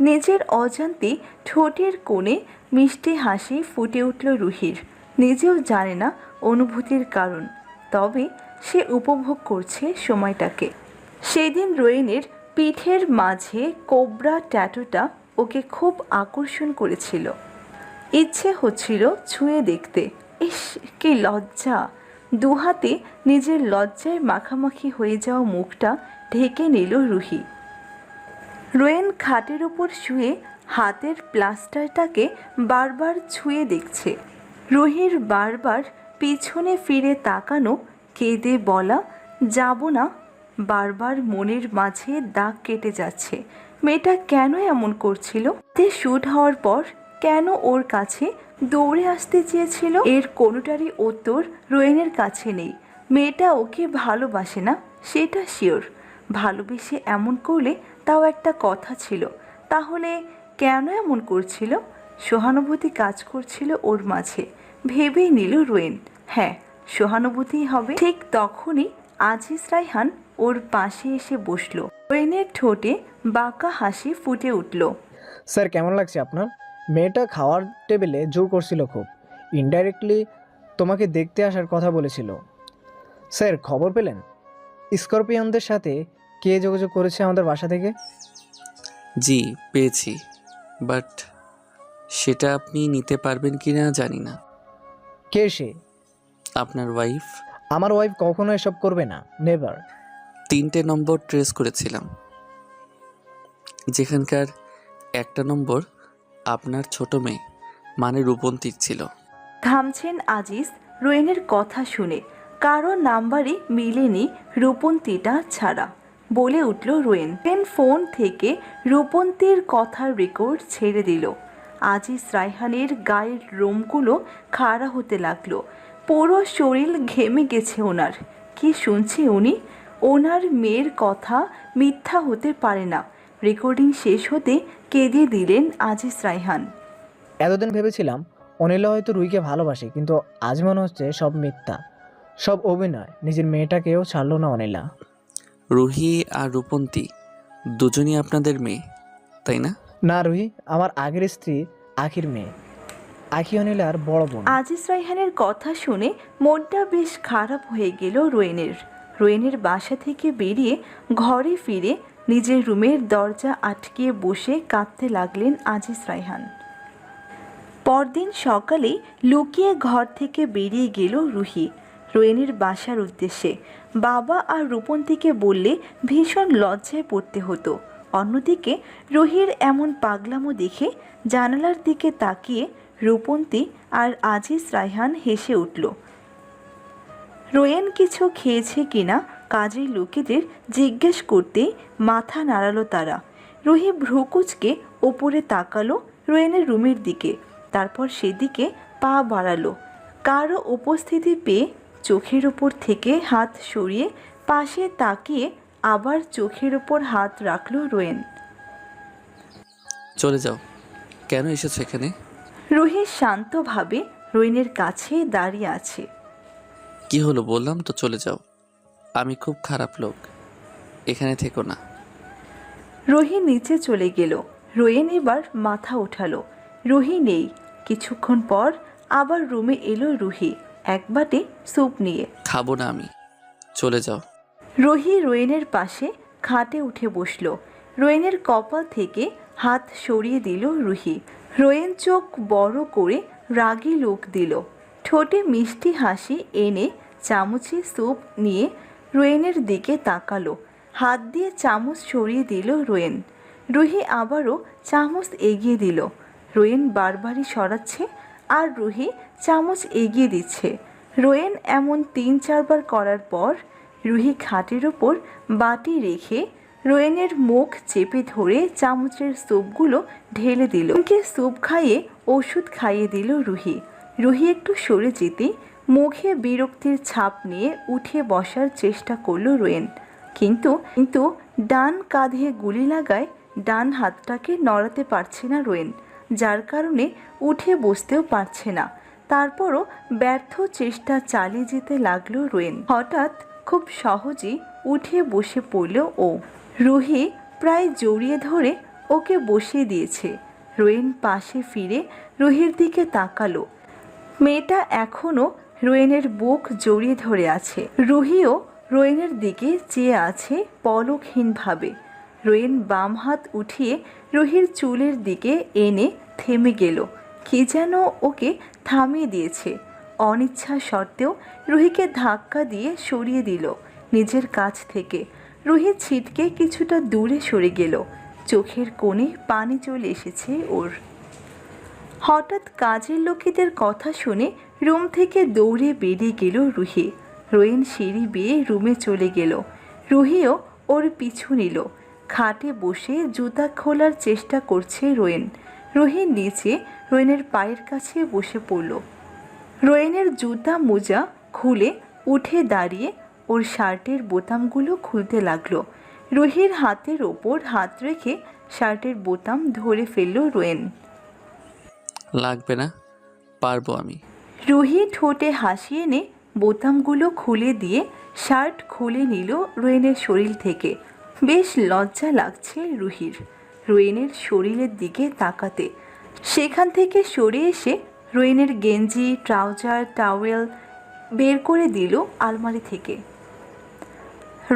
নিজের অজান্তে ঠোঁটের কোণে মিষ্টি হাসি ফুটে উঠল রুহির। নিজেও জানে না অনুভূতির কারণ, তবে সে উপভোগ করছে সময়টাকে। সেদিন রোয়েনের পিঠের মাঝে কোবরা ট্যাটুটা ওকে খুব আকর্ষণ করেছিল। ইচ্ছে হচ্ছিল ছুঁয়ে দেখতে। ইস, কি লজ্জা! দুহাতে নিজের লজ্জায় মাখামাখি হয়ে যাওয়া মুখটা ঢেকে নিল রুহি। রোয়েন খাটের ওপর শুয়ে হাতের প্লাস্টারটাকে বারবার ছুঁয়ে দেখছে। রুহির বারবার পিছনে ফিরে তাকানো, কেঁদে বলা যাব না বারবার মনের মাঝে দাগ কেটে যাচ্ছে। মেয়েটা কেন এমন করছিল? তে শ্যুট হওয়ার পর কেন ওর কাছে দৌড়ে আসতে চেয়েছিল? এর কোনোটারই উত্তর রোয়েনের কাছে নেই। মেয়েটা ওকে ভালোবাসে না, সেটা শিওর। ভালোবেসে এমন করলে তাও একটা কথা ছিল। তাহলে কেন এমন করছিল? সহানুভূতি কাজ করছিল ওর মাঝে। ভেবেই নিল রোয়েন, হ্যাঁ, সহানুভূতিই হবে। ঠিক তখনই আজিজ রায়হান ওর পাশে এসে বসলো। রোয়েনের ঠোঁটে বাঁকা হাসি ফুটে উঠল। স্যার, কেমন লাগছে আপনার? মেয়েটা খাওয়ার টেবিলে জোর করছিল খুব। ইনডাইরেক্টলি তোমাকে দেখতে আসার কথা বলেছিল। স্যার, খবর পেলেন স্করপিয়নদের সাথে কে যোগাযোগ করেছে আমাদের বাসা থেকে? জি, পেয়েছি, বাট সেটা আপনি নিতে পারবেন কি না জানি না। কে সে? আপনার ওয়াইফ। আমার ওয়াইফ কখনো এসব করবে না, নেভার। 3টে নম্বর ট্রেস করেছিলাম, যেখানকার একটা নম্বর আপনার ছোট মেয়ে মানে রূপন্তীর ছিল। থামছেন আজিজ রোয়েনের কথা শুনে। কারো নাম্বারই মিলেনি রূপন্তীটা ছাড়া। বলে উঠল রোয়েন। ফোন থেকে রূপন্তীর কথার রেকর্ড ছেড়ে দিল। আজিজ রায়হানের গায়ের লোমগুলো খাড়া হতে লাগলো। পুরো শরীর ঘেমে গেছে ওনার। কি শুনছে উনি? ওনার মেয়ের কথা মিথ্যা হতে পারে না। রেকর্ডিং শেষ হতে কেঁদে দিলেন আজিজ রায়হান। এতদিন ভেবেছিলাম অনিলা হয়তো রুহিকে ভালোবাসে, কিন্তু আজ মনে হচ্ছে সব মিথ্যা, সব অভিনয়। নিজের মেয়েটাকেও ছাড়লো না অনিলা। রুহি আর রূপন্তী দুজনই আপনাদের মেয়ে, তাই না? না, রুহি আমার আগের স্ত্রী আখির মেয়ে। আখি অনিলার বড় বোন। আজিজ রায়হানের কথা শুনে মনটা বেশ খারাপ হয়ে গেল রোয়েনের। রোয়েনের বাসা থেকে বেরিয়ে ঘরে ফিরে নিজের রুমের দরজা আটকিয়ে বসে কাঁদতে লাগলেন আজিজ রায়হান। পরদিন সকালেই লুকিয়ে ঘর থেকে বেরিয়ে গেল রুহি রোয়েনের বাসার উদ্দেশ্যে। বাবা আর রূপন্তীকে বললে ভীষণ লজ্জায় পড়তে হতো। অন্যদিকে রুহির এমন পাগলামো দেখে জানালার দিকে তাকিয়ে রূপন্তী আর আজিজ রায়হান হেসে উঠল। রোয়েন কিছু খেয়েছে কিনা কাজের লোকেদের জিজ্ঞেস করতেই মাথা নাড়ালো তারা। রুহি ভ্রুকুচকে ওপরে তাকালো রোয়েনের রুমের দিকে, তারপর সেদিকে পা বাড়ালো। কারো উপস্থিতি পেয়ে চোখের ওপর থেকে হাত সরিয়ে পাশে তাকিয়ে আবার চোখের ওপর হাত রাখল রোয়েন। চলে যাও, কেন এসেছো এখানে? রুহি শান্তভাবে রোয়েনের কাছে দাঁড়িয়ে আছে। কি হলো বললাম তো চলে যাও। আমি খুব খারাপ লোক, এখানে থেকো না। রুহি নিচে চলে গেল। রোয়েন এবার মাথা ওঠালো। রুহি নেই। কিছুক্ষণ পর আবার রুমে এলো রুহি এক বাটি স্যুপ নিয়ে। খাবো না আমি, চলে যাও। রুহি রোয়েনের পাশে খাটে উঠে বসল। রোয়েনের কপাল থেকে হাত সরিয়ে দিল রুহি। রোয়েন চোখ বড় করে রাগী লোক দিল। ঠোঁটে মিষ্টি হাসি এনে চামচে স্যুপ নিয়ে রোয়েনের দিকে তাকালো। হাত দিয়ে চামচ সরিয়ে দিল রোয়েন। রুহি আবারও চামচ এগিয়ে দিল। রোয়েন বারবারই সরাচ্ছে আর রুহি চামচ এগিয়ে দিচ্ছে। রোয়েন এমন 3-4 বার করার পর রুহি খাটের ওপর বাটি রেখে রোয়েনের মুখ চেপে ধরে চামচের স্যুপগুলো ঢেলে দিল। ওকে স্যুপ খাইয়ে ওষুধ খাইয়ে দিল রুহি। রুহি একটু সরে যেতেই মুখে বিরক্তির ছাপ নিয়ে উঠে বসার চেষ্টা করলো রোয়েন, কিন্তু ডান কাঁধে গুলি লাগায় ডান হাতটাকে নড়াতে পারছে না রোয়েন, যার কারণে উঠে বসতেও পারছে না। তারপরও ব্যর্থ চেষ্টা চালিয়ে যেতে লাগলো রোয়েন। হঠাৎ খুব সহজেই উঠে বসে পড়ল ও। রুহি প্রায় জড়িয়ে ধরে ওকে বসিয়ে দিয়েছে। রোয়েন পাশে ফিরে রুহির দিকে তাকালো। মেয়েটা এখনও রোয়েনের বুক জড়িয়ে ধরে আছে। রুহিও রোয়েনের দিকে চেয়ে আছে পলকহীনভাবে। রোয়েন বাম হাত উঠিয়ে রুহির চুলের দিকে এনে থেমে গেল। কি যেন ওকে থামিয়ে দিয়েছে। অনিচ্ছা সত্ত্বেও রুহিকে ধাক্কা দিয়ে সরিয়ে দিল নিজের কাছ থেকে। রুহি ছিটকে কিছুটা দূরে সরে গেল। চোখের কোণে পানি চলে এসেছে ওর। হঠাৎ কাজের লোকেদের কথা শুনে রুম থেকে দৌড়ে বেরিয়ে গেল রুহি। রোয়েন সিঁড়ি বেয়ে রুমে চলে গেল। রুহিও ওর পিছু নিল। খাটে বসে জুতা খোলার চেষ্টা করছে রোয়েন। রুহি নিচে রোয়েনের পায়ের কাছে বসে পড়ল। রোয়েনের জুতা মোজা খুলে উঠে দাঁড়িয়ে ওর শার্টের বোতামগুলো খুলতে লাগলো। রুহির হাতের ওপর হাত রেখে শার্টের বোতাম ধরে ফেলল রোয়েন। লাগবে না, পারবো আমি। রুহি ঠোঁটে হাসি এনে বোতামগুলো খুলে দিয়ে শার্ট খুলে নিল রোয়েনের শরীর থেকে। বেশ লজ্জা লাগছে রুহির রোয়েনের শরীরের দিকে তাকাতে। সেখান থেকে সরে এসে রোয়েনের গেঞ্জি, ট্রাউজার, টাওয়েল বের করে দিল আলমারি থেকে।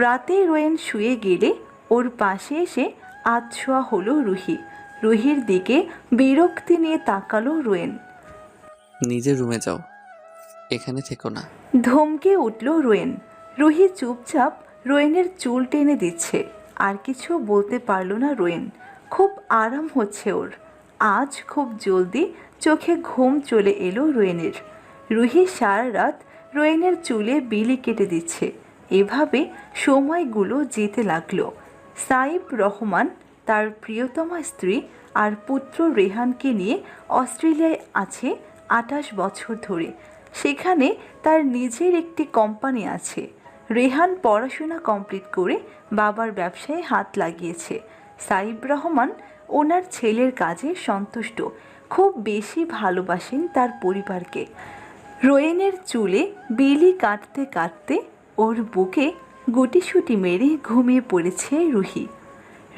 রাতে রোয়েন শুয়ে গেলে ওর পাশে এসে আধশোয়া হলো রুহি। রুহির দিকে বিরক্তি নিয়ে তাকালো রোয়েন। নিজের রুমে যাও, এখানে থেকো না। ধমকে উঠল রোয়েন। রুহি চুপচাপ রোয়েনের চুল টেনে দিচ্ছে। আর কিছু বলতে পারল না রোয়েন। খুব আরাম হচ্ছে ওর। আজ খুব জলদি চোখে ঘুম চলে এলো রোয়েনের। রুহি সারা রাত রোয়েনের চুলে বিলি কেটে দিচ্ছে। এভাবে সময়গুলো যেতে লাগলো। সাইব রহমান তার প্রিয়তমা স্ত্রী আর পুত্র রেহানকে নিয়ে অস্ট্রেলিয়ায় আছে 28 বছর ধরে। সেখানে তার নিজের একটি কোম্পানি আছে। রেহান পড়াশোনা কমপ্লিট করে বাবার ব্যবসায় হাত লাগিয়েছে। সাইব রহমান ওনার ছেলের কাজে সন্তুষ্ট। খুব বেশি ভালোবাসেন তার পরিবারকে। রোয়েনের চুলে বিলি কাটতে কাটতে ওর বুকে গুটিসুটি মেরে ঘুমিয়ে পড়েছে রুহি।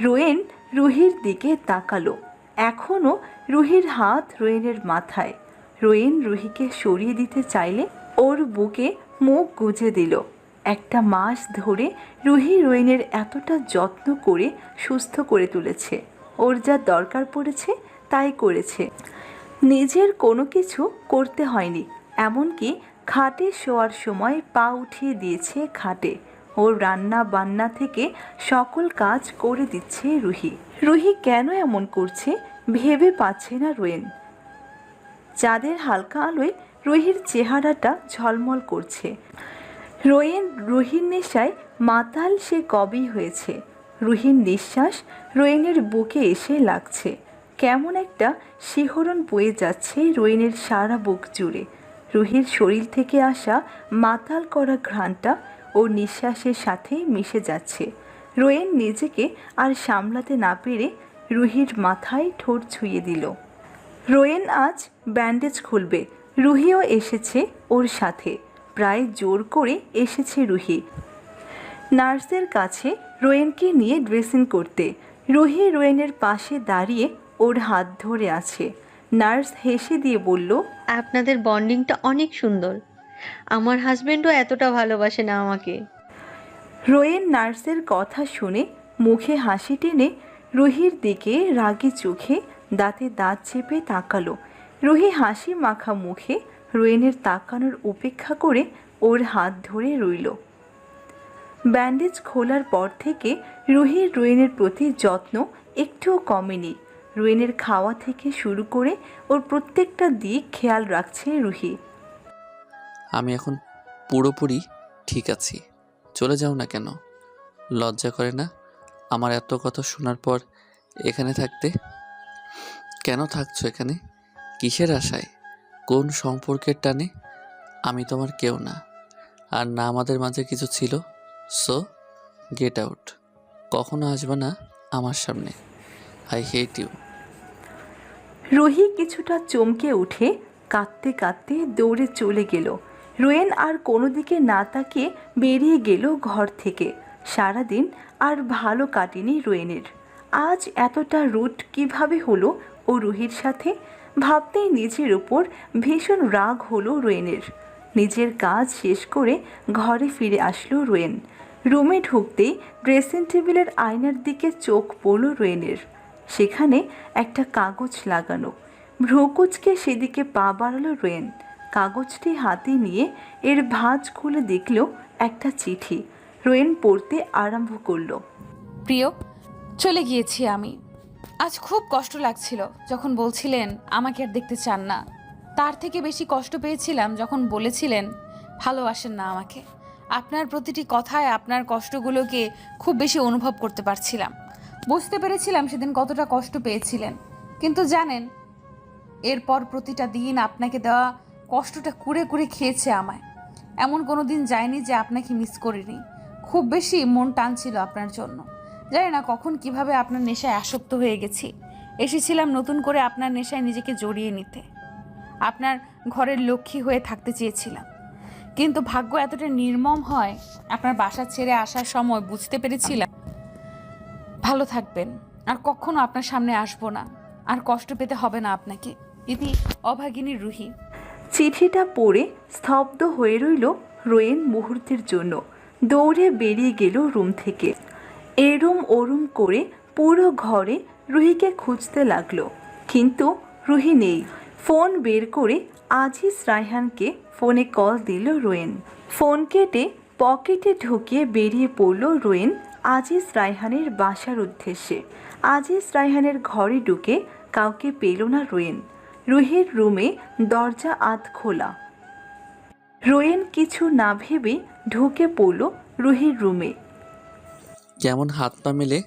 রোয়েন রুহির দিকে তাকালো। এখনও রুহির হাত রোয়েনের মাথায়। রোয়েন রুহিকে সরিয়ে দিতে চাইলে ওর বুকে মুখ গুজে দিল। একটা মাস ধরে রুহি রোয়েনের এতটা যত্ন করে সুস্থ করে তুলেছে। ওর যা দরকার পড়েছে তাই করেছে। নিজের কোনো কিছু করতে হয়নি। এমনকি খাটে শোয়ার সময় পা উঠিয়ে দিয়েছে খাটে। ওর রান্না বান্না থেকে সকল কাজ করে দিচ্ছে রুহি। রুহি কেন এমন করছে ভেবে পাচ্ছে না রোয়েন। চাঁদের হালকা আলোয় রুহির চেহারাটা ঝলমল করছে। রোয়েন রুহির নেশায় মাতাল সে কবেই হয়েছে। রুহির নিঃশ্বাস রোয়েনের বুকে এসে লাগছে। কেমন একটা শিহরণ বয়ে যাচ্ছে রোয়েনের সারা বুক জুড়ে। রুহির শরীর থেকে আসা মাতাল করা ঘ্রাণটা ওর নিঃশ্বাসের সাথে মিশে যাচ্ছে। রোয়েন নিজেকে আর সামলাতে না পেরে রুহির মাথায় ঠোঁট ছুঁয়ে দিল। রোয়েন আজ ব্যান্ডেজ খুলবে। রুহিও এসেছে ওর সাথে। প্রায় জোর করে এসেছে রুহি নার্সের কাছে রোয়েনকে নিয়ে ড্রেসিং করতে। রুহি রোয়েনের পাশে দাঁড়িয়ে ওর হাত ধরে আছে। নার্স হেসে দিয়ে বলল, আপনাদের বন্ডিংটা অনেক সুন্দর। আমার হাজবেন্ডও এতটা ভালোবাসে না আমাকে। রোয়েন নার্সের কথা শুনে মুখে হাসি টেনে রুহির দিকে রাগী চোখে দাঁতে দাঁত চেপে তাকালো। রুহি হাসি মাখা মুখে রোয়েনের তাকানোর উপেক্ষা করে ওর হাত ধরে রইল। ব্যান্ডেজ খোলার পর থেকে রুহির রোয়েনের প্রতি যত্ন একটুও কমেনি। রোয়েনের খাওয়া থেকে শুরু করে ওর প্রত্যেকটা দিক খেয়াল রাখছে রুহি। আমি এখন পুরোপুরি ঠিক আছি। চলে যাও না কেন? লজ্জা করে না আমার এত কথা শোনার পর এখানে থাকতে? কেন থাকছো এখানে? কিসের আশায়? কোন সম্পর্কের টানে? আমি তোমার কেউ না, আর না আমাদের মাঝে কিছু ছিল। So get out. কখনো আসবে না আমার সামনে। I hate you. রুহি কিছুটা চমকে উঠে কাঁদতে কাঁদতে দৌড়ে চলে গেল। রোয়েন আর কোনো দিকে না তাকিয়ে বেরিয়ে গেল ঘর থেকে। সারাদিন আর ভালো কাটেনি রোয়েনের। আজ এতটা রুট কিভাবে হলো ও রুহির সাথে? ভাবতেই নিজের উপর ভীষণ রাগ হলো রোয়েনের। নিজের কাজ শেষ করে ঘরে ফিরে আসলো রোয়েন। রুমে ঢুকতেই ড্রেসিং টেবিলের আয়নার দিকে চোখ পড়ল রোয়েনের। সেখানে একটা কাগজ লাগানো। ভ্রুকুচকে সেদিকে পা বাড়ালো রোয়েন। কাগজটি হাতে নিয়ে এর ভাঁজ খুলে দেখল একটা চিঠি। রোয়েন পড়তে আরম্ভ করলো। প্রিয়, চলে গিয়েছি আমি। আজ খুব কষ্ট লাগছিল যখন বলছিলেন আমাকে আর দেখতে চান না। তার থেকে বেশি কষ্ট পেয়েছিলাম যখন বলেছিলেন ভালোবাসেন না আমাকে। আপনার প্রতিটি কথায় আপনার কষ্টগুলোকে খুব বেশি অনুভব করতে পারছিলাম। বুঝতে পেরেছিলাম সেদিন কতটা কষ্ট পেয়েছিলেন। কিন্তু জানেন, এরপর প্রতিটা দিন আপনাকে দেওয়া কষ্টটা কুড়ে কুড়ে খেয়েছে আমায়। এমন কোনো দিন যায়নি যে আপনাকে মিস করিনি। খুব বেশি মন টানছিল আপনার জন্য। জানি না কখন কিভাবে আপনার নেশায় আসক্ত হয়ে গেছি। এসেছিলাম নতুন করে আপনার নেশায় নিজেকে জড়িয়ে নিতে। আপনার ঘরের লক্ষ্মী হয়ে থাকতে চেয়েছিলাম। কিন্তু ভাগ্য এতটা নির্মম হয়, আপনার বাসা ছেড়ে আসার সময় বুঝতে পেরেছিলাম ভালো থাকবেন, আর কখনো আপনার সামনে আসবো না, আর কষ্ট পেতে হবে না আপনাকে। ইতি অভাগিনী রুহি। চিঠিটা পড়ে স্তব্ধ হয়ে রইল রোয়েন মুহূর্তের জন্য। দৌড়ে বেরিয়ে গেল রুম থেকে। এরুম ওরুম করে পুরো ঘরে রুহিকে খুঁজতে লাগলো, কিন্তু রুহি নেই। ফোন বের করে আজিজ রায়হানকে ফোনে কল দিল রোয়েন। ফোন কেটে পকেটে ঢুকিয়ে বেরিয়ে পড়ল রোয়েন আজিজ রায়হানের বাসার উদ্দেশ্যে। আজিজ রায়হানের ঘরে ঢুকে কাউকে পেল না রোয়েন। রুহির রুমে দরজা আধ খোলা। রোয়েন কিছু না ভেবে ঢুকে পড়ল রুহির রুমে। কেমন হাত পা মেলে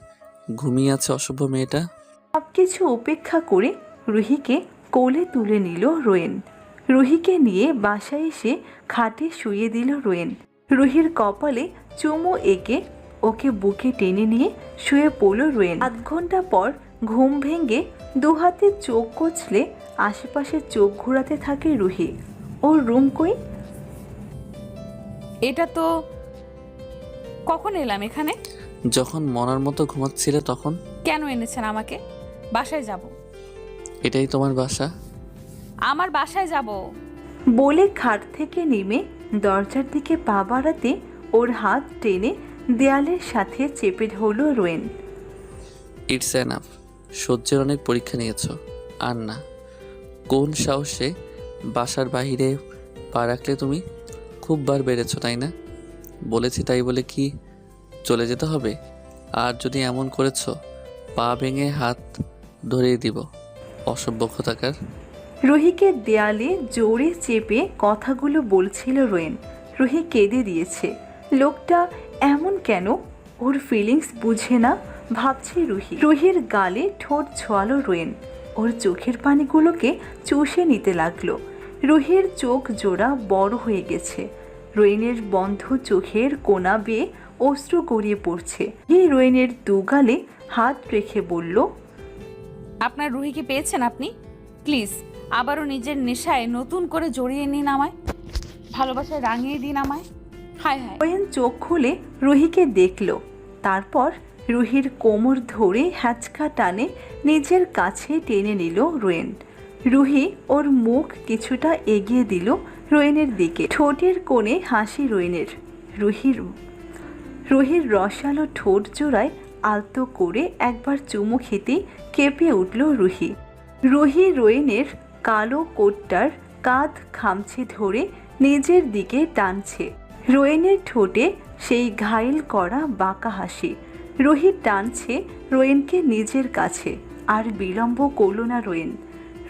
ঘুমিয়ে আছে অসভ্য মেয়েটা। সব কিছু উপেক্ষা করে রুহিকে কোলে তুলে নিল রোয়েন। রুহিকে নিয়ে বাসায় এসে খাটে শুয়ে দিল রোয়েন। রুহির কপালে চুমু এঁকে ওকে বুকে টেনে নিয়ে শুয়ে পড়ল রোয়েন। আধ ঘন্টা পর ঘুম ভেঙে দুহাতে চোখ কচলে আশেপাশে চোখ ঘোরাতে থাকে রুহি। ওর রুম কই? এটা তো কখন এলাম এখানে? যখন মনার মতো ঘুমাচ্ছিলে তখন। কেন এনেছেন আমাকে? বাসায় যাব। এটাই তোমার বাসা? আমার বাসায় যাব। বলে খাট থেকে নেমে দরজার দিকে পা বাড়াতে ওর হাত টেনে দেয়ালের সাথে চেপে ধরল রোয়েন। It's enough. সহ্যের অনেক পরীক্ষা নিয়েছো, আর না। কোন সাহসে বাসার বাইরে পা রাখলে তুমি? খুব বার বেড়েছো তাই না? বলেছি তাই বলে কি চলে যেতে হবে? আর যদি এমন করেছো পা ভেঙে হাত ধরিয়ে দিব। অসভ্য কোথাকার। রুহিকে দেয়ালে জোরে চেপে কথাগুলো বলছিল রোয়েন। রুহি কেঁদে দিয়েছে। লোকটা এমন কেন? ওর ফিলিংস বুঝে না ভাবছে রুহি। রুহির গালে ঠোঁট ছোঁয়ালো রোয়েন। ওর চোখের পানিগুলোকে চুষে নিতে লাগলো। রুহির চোখ জোড়া বড় হয়ে গেছে। রোয়েনের বন্ধ চোখের কোনা বেয়ে অশ্রু গড়িয়ে পড়ছে। এই রোয়েনের দুগালে হাত রেখে বলল, আপনার রুহিকে পেয়েছেন আপনি? প্লিজ আবারও নিজের নেশায় নতুন করে জড়িয়ে নিন আমায়, ভালোবাসায় রাঙিয়ে দিন আমায়। হায় হায়। রোয়েন চোখ খুলে রুহিকে দেখল। তারপর রুহির কোমর ধরে হ্যাঁচকা টানে নিজের কাছে টেনে নিল রোয়েন। রুহি ওর মুখ কিছুটা এগিয়ে দিল রোয়েনের দিকে। ঠোঁটের কোণে হাসি রোয়েনের। রুহির রসালো ঠোঁট জোড়ায় আলতো করে একবার চুমু খেতে কেঁপে উঠল রুহি। রুহি রোয়েনের কালো কোটটার কাঁধ খামছে ধরে নিজের দিকে টানছে। রোয়েনের ঠোঁটে সেই ঘায়েল করা বাঁকা হাসি। রুহি টানছে রোয়েনকে নিজের কাছে। আর বিলম্ব করল না রোয়েন।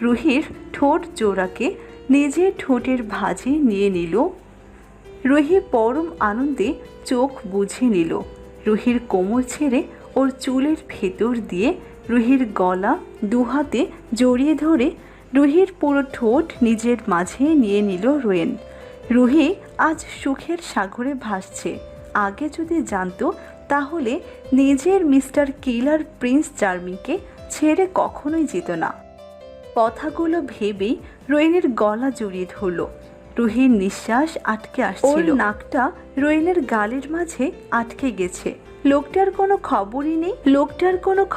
রুহির ঠোঁট জোড়াকে নিজের ঠোঁটের ভাঁজে নিয়ে নিল। রুহি পরম আনন্দে চোখ বুঝে নিল। রুহির কোমর ছেড়ে ওর চুলের ভেতর দিয়ে রুহির গলা দুহাতে জড়িয়ে ধরে রুহির পুরো ঠোঁট নিজের মাঝে নিয়ে নিল রোয়েন। রুহি আজ সুখের সাগরে ভাসছে। আগে যদি জানতো তাহলে নিজের মিস্টার কিলার প্রিন্স চার্মিংকে ছেড়ে কখনোই যেত না। কথাগুলো ভেবেই রোয়েনের গলা জড়িয়ে ধরল। রুহির নিঃশ্বাস আটকে আসছিল। ওর নাকটা রোয়েনের গালের মাঝে আটকে গেছে। লোকটার কোনো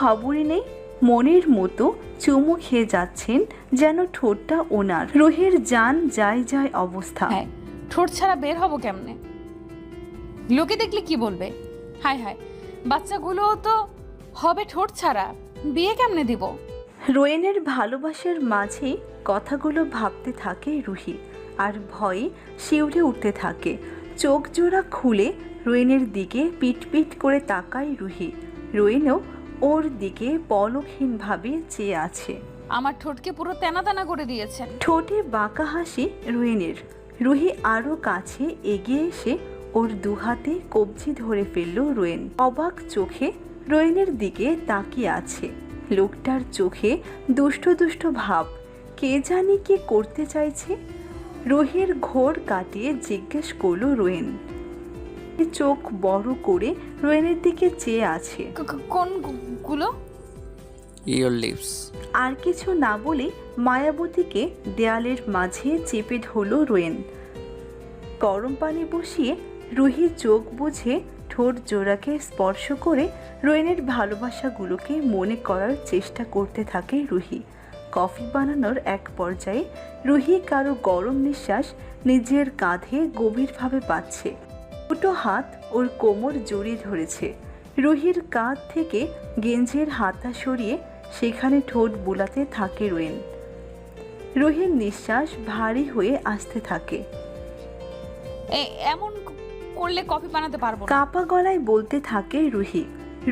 খবরই নেই। মনের মতো চুমু খেয়ে যাচ্ছেন যেন ঠোঁটটা ওনার। রুহির জান যায় অবস্থা। হ্যাঁ, ঠোঁট ছাড়া বের হব কেমনে? লোকে দেখলে কি বলবে? হায় হায়, বাচ্চাগুলো তো হবে ঠোঁট ছাড়া। বিয়ে কেমনে দিব? রোয়েনের ভালোবাসার মাঝে কথাগুলো ভাবতে থাকে রুহি। আর ভয়ে শিউরে উঠতে থাকে। চোখ জোড়া খুলে রোয়েনের দিকে পিটপিট করে তাকায় রুহি। রোয়েনও ওর দিকে পলকহীনভাবে চেয়ে আছে। আমার ঠোঁটকে পুরো তেনা তেনা করে দিয়েছেন। ঠোঁটে বাঁকা হাসি রোয়েনের। রুহি আরও কাছে এগিয়ে এসে ওর দুহাতে কবজি ধরে ফেলল রোয়েন। অবাক চোখে রোয়েনের দিকে তাকিয়ে আছে। লোকটার চোখে দুষ্ট দুষ্ট ভাব। কে জানি কি করতে চাইছে। রুহির ঘোর কাটিয়ে জিজ্ঞেস করল রোয়েন। চোখ বড় করে রোয়েনের দিকে চেয়ে আছে। কোনগুলো? Your lips. আর কিছু না বলে মায়াবতীকে দেয়ালের মাঝে চেপে ধরল রোয়েন। গরম পানি বসিয়ে রুহি চোখ বুঝে ঠোঁট জোড়াকে স্পর্শ করে রোয়েনের ভালোবাসাগুলোকে মনে করার চেষ্টা করতে থাকে রুহি। কফি বানানোর এক পর্যায়ে রুহি কারো গরম নিঃশ্বাস নিজের কাঁধে গভীরভাবে পাচ্ছে। দুটো হাত ওর কোমর জড়িয়ে ধরেছে। রুহির কাঁধ থেকে গেঞ্জের হাতা সরিয়ে সেখানে ঠোঁট বুলাতে থাকে রোয়েন। রুহির নিঃশ্বাস ভারী হয়ে আসতে থাকে। এমন করলে কফি বানাতে পারবো না। কাপা গলায় বলতে থাকে রুহি।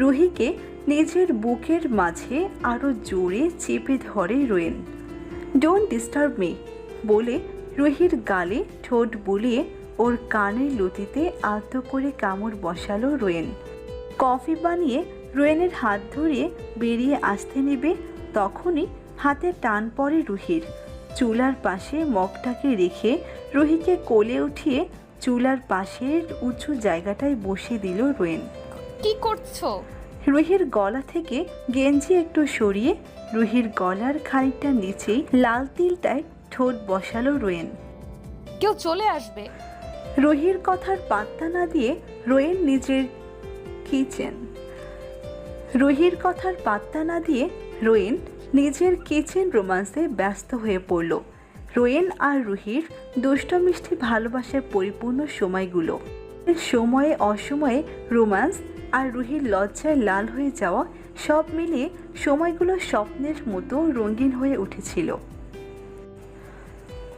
রুহিকে নিজের বুকের মাঝে আরো জোরে চেপে ধরে রোয়েন। ডোন্ট ডিস্টার্ব মি বলে রুহির গালে ঠোঁট বুলিয়ে ওর কানের লতিতে আলতো করে কামড় বসালো রোয়েন। কফি বানিয়ে রোয়েনের হাত ধরিয়ে বেরিয়ে আসতে নেবে, তখনই হাতে টান পড়ে রুহির। চুলার পাশে মগটাকে রেখে রুহিকে কোলে উঠিয়ে চুলার পাশের উঁচু জায়গাটায় বসে দিল রোয়েন। কি করছো? রুহির গলা থেকে গেঞ্জি একটু সরিয়ে রুহির গলার খানিকটা নিচেই লাল তিলটায় ঠোঁট বসালো রোয়েন। কেউ চলে আসবে। রুহির কথার পাত্তা না দিয়ে রোয়েন নিজের কিচেন রোমান্সে ব্যস্ত হয়ে পড়ল। রোয়েন আর রুহির দুষ্ট মিষ্টি ভালোবাসার পরিপূর্ণ সময়গুলো, সময়ে অসময়ে রোমান্স আর রুহির লজ্জায় লাল হয়ে যাওয়া, সব মিলিয়ে সময়গুলো স্বপ্নের মতো রঙিন হয়ে উঠেছিল।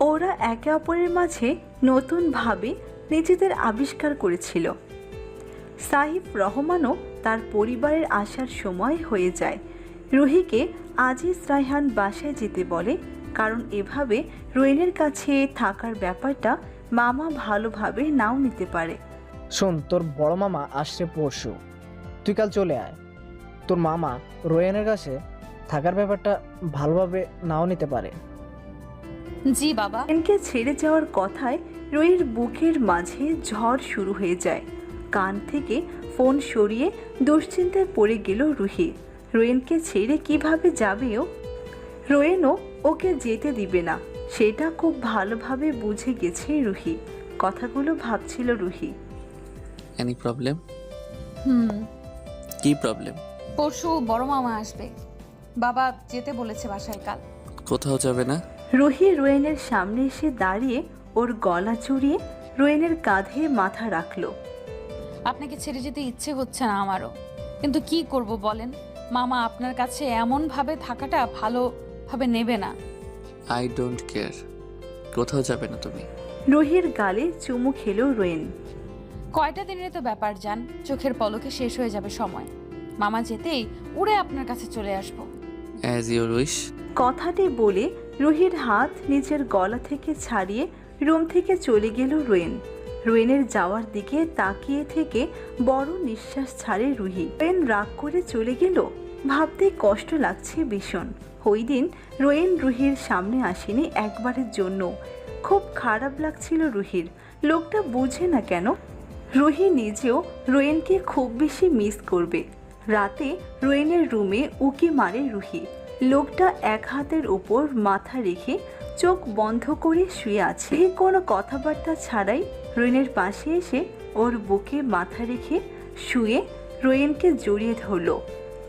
ওরা একে অপরের মাঝে নতুনভাবে নিজেদের আবিষ্কার করেছিল। সাহিব রহমানও তার পরিবারের আসার সময় হয়ে যায়। রুহিকে আজিজ রায়হান বাসায় যেতে বলে, কারণ এভাবে রোয়েনের কাছে থাকার ব্যাপারটা মামা ভালোভাবে নাও নিতে পারে। শোন, তোর বড় মামা আসছে পরশু, তুই কাল চলে আয়। তোর মামা রোয়েনের কাছে থাকার ব্যাপারটা ভালোভাবে নাও নিতে পারে। জি বাবা। রোয়েনকে ছেড়ে যাওয়ার কথায় রুহির বুকের মাঝে ঝড় শুরু হয়ে যায়। কান থেকে ফোন সরিয়ে দুশ্চিন্তায় পড়ে গেল রুহি। রোয়েনকে ছেড়ে কিভাবে যাবেও, রোয়েনও ওকে যেতে দিবে না, সেটা খুব ভালোভাবে বুঝে গেছে রুহি। কথাগুলো ভাবছিল রুহি। Any problem? কি প্রবলেম? পরশু বড় মামা আসবে, বাবা যেতে বলেছে বাসায় কাল। কোথাও যাবে না? রুহি রোয়েনের সামনে এসে দাঁড়িয়ে ওর গলা চড়িয়ে রোয়েনের কাঁধে মাথা রাখলো। আপনাকে ছেড়ে যেতে ইচ্ছে হচ্ছে না আমারও, কিন্তু কি করব বলেন, মামা আপনার কাছে এমনভাবে থাকাটা ভালোভাবে নেবে না। I don't care. কোথাও যাবে না তুমি? রুহির গালে চুমু খেলো রোয়েন। কয়টা দিনের তো ব্যাপার যান, চোখের পলকে শেষ হয়ে যাবে সময়। মামা যেতেই উড়ে আপনার কাছে চলে আসবো। As your wish. কথাটি বলে রুহির হাত নিজের গলা থেকে ছাড়িয়ে রুম থেকে চলে গেল রোয়েন। রোয়েনের যাওয়ার দিকে তাকিয়ে থেকে বড় নিঃশ্বাস ছাড়ে রুহি। রোয়েন রাগ করে চলে গেল, ভাবতে কষ্ট লাগছে ভীষণ। ওই দিন রোয়েন রুহির সামনে আসেনি একবারের জন্য। খুব খারাপ লাগছিল রুহির। লোকটা বুঝে না কেন। রুহি নিজেও রোয়েনকে খুব বেশি মিস করবে। রাতে রোয়েনের রুমে উকি মারে রুহি। লোকটা এক হাতের ওপর মাথা রেখে চোখ বন্ধ করে শুয়ে আছে। কোনো কথাবার্তা ছাড়াই রোয়েনের পাশে এসে ওর বুকে মাথা রেখে শুয়ে রোয়েনকে জড়িয়ে ধরল।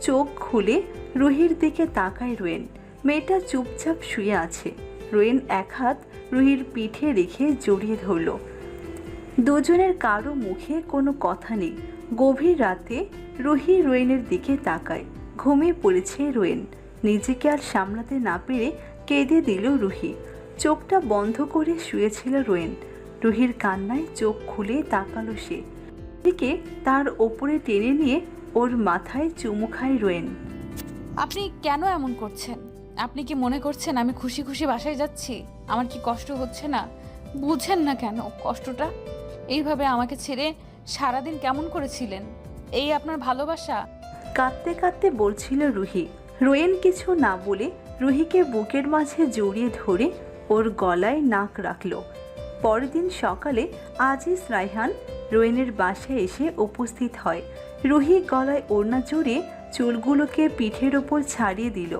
চোখ খুলে রুহির দিকে তাকায় রোয়েন। মেয়েটা চুপচাপ শুয়ে আছে। রোয়েন এক হাত রুহির পিঠে রেখে জড়িয়ে ধরল। দুজনের কারো মুখে কোনো কথা নেই। গভীর রাতে রুহি রোয়েনের দিকে তাকায়। ঘুমিয়ে পড়েছে রোয়েন। নিজেকে আর সামলাতে না পেরে কেঁদে দিল রুহি। চোখটা বন্ধ করে শুয়েছিল রোয়েন। রুহির কান্নায় চোখ খুলে তাকালো সে। দিকে তার ওপরে টেনে নিয়ে ওর মাথায় চুমু খায় রোয়েন। আপনি কেন এমন করছেন? আপনি কি মনে করছেন আমি খুশি খুশি বাসায় যাচ্ছি? আমার কি কষ্ট হচ্ছে না? বুঝেন না কেন কষ্টটা? এইভাবে আমাকে ছেড়ে সারাদিন কেমন করেছিলেন? এই আপনার ভালোবাসা? কাঁদতে কাঁদতে বলছিল রুহি। রোয়েন কিছু না বলে রুহিকে বুকের মাঝে জড়িয়ে ধরে ওর গলায় নাক রাখল। পরের দিন সকালে আজিজ রায়হান রোয়েনের বাসায় এসে উপস্থিত হয়। রুহি গলায় ওড়না জড়িয়ে চুলগুলোকে পিঠের ওপর ছাড়িয়ে দিল।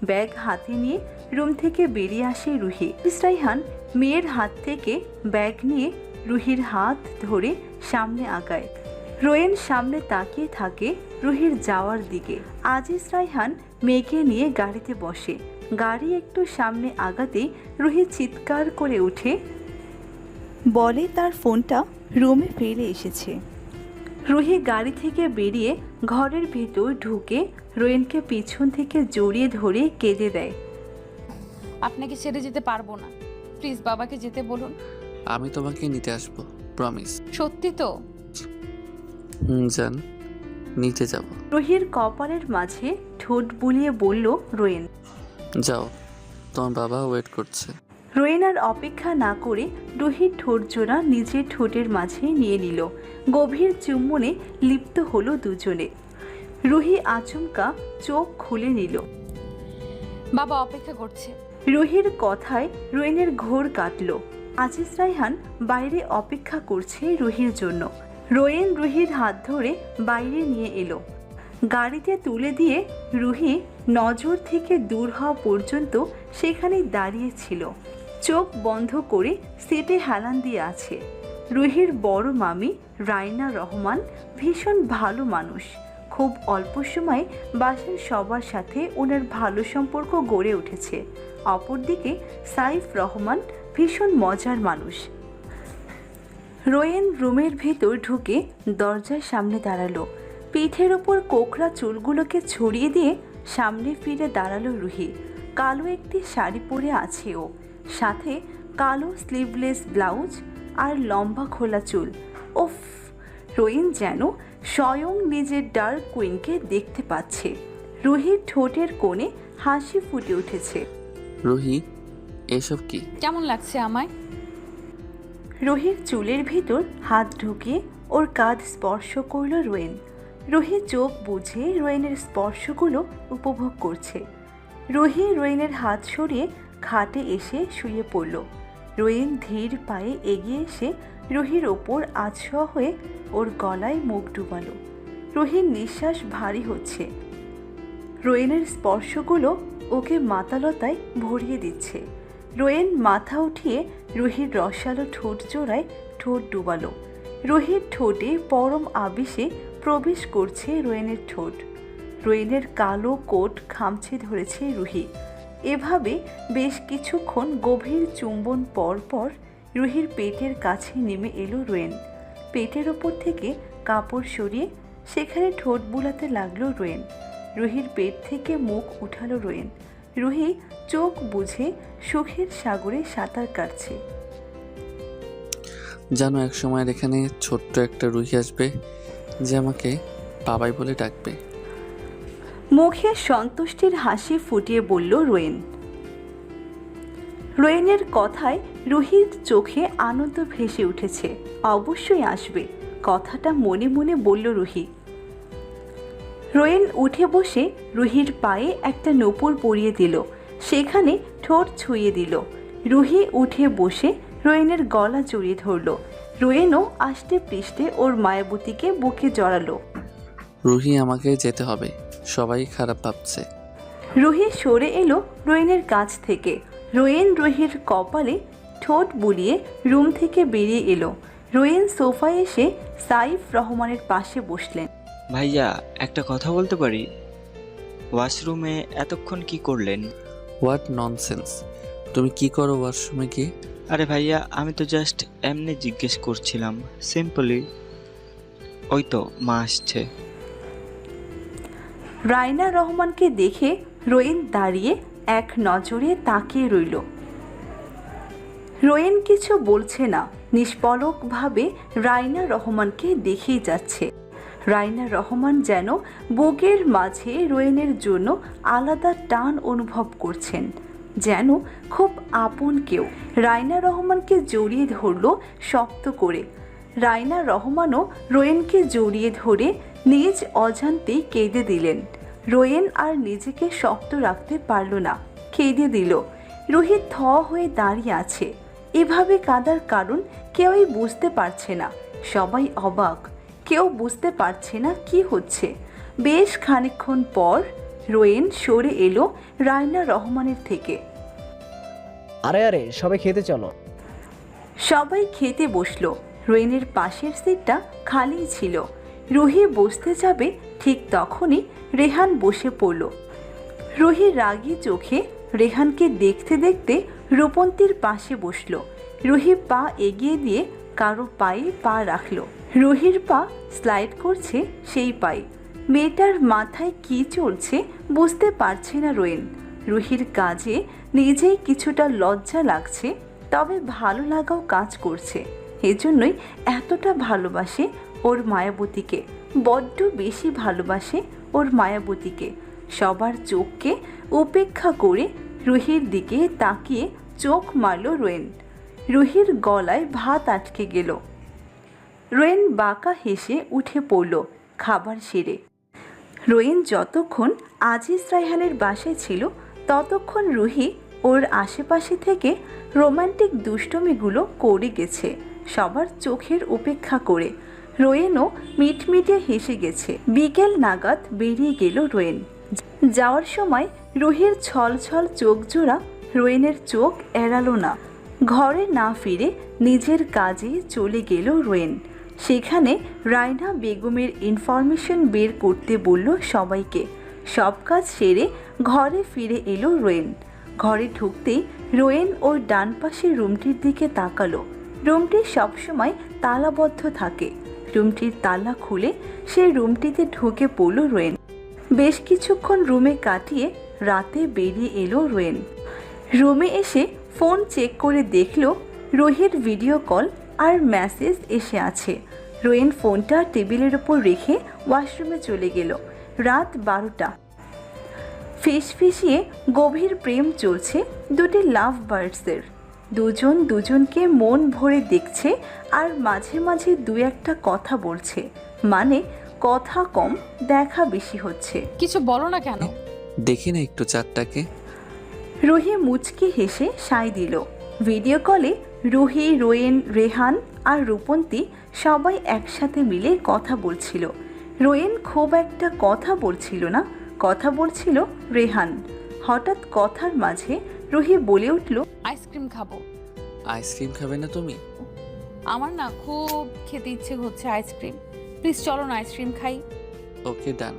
ব্যাগ হাতে নিয়ে রুম থেকে বেরিয়ে আসে রুহি। আজিজ রায়হান মেয়ের হাত থেকে ব্যাগ নিয়ে রুহির হাত ধরে সামনে আগায়। রোয়েন সামনে তাকিয়ে থাকে রুহির যাওয়ার দিকে। আজিজ রায়হান মেয়েকে নিয়ে গাড়িতে বসে। গাড়ি একটু সামনে আগাতেই রুহি চিৎকার করে উঠে বলে তার ফোনটা রুমে ফেলে এসেছে। রুহি গাড়ি থেকে বেরিয়ে ঘরের ভেতর ঢুকে রোয়েনকে পিছন থেকে জড়িয়ে ধরে কেঁদে দেয়। আপনাকে ছেড়ে যেতে পারবো না, প্লিজ বাবাকে যেতে বলুন। আমি তোমাকে নিতে আসবো। প্রমিস। সত্যি তো? জান, নিচে যাব। রুহির কপালের মাঝে ঠোঁট বুলিয়ে বলল রোয়েন। যাও, তোমার বাবা ওয়েট করছে। রোয়েন আর অপেক্ষা না করে রুহির ঠোঁট জোড়া নিজের ঠোঁটের মাঝে নিয়ে নিল। গভীর চুম্বনে লিপ্ত হলো দুজনে। রুহি আচমকা চোখ খুলে নিল। বাবা অপেক্ষা করছে। রুহির কথায় রোয়েনের ঘোর কাটল। আজিজ রায়হান বাইরে অপেক্ষা করছে রুহির জন্য। রোয়েন রুহির হাত ধরে বাইরে নিয়ে এলো। গাড়িতে তুলে দিয়ে রুহি নজর থেকে দূর হওয়া পর্যন্ত সেখানেই দাঁড়িয়ে ছিল। চোখ বন্ধ করে সিটে হেলান দিয়ে আছে। রুহির বড় মামি রাইনা রহমান ভীষণ ভালো মানুষ। খুব অল্প সময়ে বাসার সবার সাথে ওনার ভালো সম্পর্ক গড়ে উঠেছে। অপরদিকে সাইফ রহমান ভীষণ মজার মানুষ। রোয়েন রুমের ভেতর ঢুকে দরজার সামনে দাঁড়ালো। পিঠের ওপর কোকড়া চুলগুলোকে ছড়িয়ে দিয়ে সামনে ফিরে দাঁড়ালো রুহি। কালো একটি শাড়ি পরে আছে ও, সাথে কালো স্লিভলেস ব্লাউজ আর লম্বা খোলা চুল। ওফ, রোয়েন যেন স্বয়ং নিজের ডার্ক কুইনকে দেখতে পাচ্ছে। রুহির ঠোঁটের কোণে হাসি ফুটে উঠেছে। রুহি, এসব কি? কেমন লাগছে আমায়? রুহির চুলের ভিতর হাত ঢুকিয়ে ওর কাঁধ স্পর্শ করল রোয়েন। রুহি চোখ বুঝে রোয়েনের স্পর্শগুলো উপভোগ করছে। রুহি রোয়েনের হাত সরিয়ে খাটে এসে শুয়ে পড়ল। রোয়েন ধীর পায়ে এগিয়ে এসে রুহির ওপর আছড়া হয়ে ওর গলায় মুখ ডুবালো। রুহির নিঃশ্বাস ভারী হচ্ছে। রোয়েনের স্পর্শগুলো ওকে মাতালতায় ভরিয়ে দিচ্ছে। রোয়েন মাথা উঠিয়ে রুহির রসালো ঠোঁট জোড়ায় ঠোঁট ডুবালো। রুহির ঠোঁটে পরম আবেশে প্রবেশ করছে রোয়েনের ঠোঁট। রোয়েনের কালো কোট খামছে ধরেছে রুহি। এভাবে বেশ কিছুক্ষণ গভীর চুম্বন পর পর রুহির পেটের কাছে নেমে এলো রোয়েন। পেটের ওপর থেকে কাপড় সরিয়ে সেখানে ঠোঁট বুলাতে লাগলো রোয়েন। রুহির পেট থেকে মুখ উঠালো রোয়েন। রুহি চোখ বুঝে সুখের সাগরে সাঁতার কাটছে। জানো, এক সময়ের এখানে ছোট্ট একটা রুহি আসবে যে আমাকে বাবাই বলে ডাকবে। মুখে সন্তুষ্টির হাসি ফুটিয়ে বলল রোয়েন। রোয়েনের কথায় রুহির চোখে আনন্দ ভেসে উঠেছে। অবশ্যই আসবে, কথাটা মনে মনে বলল রুহি। রোয়েন উঠে বসে রুহির পায়ে একটা নূপুর পরিয়ে দিল। সেখানে ঠোঁট ছুঁয়ে দিল। রুহি উঠে বসে রোয়েনের গলা জড়িয়ে ধরল। রোয়েনও আষ্টে পৃষ্ঠে ওর মায়াবতীকে বুকে জড়ালো। রুহি, আমাকে যেতে হবে, সবাই খারাপ ভাবছে। রুহি সরে এলো রোয়েনের কাছ থেকে। রোয়েন রুহির কপালে ঠোঁট বুলিয়ে রুম থেকে বেরিয়ে এলো। রোয়েন সোফায় এসে সাইফ রহমানের পাশে বসলেন। ভাইয়া, একটা কথা বলতে পারি? ওয়াশরুমে এতক্ষণ কি করলেন? What nonsense! তুমি কি করো ওয়াশরুমে গিয়ে? আরে ভাইয়া, আমি তো জাস্ট এমনি জিজ্ঞেস করছিলাম, সিম্পলি। ওই তো মা আসছে। রাইনা রহমানকে দেখে রোয়েন দাঁড়িয়ে এক নজরে তাকিয়ে রইল। রোয়েন কিছু বলছে না, নিষ্পলকভাবে রাইনা রহমানকে দেখেই যাচ্ছে। রাইনা রহমান যেন বুকের মাঝে রোয়েনের জন্য আলাদা টান অনুভব করছেন, যেন খুব আপন কেউ। রাইনা রহমানকে জড়িয়ে ধরল শক্ত করে। রাইনা রহমানও রোয়েনকে জড়িয়ে ধরে নিজ অজান্তেই কেঁদে দিলেন। রোয়েন আর নিজেকে শক্ত রাখতে পারল না, কেঁদে দিল। রুহি থ হয়ে দাঁড়িয়ে আছে। এভাবে কাঁদার কারণ কেউই বুঝতে পারছে না। সবাই অবাক, কেউ বুঝতে পারছে না কি হচ্ছে। বেশ খানিকক্ষণ পর রোয়েন সরে এলো রাইনা রহমানের থেকে। আরে আরে, সবাই খেতে চলো। সবাই খেতে বসলো। রোয়েনের পাশের সিটটা খালি ছিল। রুহি বসতে যাবে, ঠিক তখনই রেহান বসে পড়ল। রুহি রাগী চোখে রেহানকে দেখতে দেখতে রূপন্তীর পাশে বসল। রুহি পা এগিয়ে দিয়ে কারো পায়ে পা রাখল। রুহির পা স্লাইড করছে সেই পায়ে। মেয়েটার মাথায় কি চলছে বুঝতে পারছে না রোয়েন। রুহির কাজে নিজেই কিছুটা লজ্জা লাগছে, তবে ভালো লাগাও কাজ করছে। এজন্যই এতটা ভালোবাসে ওর মায়াবতীকে, বড্ড বেশি ভালোবাসে ওর মায়াবতীকে। সবার চোখকে উপেক্ষা করে রুহির দিকে তাকিয়ে চোখ মারল রোয়েন। রুহির গলায় ভাত আটকে গেল। রোয়েন বাঁকা হেসে উঠে পড়ল খাবার সেরে। রোয়েন যতক্ষণ আজিজ রায়হানের বাসায় ছিল ততক্ষণ রুহি ওর আশেপাশে থেকে রোমান্টিক দুষ্টমিগুলো করে গেছে, সবার চোখের উপেক্ষা করে। রোয়েনও মিটমিটে হেসে গেছে। বিকেল নাগাদ বেরিয়ে গেল রোয়েন। যাওয়ার সময় রুহির ছলছল চোখ জোড়া রোয়েনের চোখ এড়ালো না। ঘরে না ফিরে নিজের কাজে চলে গেল রোয়েন। সেখানে রায়না বেগমের ইনফরমেশন বের করতে বলল সবাইকে। সব কাজ সেরে ঘরে ফিরে এলো রোয়েন। ঘরে ঢুকতেই রোয়েন ওর ডান পাশের রুমটির দিকে তাকালো। রুমটি সবসময় তালাবদ্ধ থাকে। রুমটির তালা খুলে সেই রুমটিতে ঢুকে পড়ল রোয়েন। বেশ কিছুক্ষণ রুমে কাটিয়ে রাতে বেরিয়ে এলো রোয়েন। রুমে এসে ফোন চেক করে দেখল রুহির ভিডিও কল আর মেসেজ এসে আছে। রোয়েন ফোনটা টেবিলের ওপর রেখে ওয়াশরুমে চলে গেল। রাত 12টা। ফিসফিসিয়ে গভীর প্রেম চলছে দুটি লাভ বার্ডসের। দুজন দুজনকে মন ভরে দেখছে আর মাঝে মাঝে দু একটা কথা বলছে, মানে কথা কম দেখা বেশি হচ্ছে। কিছু বলো না কেন? দেখি না একটু চাঁদটাকে। রুহি মুচকি হেসে সায় দিল। ভিডিও কলে রুহি, রোয়েন, রেহান আর রূপন্তী সবাই একসাথে মিলে কথা বলছিল। রোয়েন খুব একটা কথা বলছিল না, কথা বলছিল রেহান। হঠাৎ কথার মাঝে রুহি বলে উঠল, আইসক্রিম খাবো। আইসক্রিম খাবে না তুমি? আমার না খুব খেতে ইচ্ছে হচ্ছে আইসক্রিম। প্লিজ চলো না আইসক্রিম খাই। ওকে ডান,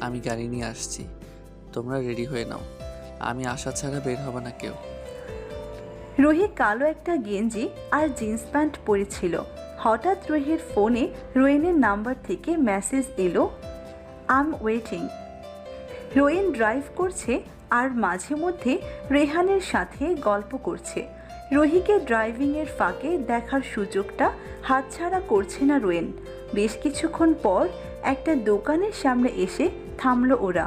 আমি গাড়ি নিয়ে আসছি, তোমরা রেডি হয়ে নাও। আমি আসা ছাড়া বের হবে না কেউ। রুহি কালো একটা গেঞ্জি আর জিন্স প্যান্ট পরেছিল। হঠাৎ রুহির ফোনে রোয়েনের নাম্বার থেকে মেসেজ এলো, আই এম ওয়েটিং। রোয়েন ড্রাইভ করছে আর মাঝে মধ্যে রেহানের সাথে গল্প করছে। রুহিকে ড্রাইভিংয়ের ফাঁকে দেখার সুযোগটা হাতছাড়া করছে না রোয়েন। বেশ কিছুক্ষণ পর একটা দোকানের সামনে এসে থামলো ওরা।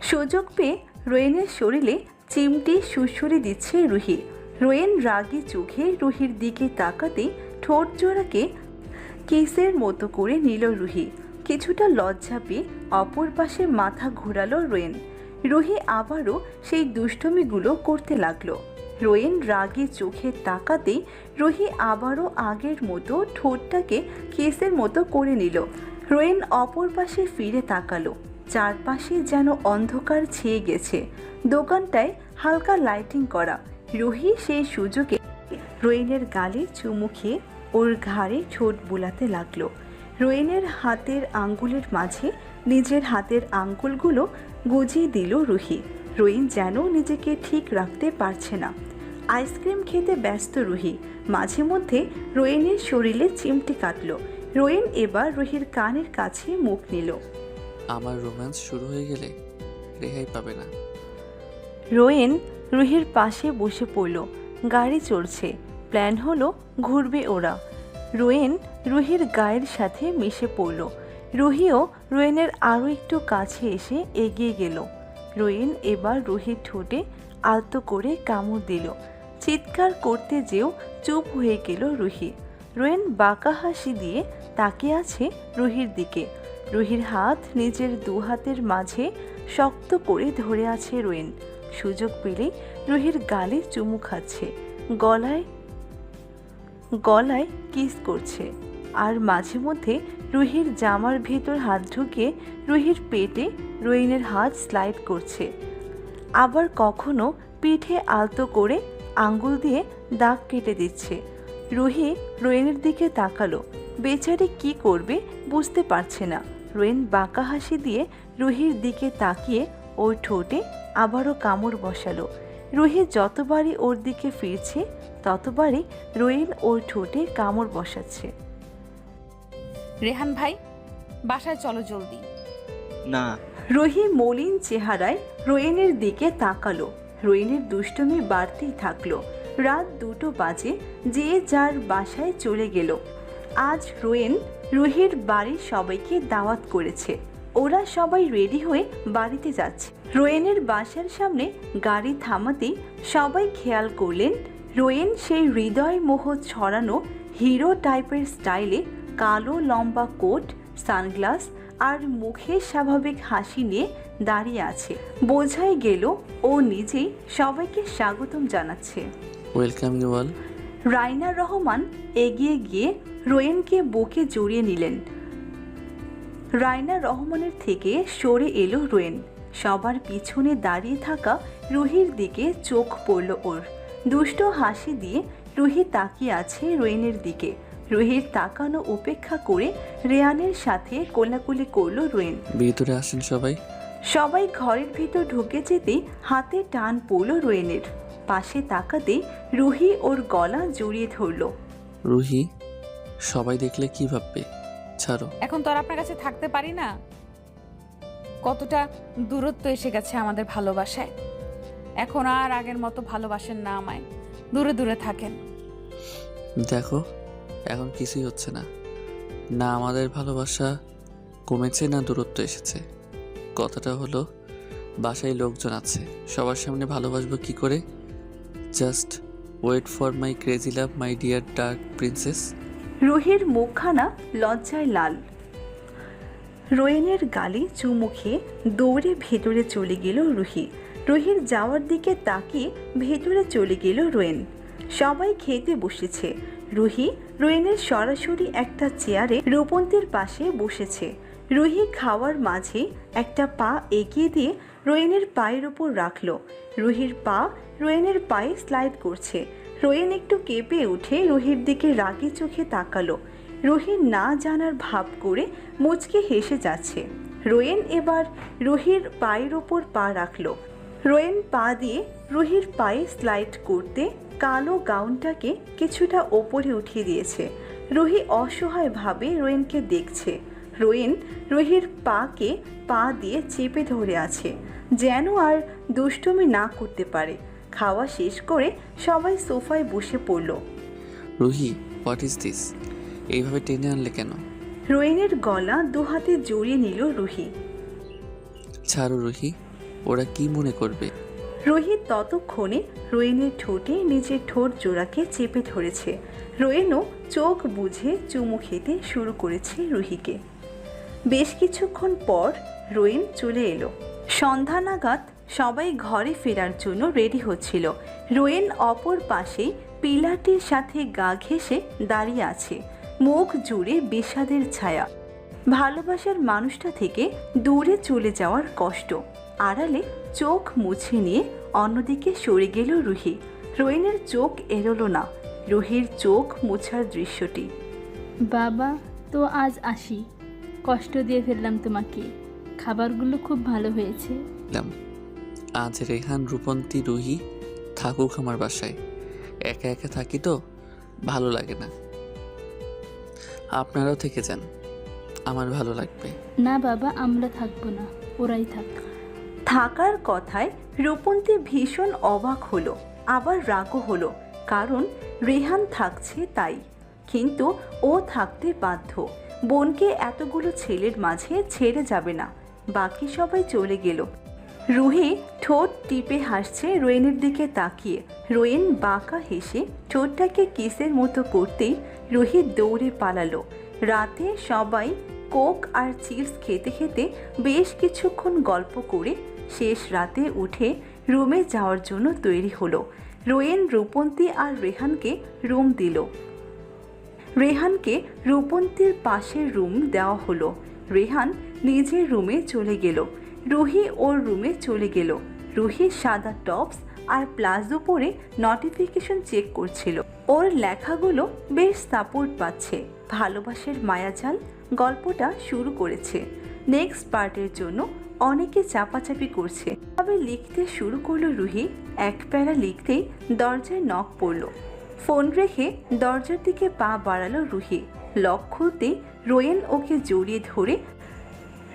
সুযোগ পেয়ে রোয়েনের শরীরে চিমটি সুরসুরি দিচ্ছে রুহি। রোয়েন রাগী চোখে রুহির দিকে তাকাতেই ঠোঁট জোড়াকে কিসের মতো করে নিল রুহি। কিছুটা লজ্জা পেয়ে অপর পাশে মাথা ঘোরালো রোয়েন। রুহি আবারও সেই দুষ্টমিগুলো করতে লাগলো। রোয়েন রাগী চোখে তাকাতেই রুহি আবারও আগের মতো ঠোঁটটাকে কিসের মতো করে নিল। রোয়েন অপর পাশে ফিরে তাকালো। চারপাশে যেন অন্ধকার ছেয়ে গেছে। দোকানটায় হালকা লাইটিং করা। রুহি সেই সুযোগে রোয়েনের গালে চুমু খেয়ে ওর ঘাড়ে ঠোঁট বুলাতে লাগলো। রোয়েনের হাতের আঙ্গুলের মাঝে নিজের হাতের আঙ্গুলগুলো গুজিয়ে দিল রুহি। রোয়েন যেন নিজেকে ঠিক রাখতে পারছে না। আইসক্রিম খেতে ব্যস্ত রুহি। মাঝে মধ্যে রোয়েনের শরীরে চিমটি কাটল। রোয়েন এবার রুহির কানের কাছে মুখ নিল। আমার রোম্যান্স শুরু হয়ে গেলে রেহাই পাবে না। রোয়েন রুহির পাশে বসে পড়ল। গাড়ি চড়ছে। প্ল্যান হলো ঘুরবে ওরা। রোয়েন রুহির গায়ের সাথে মিশে পড়ল। রুহিও রোয়েনের আরও একটু কাছে এসে এগিয়ে গেল। রোয়েন এবার রুহির ঠোঁটে আলতো করে কামড় দিল। চিৎকার করতে যেও চুপ হয়ে গেল রুহি। রোয়েন বাঁকা হাসি দিয়ে তাকিয়ে আছে রুহির দিকে। রুহির হাত নিজের দু হাতের মাঝে শক্ত করে ধরে আছে রোয়েন। সুযোগ পেলেই রুহির গালে চুমু খাচ্ছে, গলায় কিস করছে, আর মাঝে মধ্যে রুহির জামার ভেতর হাত ঢুকিয়ে রুহির পেটে রোয়েনের হাত স্লাইড করছে। আবার কখনো পিঠে আলতো করে আঙ্গুল দিয়ে দাগ কেটে দিচ্ছে। রুহি রোয়েনের দিকে তাকালো। বেচারি কি করবে বুঝতে পারছে না। রোয়েন বাঁকা হাসি দিয়ে রুহির দিকে তাকিয়ে ওর ঠোঁটে আবারও কামড় বসালো। রুহি যতবারই ওর দিকে ফিরছে ততবারই রোয়েন ওর ঠোঁটে কামড় বসাচ্ছে। রেহান ভাই, বাসায় চলো জলদি। না। রুহি মলিন চেহারায় রোয়েনের দিকে তাকালো। রোয়েনের দুষ্টুমি বাড়তেই থাকলো। রাত 2টো বাজে, যে যার বাসায় চলে গেল। আজ রোয়েন রুহির বাড়ির সবাইকে দাওয়াত করেছে। ওরা সবাই রেডি হয়ে বাড়িতে যাচ্ছে। রোয়েনের বাসার সামনে গাড়ি থামাতেই সবাই খেয়াল করলেন রোয়েন সেই হৃদয়মোহ ছড়ানো হিরো টাইপের স্টাইলে কালো লম্বা কোট, সানগ্লাস আর মুখে স্বাভাবিক হাসি নিয়ে দাঁড়িয়ে আছে। বোঝাই গেল ও নিজেই সবাইকে স্বাগতম জানাচ্ছে। Welcome you all. Raina Rahman এগিয়ে গিয়ে রোয়েনকে বুকে জড়িয়ে নিলেন। রাইনা রহমানের থেকে সরে এলো রোয়েন। সবার পিছনে দাঁড়িয়ে থাকা রুহির দিকে চোখ পড়ল ওর। দুষ্ট হাসি দিয়ে রুহি তাকিয়ে আছে রোয়েনের দিকে। রুহির তাকানো উপেক্ষা করে রেয়ানের সাথে কোলাকুলি করলো রোয়েন। ভিতরে আসেন সবাই। সবাই ঘরের ভিতর ঢুকে যেতেই হাতে টান পড়ল রোয়েনের। পাশে তাকাতেই রুহি ওর গলা জড়িয়ে ধরল। রুহি, সবাই দেখলে কি ভাববে? ছাড়ো। এখন তো আর আপনার কাছে থাকতে পারি না। কতটা দূরত্ব এসে গেছে আমাদের ভালোবাসায়। এখন আর আগের মতো ভালোবাসেন না আমায়, দূরে দূরে থাকেন। দেখো, এখন কিছুই হচ্ছে না। না আমাদের ভালোবাসা কমেছে, না দূরত্ব এসেছে। কথাটা হলো, বাসায় লোকজন আছে, সবার সামনে ভালোবাসবো কি করে? Just wait for my crazy love, my dear dark princess. রুহির মুখখানা লজ্জায় লাল। রোয়েনের গালে চুমু খেয়ে দৌড়ে ভেতরে চলে গেল রুহি। রুহির যাওয়ার দিকে তাকিয়ে ভেতরে চলে গেল রোয়েন। সবাই খেতে বসেছে। রুহি রোয়েনের সরাসরি একটা চেয়ারে রূপন্তীর পাশে বসেছে। রুহি খাওয়ার মাঝে একটা পা এগিয়ে দিয়ে রোয়েনের পায়ের ওপর রাখল। রুহির পা রোয়েনের পায়ে স্লাইড করছে। রোয়েন একটু কেঁপে উঠে রুহির দিকে রাগী চোখে তাকালো। রুহির না জানার ভাব করে মুচকে হেসে যাচ্ছে। রোয়েন এবার রুহির পায়ের ওপর পা রাখল। রোয়েন পা দিয়ে রুহির পায়ে স্লাইড করতে কালো গাউনটাকে কিছুটা ওপরে উঠিয়ে দিয়েছে। রুহি অসহায়ভাবে রোয়েনকে দেখছে। রোয়েন রুহির পাকে পা দিয়ে চেপে ধরে আছে, যেন আর দুষ্টুমি না করতে পারে। খাওয়া শেষ করে সবাই সোফায় বসে পড়ল। Ruhi, what is this? এইভাবে টেনে আনলে কেন? রোয়েনের গলা দুহাতে জড়িয়ে নিল রুহি। ছাড়ো রুহি, ওরা কি মনে করবে? রুহি ততক্ষণে রোয়েনের ঠোঁটে নিজের ঠোঁট জোড়াকে চেপে ধরেছে। রোয়েনও চোখ বুঝে চুমু খেতে শুরু করেছে রুহিকে। বেশ কিছুক্ষণ পর রোয়েন চলে এলো। সন্ধ্যা নাগাদ সবাই ঘরে ফেরার জন্য রেডি হচ্ছিল। রোয়েন অপর পাশে পিলারটির সাথে গা ঘেঁষে দাঁড়িয়ে আছে, মুখ জুড়ে বিষাদের ছায়া। ভালোবাসার মানুষটা থেকে দূরে চলে যাওয়ার কষ্ট। আড়ালে চোখ মুছে নিয়ে অন্যদিকে সরে গেল রুহি। রোয়েনের চোখ এড়োলো না রুহির চোখ মোছার দৃশ্যটি। বাবা, তো আজ আসি। কষ্ট দিয়ে ফেললাম তোমাকে। খাবারগুলো খুব ভালো হয়েছে। আজ রেহান, রূপন্তী, রুহি থাকুক আমার বাসায়। একা একা থাকি তো ভালো লাগে না। আপনারাও থেকে যান, আমার ভালো লাগবে। না বাবা, আমরা থাকবো না, ওরাই থাক। থাকার কথায় রূপন্তী ভীষণ অবাক হলো, আবার রাগও হলো, কারণ রেহান থাকছে তাই। কিন্তু ও থাকতে বাধ্য। বোনকে এতগুলো ছেলের মাঝে ছেড়ে যাবে না। বাকি সবাই চলে গেল। রুহি ঠোঁট টিপে হাসছে রোয়েনের দিকে তাকিয়ে। রোয়েন বাঁকা হেসে ঠোঁটটাকে কিসের মতো করতেই রুহি দৌড়ে পালালো। রাতে সবাই কোক আর চিপস খেতে খেতে বেশ কিছুক্ষণ গল্প করে শেষ রাতে উঠে রুমে যাওয়ার জন্য তৈরি হলো। রোয়েন রূপন্তী আর রেহানকে রুম দিল। রেহানকে রূপন্তীর পাশের রুম দেওয়া হলো। রেহান নিজের রুমে চলে গেল। রুহি ওর রুমে চলে গেল। রুহি সাদা টপস আর প্লাজো পরে নোটিফিকেশন চেক করছিল। ওর লেখাগুলো বেশ সাপোর্ট পাচ্ছে। ভালোবাসার মায়াজাল গল্পটা শুরু করেছে। নেক্সট পার্টের জন্য অনেকে চাপাচাপি করছে। তবে লিখতে শুরু করলো রুহি। এক প্যারা লিখতেই দরজায় নক পড়লো। ফোন রেখে দরজার দিকে পা বাড়ালো রুহি। লক খুলতেই রোয়েন ওকে জড়িয়ে ধরে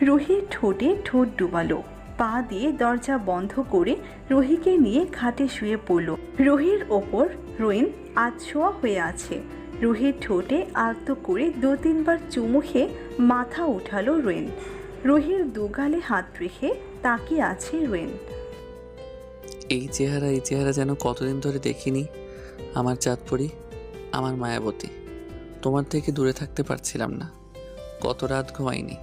রুহির ঠোঁটে ঠোঁট ডুবালো। পা দিয়ে দরজা বন্ধ করে রুহিকে নিয়ে খাটে শুয়ে পড়ল। রুহির ওপর রোয়েন আধশোয়া হয়ে আছে। রুহির ঠোঁটে আলতো করে 2-3 বার চুমু খেয়ে মাথা উঠালো রোয়েন। রুহির দুগালে হাত রেখে তাকিয়ে আছে রোয়েন। এই চেহারা যেন কতদিন ধরে দেখিনি। আমার চাঁদপরি, আমার মায়াবতী, তোমার থেকে দূরে থাকতে পারছিলাম না। কত রাত ঘুমাইনি।